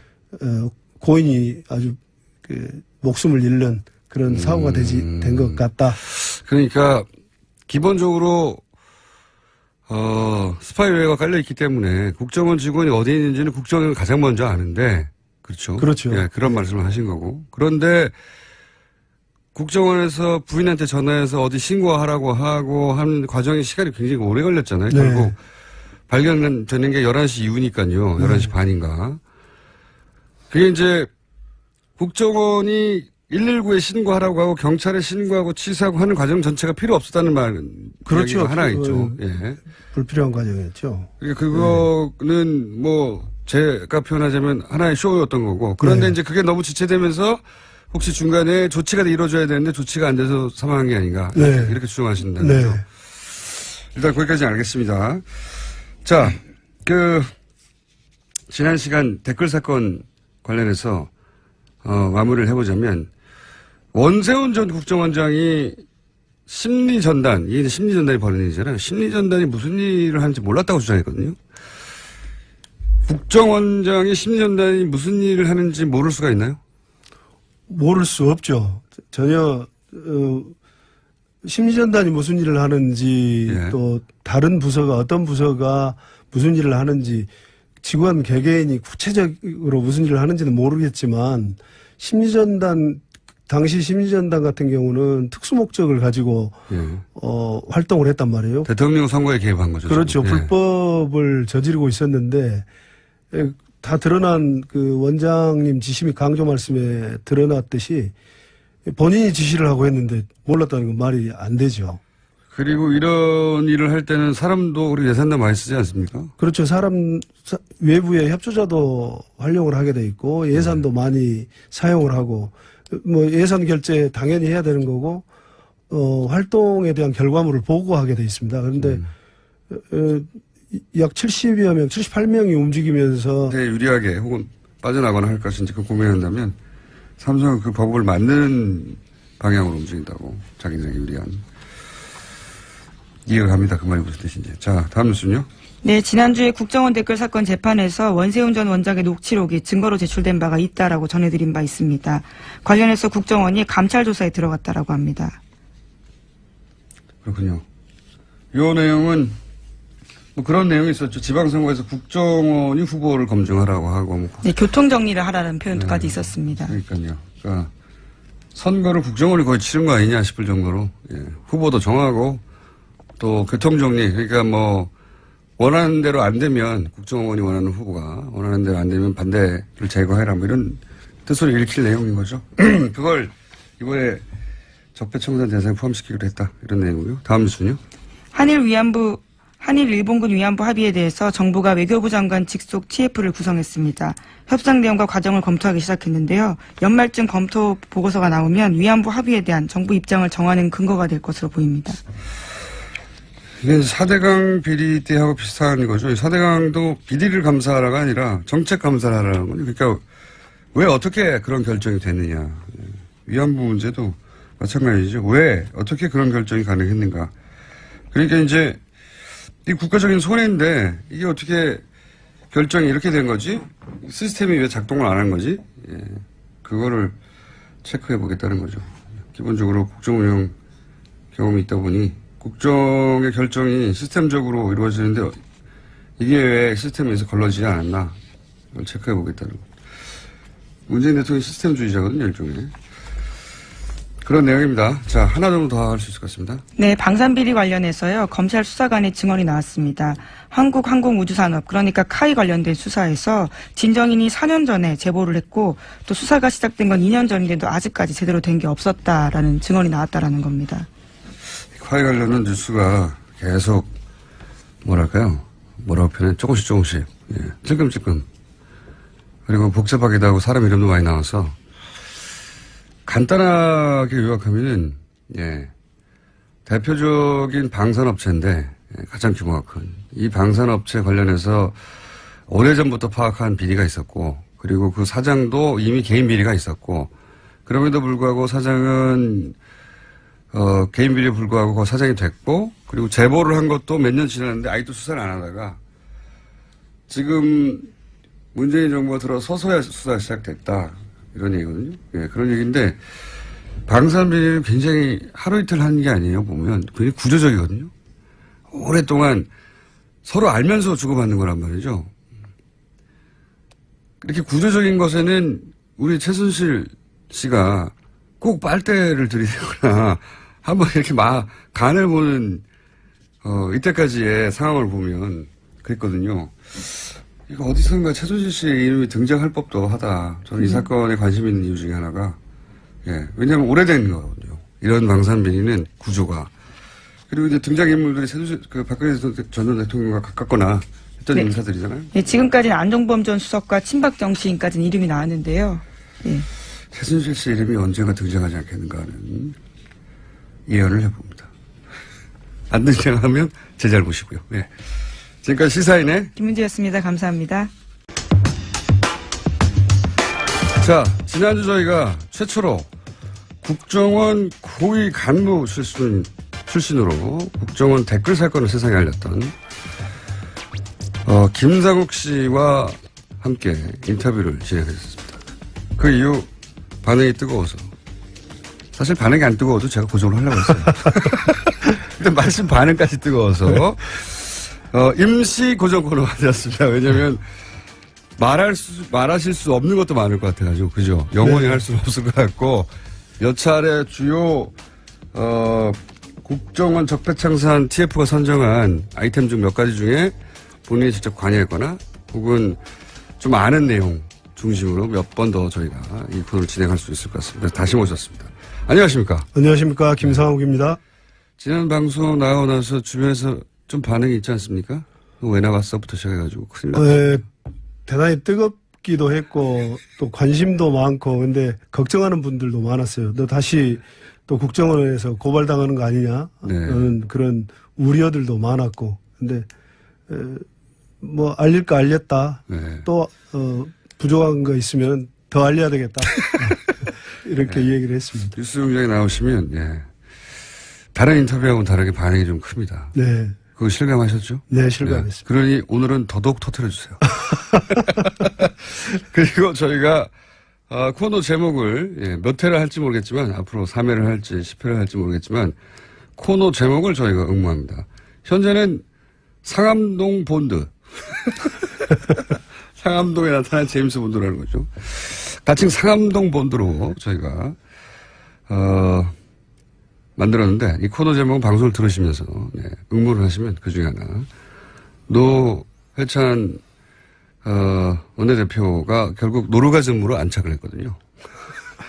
S3: 고인이 아주 그 목숨을 잃는 그런 사고가 된 것 같다.
S1: 그러니까 기본적으로 스파이웨어가 깔려있기 때문에 국정원 직원이 어디 있는지는 국정원이 가장 먼저 아는데, 그렇죠?
S3: 그렇죠.
S1: 예, 그런 말씀을 하신 거고. 그런데 국정원에서 부인한테 전화해서 어디 신고하라고 하고 한 과정이 시간이 굉장히 오래 걸렸잖아요.
S3: 네.
S1: 결국 발견되는 게 11시 이후니까요. 11시 반인가. 그게 이제 국정원이 119에 신고하라고 하고 경찰에 신고하고 취소하고 하는 과정 전체가 필요 없었다는 말은
S3: 그렇죠.
S1: 이야기가 하나 있죠. 예.
S3: 불필요한 과정이었죠.
S1: 그러니까 그거는 뭐 제가 표현하자면 하나의 쇼였던 거고 그런데
S3: 네.
S1: 이제 그게 너무 지체되면서 혹시 중간에 조치가 이루어져야 되는데 조치가 안 돼서 사망한 게 아닌가
S3: 네.
S1: 이렇게 추정하신다는
S3: 네.
S1: 거죠. 일단 거기까지 알겠습니다. 자, 지난 시간 댓글 사건 관련해서 마무리를 해보자면 원세훈 전 국정원장이 심리전단, 이게 심리전단이 벌어진 일이잖아요. 심리전단이 무슨 일을 하는지 몰랐다고 주장했거든요. 국정원장이 심리전단이 무슨 일을 하는지 모를 수가 있나요?
S3: 모를 수 없죠. 전혀 심리전단이 무슨 일을 하는지
S1: 예.
S3: 또 다른 부서가 어떤 부서가 무슨 일을 하는지 직원 개개인이 구체적으로 무슨 일을 하는지는 모르겠지만 심리전단 당시 심리전단 같은 경우는 특수 목적을 가지고
S1: 예.
S3: 활동을 했단 말이에요.
S1: 대통령 선거에 개입한 거죠.
S3: 그렇죠.
S1: 지금. 예.
S3: 불법을 저지르고 있었는데 다 드러난 그 원장님 지심이 강조 말씀에 드러났듯이 본인이 지시를 하고 했는데 몰랐다는 건 말이 안 되죠.
S1: 그리고 이런 일을 할 때는 사람도 우리 예산도 많이 쓰지 않습니까?
S3: 그렇죠. 외부의 협조자도 활용을 하게 돼 있고 예산도 많이 사용을 하고 뭐 예산 결제 당연히 해야 되는 거고 활동에 대한 결과물을 보고하게 돼 있습니다. 그런데 약 70여 명, 78명이 움직이면서
S1: 네, 유리하게 혹은 빠져나거나 할 것인지 그 고민한다면 삼성은 그 법을 만드는 방향으로 움직인다고 자기들에게 유리한 이해가 갑니다. 그 말이 무슨 뜻인지. 자, 다음 뉴스는요.
S2: 네, 지난주에 국정원 댓글 사건 재판에서 원세훈 전 원장의 녹취록이 증거로 제출된 바가 있다라고 전해드린 바 있습니다. 관련해서 국정원이 감찰 조사에 들어갔다라고 합니다.
S1: 그렇군요. 이 내용은 뭐 그런 내용이 있었죠. 지방선거에서 국정원이 후보를 검증하라고 하고 뭐
S2: 네, 교통 정리를 하라는 표현까지 있었습니다.
S1: 그러니까요. 그러니까 선거를 국정원이 거의 치른 거 아니냐 싶을 정도로 후보도 정하고 또 교통정리 그러니까 뭐 원하는 대로 안 되면 국정원이 원하는 후보가 원하는 대로 안 되면 반대를 제거해라 뭐 이런 뜻으로 읽힐 내용인 거죠. 그걸 이번에 적폐청산 대상에 포함시키기로 했다 이런 내용이고요. 다음 뉴스는요. 한일 일본군 위안부 합의에 대해서 정부가 외교부 장관 직속 TF를 구성했습니다. 협상 내용과 과정을 검토하기 시작했는데요. 연말쯤 검토 보고서가 나오면 위안부 합의에 대한 정부 입장을 정하는 근거가 될 것으로 보입니다. 이게 4대강 비리 때하고 비슷한 거죠. 4대강도 비리를 감사하라가 아니라 정책 감사를 하라는 거죠. 그러니까 왜 어떻게 그런 결정이 됐느냐. 위안부 문제도 마찬가지죠. 왜 어떻게 그런 결정이 가능했는가. 그러니까 이제 이 국가적인 손해인데 이게 어떻게 결정이 이렇게 된 거지? 시스템이 왜 작동을 안 한 거지? 그거를 체크해 보겠다는 거죠. 기본적으로 국정 운영 경험이 있다 보니 국정의 결정이 시스템적으로 이루어지는데 이게 왜 시스템에서 걸러지지 않았나 이걸 체크해 보겠다는 거죠. 문재인 대통령이 시스템주의자거든요. 일종의. 그런 내용입니다. 자, 하나 정도 더 할 수 있을 것 같습니다.
S2: 네, 방산비리 관련해서요. 검찰 수사관의 증언이 나왔습니다. 한국항공우주산업 그러니까 카이 관련된 수사에서 진정인이 4년 전에 제보를 했고 또 수사가 시작된 건 2년 전인데도 아직까지 제대로 된 게 없었다라는 증언이 나왔다라는 겁니다.
S1: 카이 관련된 뉴스가 계속 뭐라고 표현해? 조금씩 찔끔찔끔 그리고 복잡하기도 하고 사람 이름도 많이 나와서 간단하게 요약하면은 대표적인 방산업체인데 가장 규모가 큰 이 방산업체 관련해서 오래전부터 파악한 비리가 있었고 그리고 그 사장도 이미 개인 비리가 있었고 그럼에도 불구하고 사장은 개인 비리에 불구하고 그 사장이 됐고 그리고 제보를 한 것도 몇 년 지났는데 아직도 수사를 안 하다가 지금 문재인 정부가 들어서서야 수사가 시작됐다. 이런 얘기거든요. 그런 얘기인데, 방산비리는 굉장히 하루 이틀 하는 게 아니에요, 보면. 굉장히 구조적이거든요. 오랫동안 서로 알면서 주고받는 거란 말이죠. 이렇게 구조적인 것에는 우리 최순실 씨가 꼭 빨대를 들이대거나 한번 이렇게 간을 보는, 이때까지의 상황을 보면 그랬거든요. 이거 어디선가 최순실 씨의 이름이 등장할 법도 하다. 저는 이 사건에 관심 있는 이유 중에 하나가 예. 왜냐하면 오래된 거거든요. 이런 방산 비리는 구조가. 그리고 이제 등장인물들이 박근혜 전 대통령과 가깝거나 했던
S2: 네.
S1: 인사들이잖아요.
S2: 예, 지금까지는 안종범 전 수석과 친박정 시인까지는 이름이 나왔는데요. 예.
S1: 최순실 씨 이름이 언젠가 등장하지 않겠는가 하는 예언을 해봅니다. 안 등장하면 제 잘못이고요. 예. 지금까지 시사인의
S2: 김은지였습니다. 감사합니다.
S1: 자, 지난주 저희가 최초로 국정원 고위 간부 출신으로 국정원 댓글 사건을 세상에 알렸던 김상욱 씨와 함께 인터뷰를 진행했습니다. 그 이후 반응이 뜨거워서 사실 반응이 안 뜨거워도 제가 고정을 하려고 했어요. 근데 말씀 반응까지 뜨거워서 임시 고정 코너가 되었습니다. 왜냐하면 말하실 수 없는 것도 많을 것 같아가지고, 그죠? 영원히 할 수는 없을 것 같고, 몇 차례 주요, 국정원 적폐청산 TF가 선정한 아이템 중 몇 가지 중에 본인이 직접 관여했거나, 혹은 좀 아는 내용 중심으로 몇 번 더 저희가 이 코너를 진행할 수 있을 것 같습니다. 그래서 다시 모셨습니다. 안녕하십니까?
S3: 안녕하십니까. 김상욱입니다.
S1: 지난 방송 나가고 나서 주변에서 좀 반응이 있지 않습니까? 왜 나왔어부터 시작해가지고 큰일 났다.
S3: 대단히 뜨겁기도 했고 또 관심도 많고 근데 걱정하는 분들도 많았어요. 너 다시 또 국정원에서 고발당하는 거 아니냐?
S1: 네.
S3: 라는 그런 우려들도 많았고 근데 뭐 알릴 거 알렸다.
S1: 네.
S3: 또 부족한 거 있으면 더 알려야 되겠다. 이렇게 얘기를 했습니다.
S1: 뉴스 공장에 나오시면 예. 다른 인터뷰하고는 다르게 반응이 좀 큽니다.
S3: 네.
S1: 그거 실감하셨죠?
S3: 네, 실감했습니다.
S1: 네. 그러니 오늘은 더더욱 터뜨려주세요. 그리고 저희가 코너 제목을 몇 회를 할지 모르겠지만 앞으로 3회를 할지 10회를 할지 모르겠지만 코너 제목을 저희가 응모합니다. 현재는 상암동 본드. 상암동에 나타난 제임스 본드라는 거죠. 가칭 상암동 본드로 저희가 만들었는데 이 코너 제목은 방송을 들으시면서 응모를 하시면 그중에 하나 노회찬 원내대표가 결국 노르가즘으로 안착을 했거든요.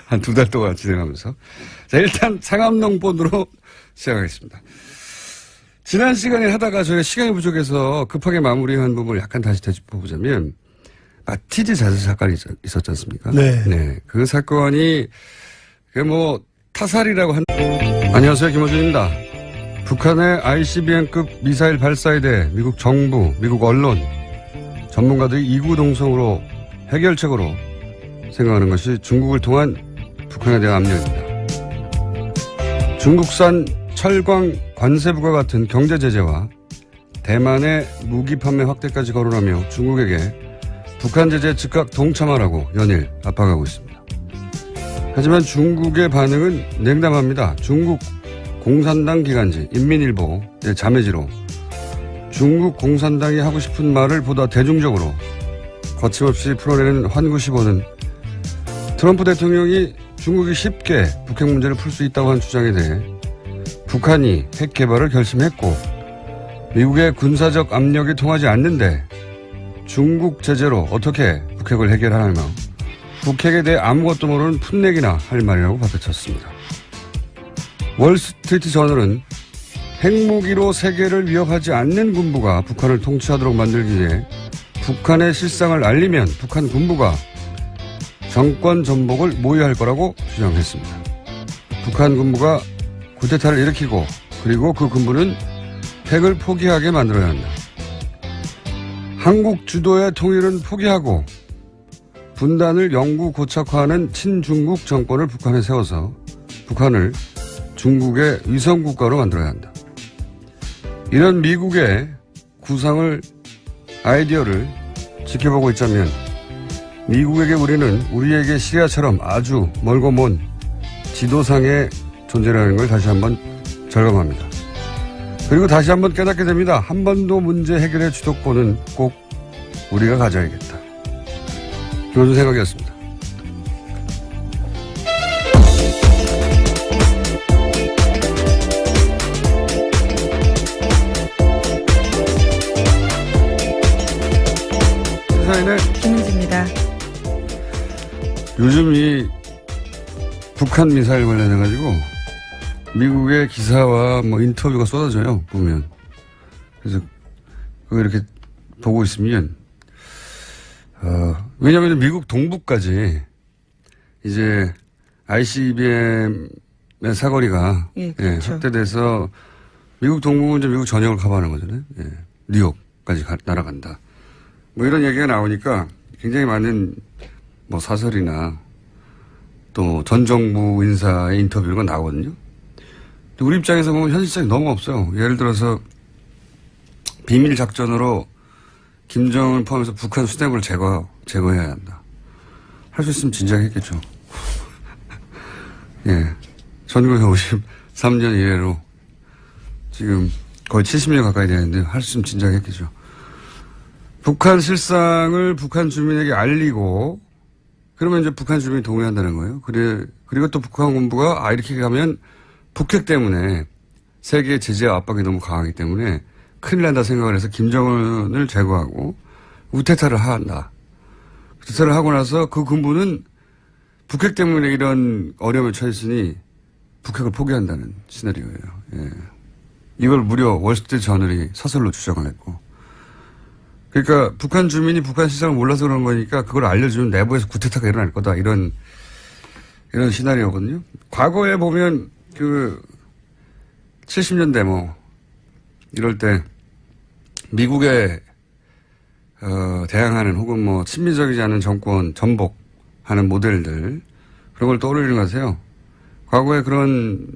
S1: 한 2달 동안 진행하면서. 자, 일단 상암동 본드로 시작하겠습니다. 지난 시간에 하다가 저희가 시간이 부족해서 급하게 마무리한 부분을 약간 다시 되짚어보자면 마티즈 자살 사건이 있었지 않습니까?
S3: 네.
S1: 그 사건이 타살이라고 안녕하세요. 김호준입니다. 북한의 ICBM급 미사일 발사에 대해 미국 정부, 미국 언론, 전문가들이 이구동성으로 해결책으로 생각하는 것이 중국을 통한 북한에 대한 압력입니다. 중국산 철광 관세부과 같은 경제 제재와 대만의 무기 판매 확대까지 거론하며 중국에게 북한 제재에 즉각 동참하라고 연일 압박하고 있습니다. 하지만 중국의 반응은 냉담합니다. 중국 공산당 기관지 인민일보의 자매지로 중국 공산당이 하고 싶은 말을 보다 대중적으로 거침없이 풀어내는 환구시보는 트럼프 대통령이 중국이 쉽게 북핵 문제를 풀 수 있다고 한 주장에 대해 북한이 핵 개발을 결심했고 미국의 군사적 압력이 통하지 않는데 중국 제재로 어떻게 북핵을 해결하냐며 북핵에 대해 아무것도 모르는 풋내기나 할 말이라고 받아쳤습니다. 월스트리트 저널은 핵무기로 세계를 위협하지 않는 군부가 북한을 통치하도록 만들기 위해 북한의 실상을 알리면 북한 군부가 정권 전복을 모의할 거라고 주장했습니다. 북한 군부가 쿠데타를 일으키고 그리고 그 군부는 핵을 포기하게 만들어야 한다. 한국 주도의 통일은 포기하고 분단을 영구 고착화하는 친중국 정권을 북한에 세워서 북한을 중국의 위성국가로 만들어야 한다. 이런 미국의 구상을 아이디어를 지켜보고 있자면 미국에게 우리에게 시리아처럼 아주 멀고 먼 지도상의 존재라는 걸 다시 한번 절감합니다. 그리고 다시 한번 깨닫게 됩니다. 한 번도 문제 해결의 주도권은 꼭 우리가 가져야겠다. 그런 생각이었습니다. 시사인의
S2: 김은지입니다.
S1: 요즘 이 북한 미사일 관련해가지고 미국의 기사와 뭐 인터뷰가 쏟아져요, 보면. 그래서 그거 이렇게 보고 있으면, 왜냐면 미국 동부까지 이제 ICBM의 사거리가
S2: 그렇죠.
S1: 확대돼서 미국 동부는 이제 미국 전역을 커버하는 거잖아요. 예. 뉴욕까지 날아간다. 뭐 이런 얘기가 나오니까 굉장히 많은 뭐 사설이나 또 전 정부 인사의 인터뷰가 나오거든요. 우리 입장에서 보면 현실성이 너무 없어요. 예를 들어서 비밀 작전으로 김정을 포함해서 북한 수뇌부를 제거해야 한다. 할 수 있으면 진작에 했겠죠. 예. 1953년 이래로 지금 거의 70년 가까이 되는데 할 수 있으면 진작에 했겠죠. 북한 실상을 북한 주민에게 알리고 그러면 이제 북한 주민이 동의한다는 거예요. 그리고 또 북한 군부가 이렇게 가면 북핵 때문에 세계의 제재와 압박이 너무 강하기 때문에 큰일 난다 생각을 해서 김정은을 제거하고 우태탈을 한다. 우태탈을 하고 나서 그 군부는 북핵 때문에 이런 어려움에 처했으니 북핵을 포기한다는 시나리오예요. 예. 이걸 무려 월스트리트 저널이 사설로 주장을 했고. 그러니까 북한 주민이 북한 시장을 몰라서 그런 거니까 그걸 알려주면 내부에서 구태타가 일어날 거다. 이런 시나리오거든요. 과거에 보면 70년대 이럴 때 미국에 대항하는 혹은 뭐 친미적이지 않은 정권 전복하는 모델들 그런 걸 떠올리는 것 같아요. 과거에 그런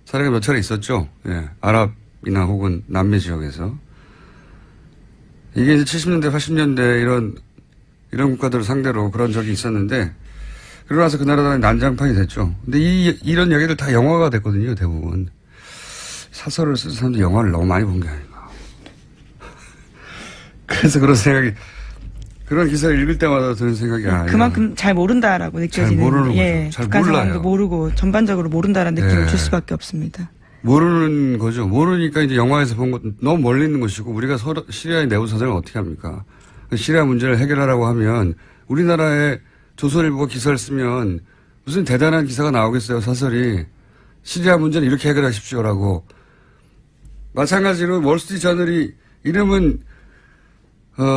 S1: 사례가 몇 차례 있었죠. 예. 아랍이나 혹은 남미 지역에서. 이게 이제 70년대, 80년대 이런 국가들을 상대로 그런 적이 있었는데 그러고 나서 그 나라들은 난장판이 됐죠. 근데 이런 얘기들 다 영화가 됐거든요, 대부분. 사설을 쓴 사람도 영화를 너무 많이 본 게 아닌가. 그래서 그런 기사를 읽을 때마다 드는 생각이
S2: 그만큼 잘 모른다라고 느껴지는.
S1: 잘 모르는 거죠. 잘
S2: 북한
S1: 몰라요.
S2: 상황도 모르고 전반적으로 모른다라는 느낌을 줄 수밖에 없습니다.
S1: 모르는 거죠. 모르니까 이제 영화에서 본 것 너무 멀리 있는 것이고 우리가 시리아의 내부 사정을 어떻게 합니까? 시리아 문제를 해결하라고 하면 우리나라의 조선일보가 기사를 쓰면 무슨 대단한 기사가 나오겠어요, 사설이. 시리아 문제는 이렇게 해결하십시오라고. 마찬가지로 월스트리트 저널이 이름은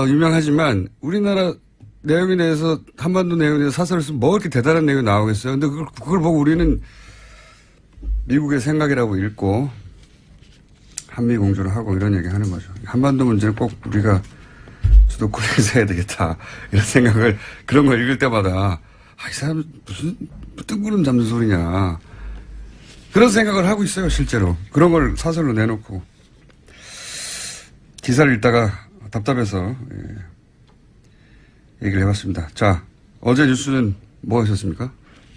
S1: 유명하지만 우리나라 내용에 대해서 한반도 내용에 대해서 사설을 쓰면 뭐 이렇게 대단한 내용이 나오겠어요. 근데 그걸 보고 우리는 미국의 생각이라고 읽고 한미 공조를 하고 이런 얘기 하는 거죠. 한반도 문제는 꼭 우리가 주도권에서 해야 되겠다. 이런 생각을 그런 걸 읽을 때마다 이 사람 무슨 뜬구름 잡는 소리냐. 그런 생각을 하고 있어요, 실제로. 그런 걸 사설로 내놓고. 기사를 읽다가 답답해서 얘기를 해봤습니다. 자, 어제 뉴스는 뭐 하셨습니까?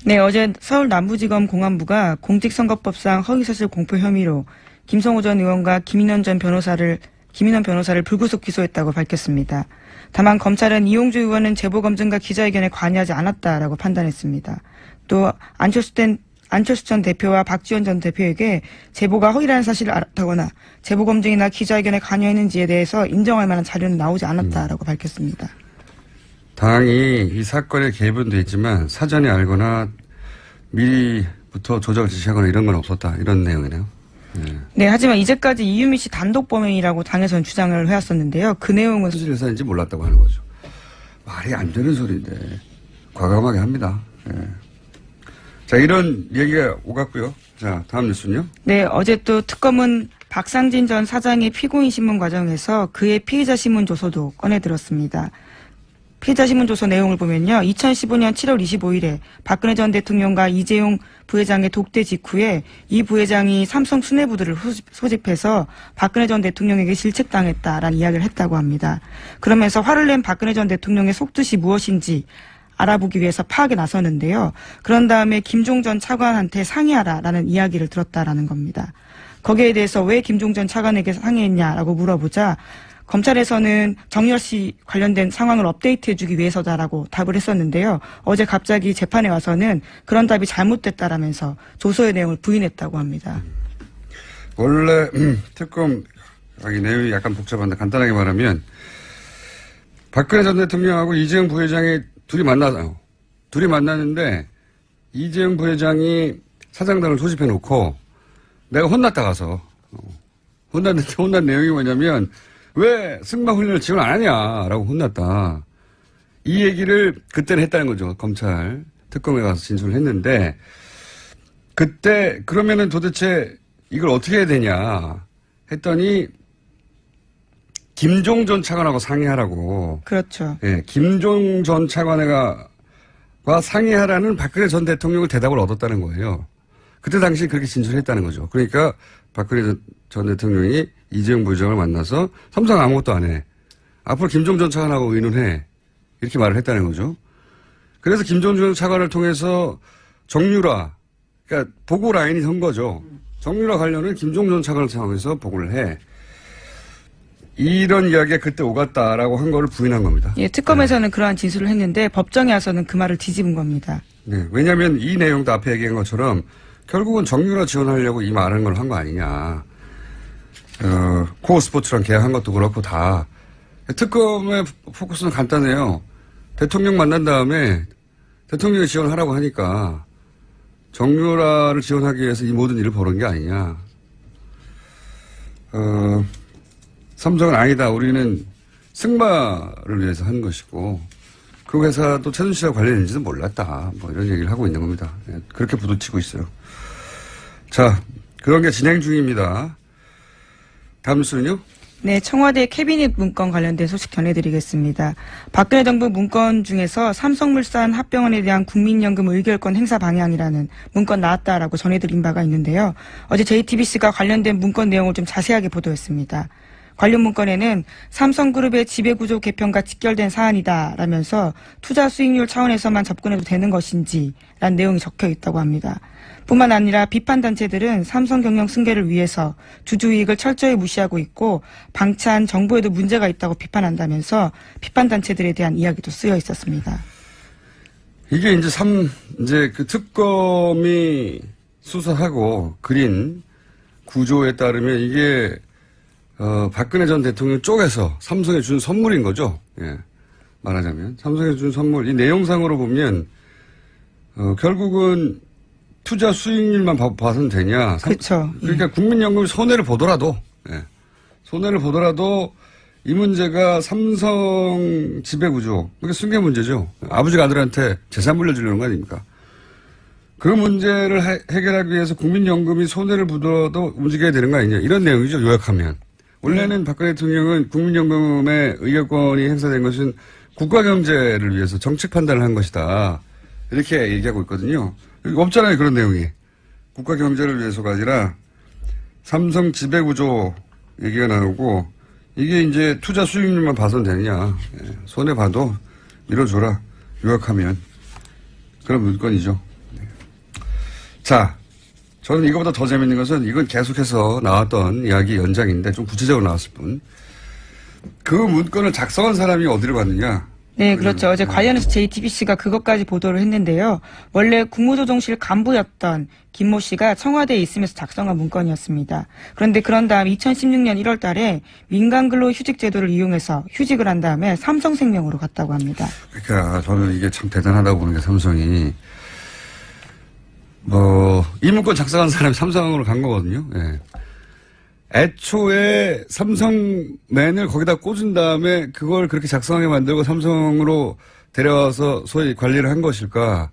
S2: 네, 어제 서울 남부지검 공안부가 공직선거법상 허위사실 공표 혐의로 김성호 전 의원과 김인원 변호사를 불구속 기소했다고 밝혔습니다. 다만 검찰은 이용주 의원은 제보검증과 기자회견에 관여하지 않았다라고 판단했습니다. 또 안철수 전 대표와 박지원 전 대표에게 제보가 허위라는 사실을 알았다거나 제보검증이나 기자회견에 관여했는지에 대해서 인정할 만한 자료는 나오지 않았다라고 밝혔습니다.
S1: 당이 이 사건에 개입은 돼 있지만 사전에 알거나 미리부터 조작을 지시하거나 이런 건 없었다. 이런 내용이네요.
S2: 네, 하지만 이제까지 이유미 씨 단독 범행이라고 당에서는 주장을 해왔었는데요. 그 내용은
S1: 수질 회사인지 몰랐다고 하는 거죠. 말이 안 되는 소리인데 과감하게 합니다. 자, 이런 얘기가 오갔고요. 자, 다음 뉴스는요.
S2: 네, 어제 또 특검은 박상진 전 사장의 피고인 신문 과정에서 그의 피의자 신문 조서도 꺼내들었습니다. 피의자 신문 조서 내용을 보면요. 2015년 7월 25일에 박근혜 전 대통령과 이재용 부회장의 독대 직후에 이 부회장이 삼성 수뇌부들을 소집해서 박근혜 전 대통령에게 실책당했다라는 이야기를 했다고 합니다. 그러면서 화를 낸 박근혜 전 대통령의 속뜻이 무엇인지 알아보기 위해서 파악에 나서는데요. 그런 다음에 김종 전 차관한테 상의하라라는 이야기를 들었다라는 겁니다. 거기에 대해서 왜 김종 전 차관에게 상의했냐라고 물어보자 검찰에서는 정유라 씨 관련된 상황을 업데이트해주기 위해서다라고 답을 했었는데요. 어제 갑자기 재판에 와서는 그런 답이 잘못됐다라면서 조서의 내용을 부인했다고 합니다.
S1: 원래 특검 내용이 약간 복잡한데 간단하게 말하면 박근혜 전 대통령하고 이재용 부회장이 둘이 만났는데 이재용 부회장이 사장단을 소집해 놓고 내가 혼났다 가서 혼났는데 혼난 내용이 뭐냐면 왜 승마 훈련을 지원 안 하냐라고 혼났다. 이 얘기를 그때는 했다는 거죠. 검찰 특검에 가서 진술을 했는데 그때 그러면은 도대체 이걸 어떻게 해야 되냐 했더니 김종 전 차관하고 상의하라고.
S2: 그렇죠.
S1: 예, 김종 전 차관과 상의하라는 박근혜 전 대통령의 대답을 얻었다는 거예요. 그때 당시 그렇게 진술했다는 거죠. 그러니까 박근혜 전 대통령이 이재용 부회장을 만나서 삼성 아무것도 안 해. 앞으로 김종 전 차관하고 의논해. 이렇게 말을 했다는 거죠. 그래서 김종 전 차관을 통해서 정유라, 그러니까 보고 라인이 선 거죠. 정유라 관련은 김종 전 차관을 상황에서 보고를 해. 이런 이야기가 그때 오갔다라고 한 거를 부인한 겁니다.
S2: 예, 특검에서는 그러한 진술을 했는데 법정에 와서는 그 말을 뒤집은 겁니다.
S1: 네, 왜냐하면 이 내용도 앞에 얘기한 것처럼 결국은 정유라 지원하려고 이 말하는 걸 한 거 아니냐. 코어 스포츠랑 계약한 것도 그렇고 다. 특검의 포커스는 간단해요. 대통령 만난 다음에 대통령이 지원하라고 하니까 정유라를 지원하기 위해서 이 모든 일을 벌인 게 아니냐. 삼성은 아니다. 우리는 승마를 위해서 한 것이고 그 회사도 최순실과 관련인지도 몰랐다. 뭐 이런 얘기를 하고 있는 겁니다. 그렇게 부딪히고 있어요. 자, 그런 게 진행 중입니다. 다음 뉴스는요?
S2: 네, 청와대 캐비닛 문건 관련된 소식 전해드리겠습니다. 박근혜 정부 문건 중에서 삼성물산 합병원에 대한 국민연금 의결권 행사 방향이라는 문건 나왔다라고 전해드린 바가 있는데요. 어제 JTBC가 관련된 문건 내용을 좀 자세하게 보도했습니다. 관련 문건에는 삼성그룹의 지배구조 개편과 직결된 사안이다라면서 투자 수익률 차원에서만 접근해도 되는 것인지 라는 내용이 적혀 있다고 합니다. 뿐만 아니라 비판단체들은 삼성 경영 승계를 위해서 주주이익을 철저히 무시하고 있고 방치한 정부에도 문제가 있다고 비판한다면서 비판단체들에 대한 이야기도 쓰여 있었습니다.
S1: 이게 이제 그 특검이 수사하고 그린 구조에 따르면 이게 박근혜 전 대통령 쪽에서 삼성에 준 선물인 거죠. 예. 말하자면. 삼성에 준 선물. 이 내용상으로 보면, 결국은 투자 수익률만 봐서는 되냐.
S2: 그렇죠.
S1: 그러니까 국민연금이 손해를 보더라도, 예. 손해를 보더라도 이 문제가 삼성 지배구조. 그게 승계 문제죠. 아버지가 아들한테 재산 물려주려는 거 아닙니까? 그 문제를 해결하기 위해서 국민연금이 손해를 보더라도 움직여야 되는 거 아니냐. 이런 내용이죠. 요약하면. 원래는 박근혜 대통령은 국민연금의 의결권이 행사된 것은 국가경제를 위해서 정책 판단을 한 것이다. 이렇게 얘기하고 있거든요. 없잖아요. 그런 내용이. 국가경제를 위해서가 아니라 삼성 지배구조 얘기가 나오고 이게 이제 투자 수익률만 봐서는 되느냐. 손해봐도 밀어줘라. 요약하면. 그런 문건이죠. 자. 저는 이거보다 더 재밌는 것은 이건 계속해서 나왔던 이야기 연장인데 좀 구체적으로 나왔을 뿐. 그 문건을 작성한 사람이 어디를 갔느냐.
S2: 네, 그렇죠. 어제 관련해서 JTBC가 그것까지 보도를 했는데요. 원래 국무조정실 간부였던 김모 씨가 청와대에 있으면서 작성한 문건이었습니다. 그런데 그런 다음 2016년 1월 달에 민간근로휴직 제도를 이용해서 휴직을 한 다음에 삼성생명으로 갔다고 합니다.
S1: 그러니까 저는 이게 참 대단하다고 보는 게 삼성이. 이 문건 작성한 사람이 삼성으로 간 거거든요. 예. 애초에 삼성맨을 거기다 꽂은 다음에 그걸 그렇게 작성하게 만들고 삼성으로 데려와서 소위 관리를 한 것일까?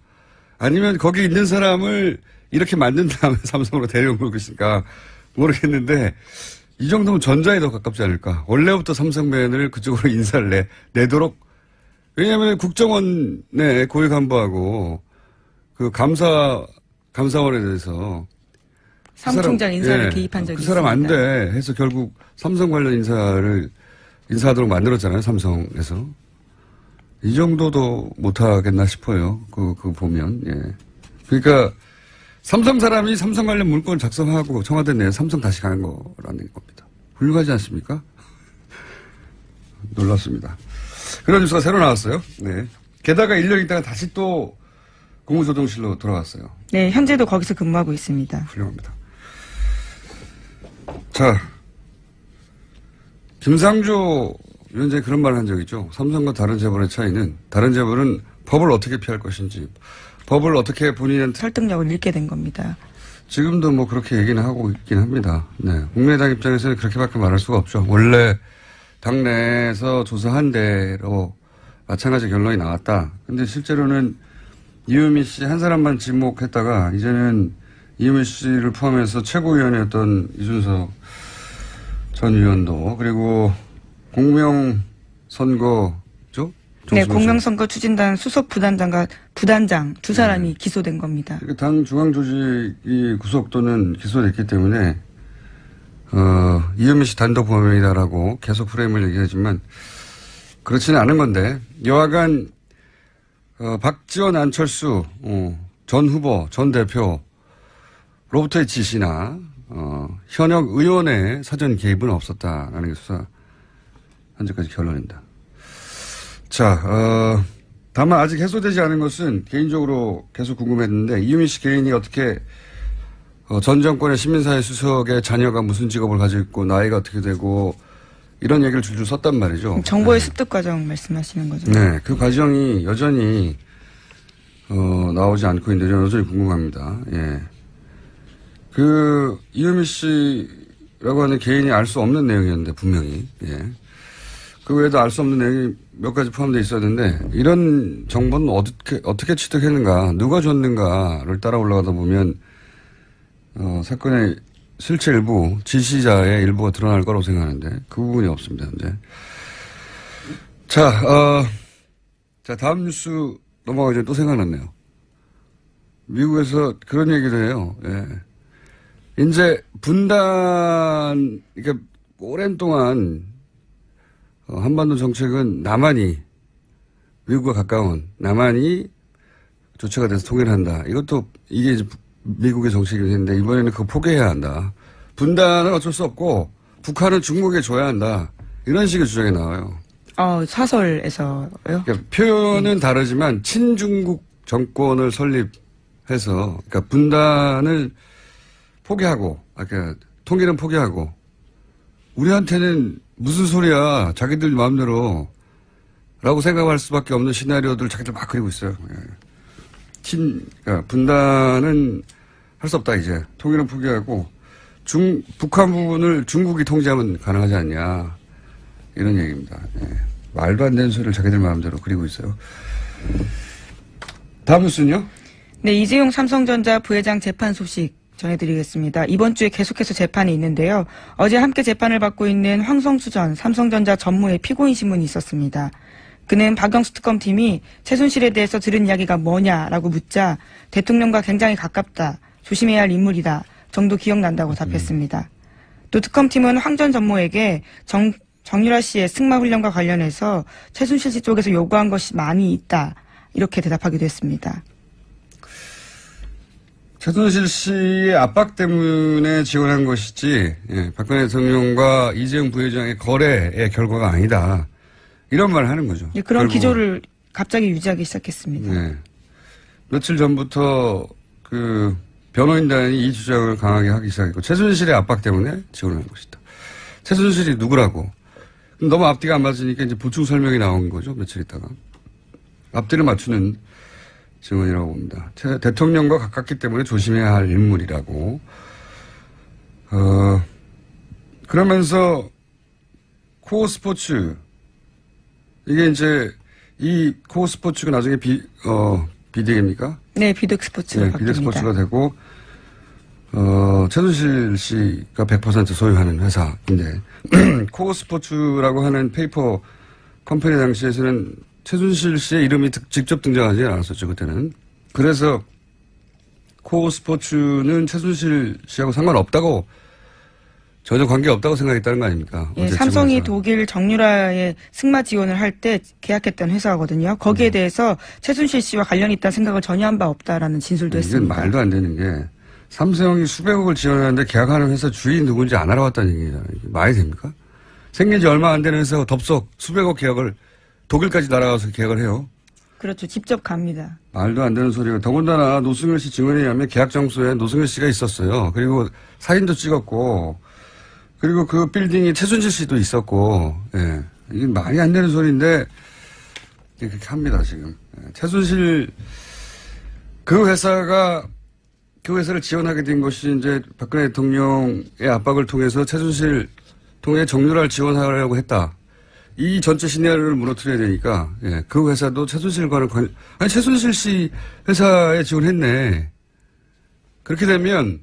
S1: 아니면 거기 있는 사람을 이렇게 만든 다음에 삼성으로 데려온 것일까? 모르겠는데 이 정도면 전자에 더 가깝지 않을까? 원래부터 삼성맨을 그쪽으로 인사를 내도록. 왜냐하면 국정원의 고위 간부하고 그 감사원에 대해서
S2: 사무총장 인사를 개입한 적이 있습니다.
S1: 그 사람 안 돼 해서 결국 삼성 관련 인사하도록 만들었잖아요. 삼성에서. 이 정도도 못하겠나 싶어요. 그거 보면. 예. 그러니까 삼성 사람이 삼성 관련 문건을 작성하고 청와대 내에 삼성 다시 가는 거라는 겁니다. 훌륭하지 않습니까? 놀랐습니다. 그런 뉴스가 새로 나왔어요. 네. 게다가 1년 있다가 다시 또 국무조정실로 돌아갔어요.
S2: 네, 현재도 거기서 근무하고 있습니다.
S1: 훌륭합니다. 자, 김상조 위원장이 그런 말을 한 적이 있죠. 삼성과 다른 재벌의 차이는 다른 재벌은 법을 어떻게 피할 것인지 법을 어떻게 본인한테
S2: 설득력을 잃게 된 겁니다.
S1: 지금도 뭐 그렇게 얘기는 하고 있긴 합니다. 네. 국민의당 입장에서는 그렇게밖에 말할 수가 없죠. 원래 당내에서 조사한 대로 마찬가지 결론이 나왔다. 근데 실제로는 이유미 씨 한 사람만 지목했다가 이제는 이유미 씨를 포함해서 최고위원이었던 이준석 전 의원도 그리고 공명선거죠?
S2: 네, 공명선거 추진단 수석 부단장과 부단장 두 사람이 기소된 겁니다.
S1: 당 중앙조직이 구속 또는 기소됐기 때문에 이현미 씨 단독 범행이다라고 계속 프레임을 얘기하지만 그렇지는 않은 건데 여하간 박지원 안철수 전 후보 전 대표로부터의 지시나 현역 의원의 사전 개입은 없었다라는 게 수사 현재까지 결론입니다. 자, 다만 아직 해소되지 않은 것은 개인적으로 계속 궁금했는데 이유미 씨 개인이 어떻게 전 정권의 시민사회 수석의 자녀가 무슨 직업을 가지고 있고 나이가 어떻게 되고 이런 얘기를 줄줄 썼단 말이죠.
S2: 정보의 습득 과정 말씀하시는 거죠?
S1: 네, 그 과정이 여전히 나오지 않고 있는데 여전히 궁금합니다. 예. 그 이유미 씨라고 하는 개인이 알 수 없는 내용이었는데 분명히 예. 그 외에도 알 수 없는 내용이 몇 가지 포함되어 있었는데 이런 정보는 어떻게 취득했는가 누가 줬는가를 따라 올라가다 보면 사건의 실체 일부 지시자의 일부가 드러날 거라고 생각하는데 그 부분이 없습니다. 현재. 자 다음 뉴스 넘어가기 전에 또 생각났네요. 미국에서 그런 얘기를 해요. 예. 이제 분단 그러니까 오랜 동안 한반도 정책은 남한이 미국과 가까운 남한이 조처가 돼서 통일을 한다. 이것도 이게 이제 미국의 정책이긴 했는데 이번에는 그거 포기해야 한다. 분단은 어쩔 수 없고 북한은 중국에 줘야 한다. 이런 식의 주장이 나와요.
S2: 사설에서요?
S1: 그러니까 표현은 다르지만 친중국 정권을 설립해서 그러니까 분단을 포기하고 그러니까 통일은 포기하고 우리한테는 무슨 소리야. 자기들 마음대로. 라고 생각할 수밖에 없는 시나리오들 자기들 막 그리고 있어요. 그러니까 분단은 할 수 없다, 이제. 통일은 포기하고, 북한 부분을 중국이 통제하면 가능하지 않냐. 이런 얘기입니다. 예. 말도 안 되는 소리를 자기들 마음대로 그리고 있어요. 다음 뉴스는요?
S2: 네, 이재용 삼성전자 부회장 재판 소식 전해드리겠습니다. 이번 주에 계속해서 재판이 있는데요. 어제 함께 재판을 받고 있는 황성수 전 삼성전자 전무의 피고인 신문이 있었습니다. 그는 박영수 특검팀이 최순실에 대해서 들은 이야기가 뭐냐라고 묻자 대통령과 굉장히 가깝다. 조심해야 할 인물이다. 정도 기억난다고 답했습니다. 또 특검팀은 황 전 전무에게 정유라 씨의 승마 훈련과 관련해서 최순실 씨 쪽에서 요구한 것이 많이 있다. 이렇게 대답하기도 했습니다.
S1: 최순실 씨의 압박 때문에 지원한 것이지 박근혜 대통령과 이재용 부회장의 거래의 결과가 아니다. 이런 말을 하는 거죠.
S2: 그런 기조를 갑자기 유지하기 시작했습니다.
S1: 네. 며칠 전부터 그 변호인단이 이 주장을 강하게 하기 시작했고 최순실의 압박 때문에 지원한 것이다. 최순실이 누구라고. 너무 앞뒤가 안 맞으니까 이제 보충 설명이 나온 거죠. 며칠 있다가. 앞뒤를 맞추는 증언이라고 봅니다. 대통령과 가깝기 때문에 조심해야 할 인물이라고. 그러면서 코어 스포츠 이게 이제 이 코어 스포츠가 나중에 비덱입니까?
S2: 네, 비덱 스포츠가
S1: 네,
S2: 바뀝니다.
S1: 비덱 스포츠가 되고 최순실 씨가 100% 소유하는 회사인데 코어 스포츠라고 하는 페이퍼 컴퍼니 당시에서는 최순실 씨의 이름이 직접 등장하지 않았었죠, 그때는. 그래서 코어 스포츠는 최순실 씨하고 상관없다고 전혀 관계없다고 생각했다는 거 아닙니까?
S2: 예, 삼성이 독일 정유라의 승마 지원을 할 때 계약했던 회사거든요. 거기에 대해서 최순실 씨와 관련이 있다는 생각을 전혀 한 바 없다라는 진술도
S1: 이건
S2: 했습니다.
S1: 말도 안 되는 게 삼성이 수백억을 지원하는데 계약하는 회사 주인이 누군지 안 알아봤다는 얘기잖아요. 이게 말이 됩니까? 생긴 지 얼마 안 되는 회사가 덥석 수백억 계약을 독일까지 날아가서 계약을 해요.
S2: 그렇죠. 직접 갑니다.
S1: 말도 안 되는 소리가. 더군다나 노승일 씨 증언에 의하면 계약 장소에 노승일 씨가 있었어요. 그리고 사진도 찍었고 그리고 그 빌딩에 최순실 씨도 있었고 예. 이게 말이 안 되는 소리인데 그렇게 합니다 지금. 예. 최순실과 그 회사를 지원하게 된 것이 이제 박근혜 대통령의 압박을 통해서 최순실 통해 정유라를 지원하려고 했다. 이 전체 시나리오를 무너뜨려야 되니까, 예, 그 회사도 최순실과는 최순실 씨 회사에 지원했네. 그렇게 되면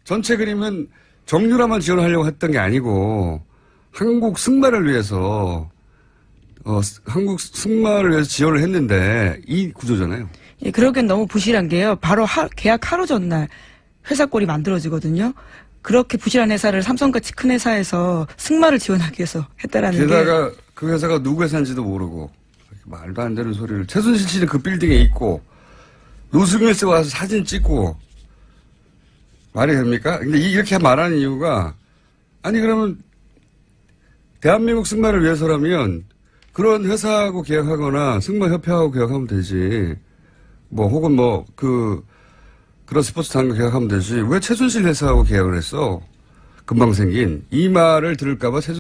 S1: 전체 그림은 정유라만 지원하려고 했던 게 아니고 한국 승마를 위해서 지원을 했는데 이 구조잖아요.
S2: 예, 그러기엔 너무 부실한 게요. 바로 계약 하루 전날 회사 꼴이 만들어지거든요. 그렇게 부실한 회사를 삼성같이 큰 회사에서 승마를 지원하기 위해서 했다라는
S1: 게다가 그 회사가 누구 회사인지도 모르고 말도 안 되는 소리를. 최순실 씨는 그 빌딩에 있고 노승일 씨가 와서 사진 찍고 말이 됩니까? 근데 이렇게 말하는 이유가 아니 그러면 대한민국 승마를 위해서라면 그런 회사하고 계약하거나 승마협회하고 계약하면 되지. 혹은 그런 스포츠 단과 계약하면 되지. 왜 최순실 회사하고 계약을 했어? 금방 생긴. 이 말을 들을까봐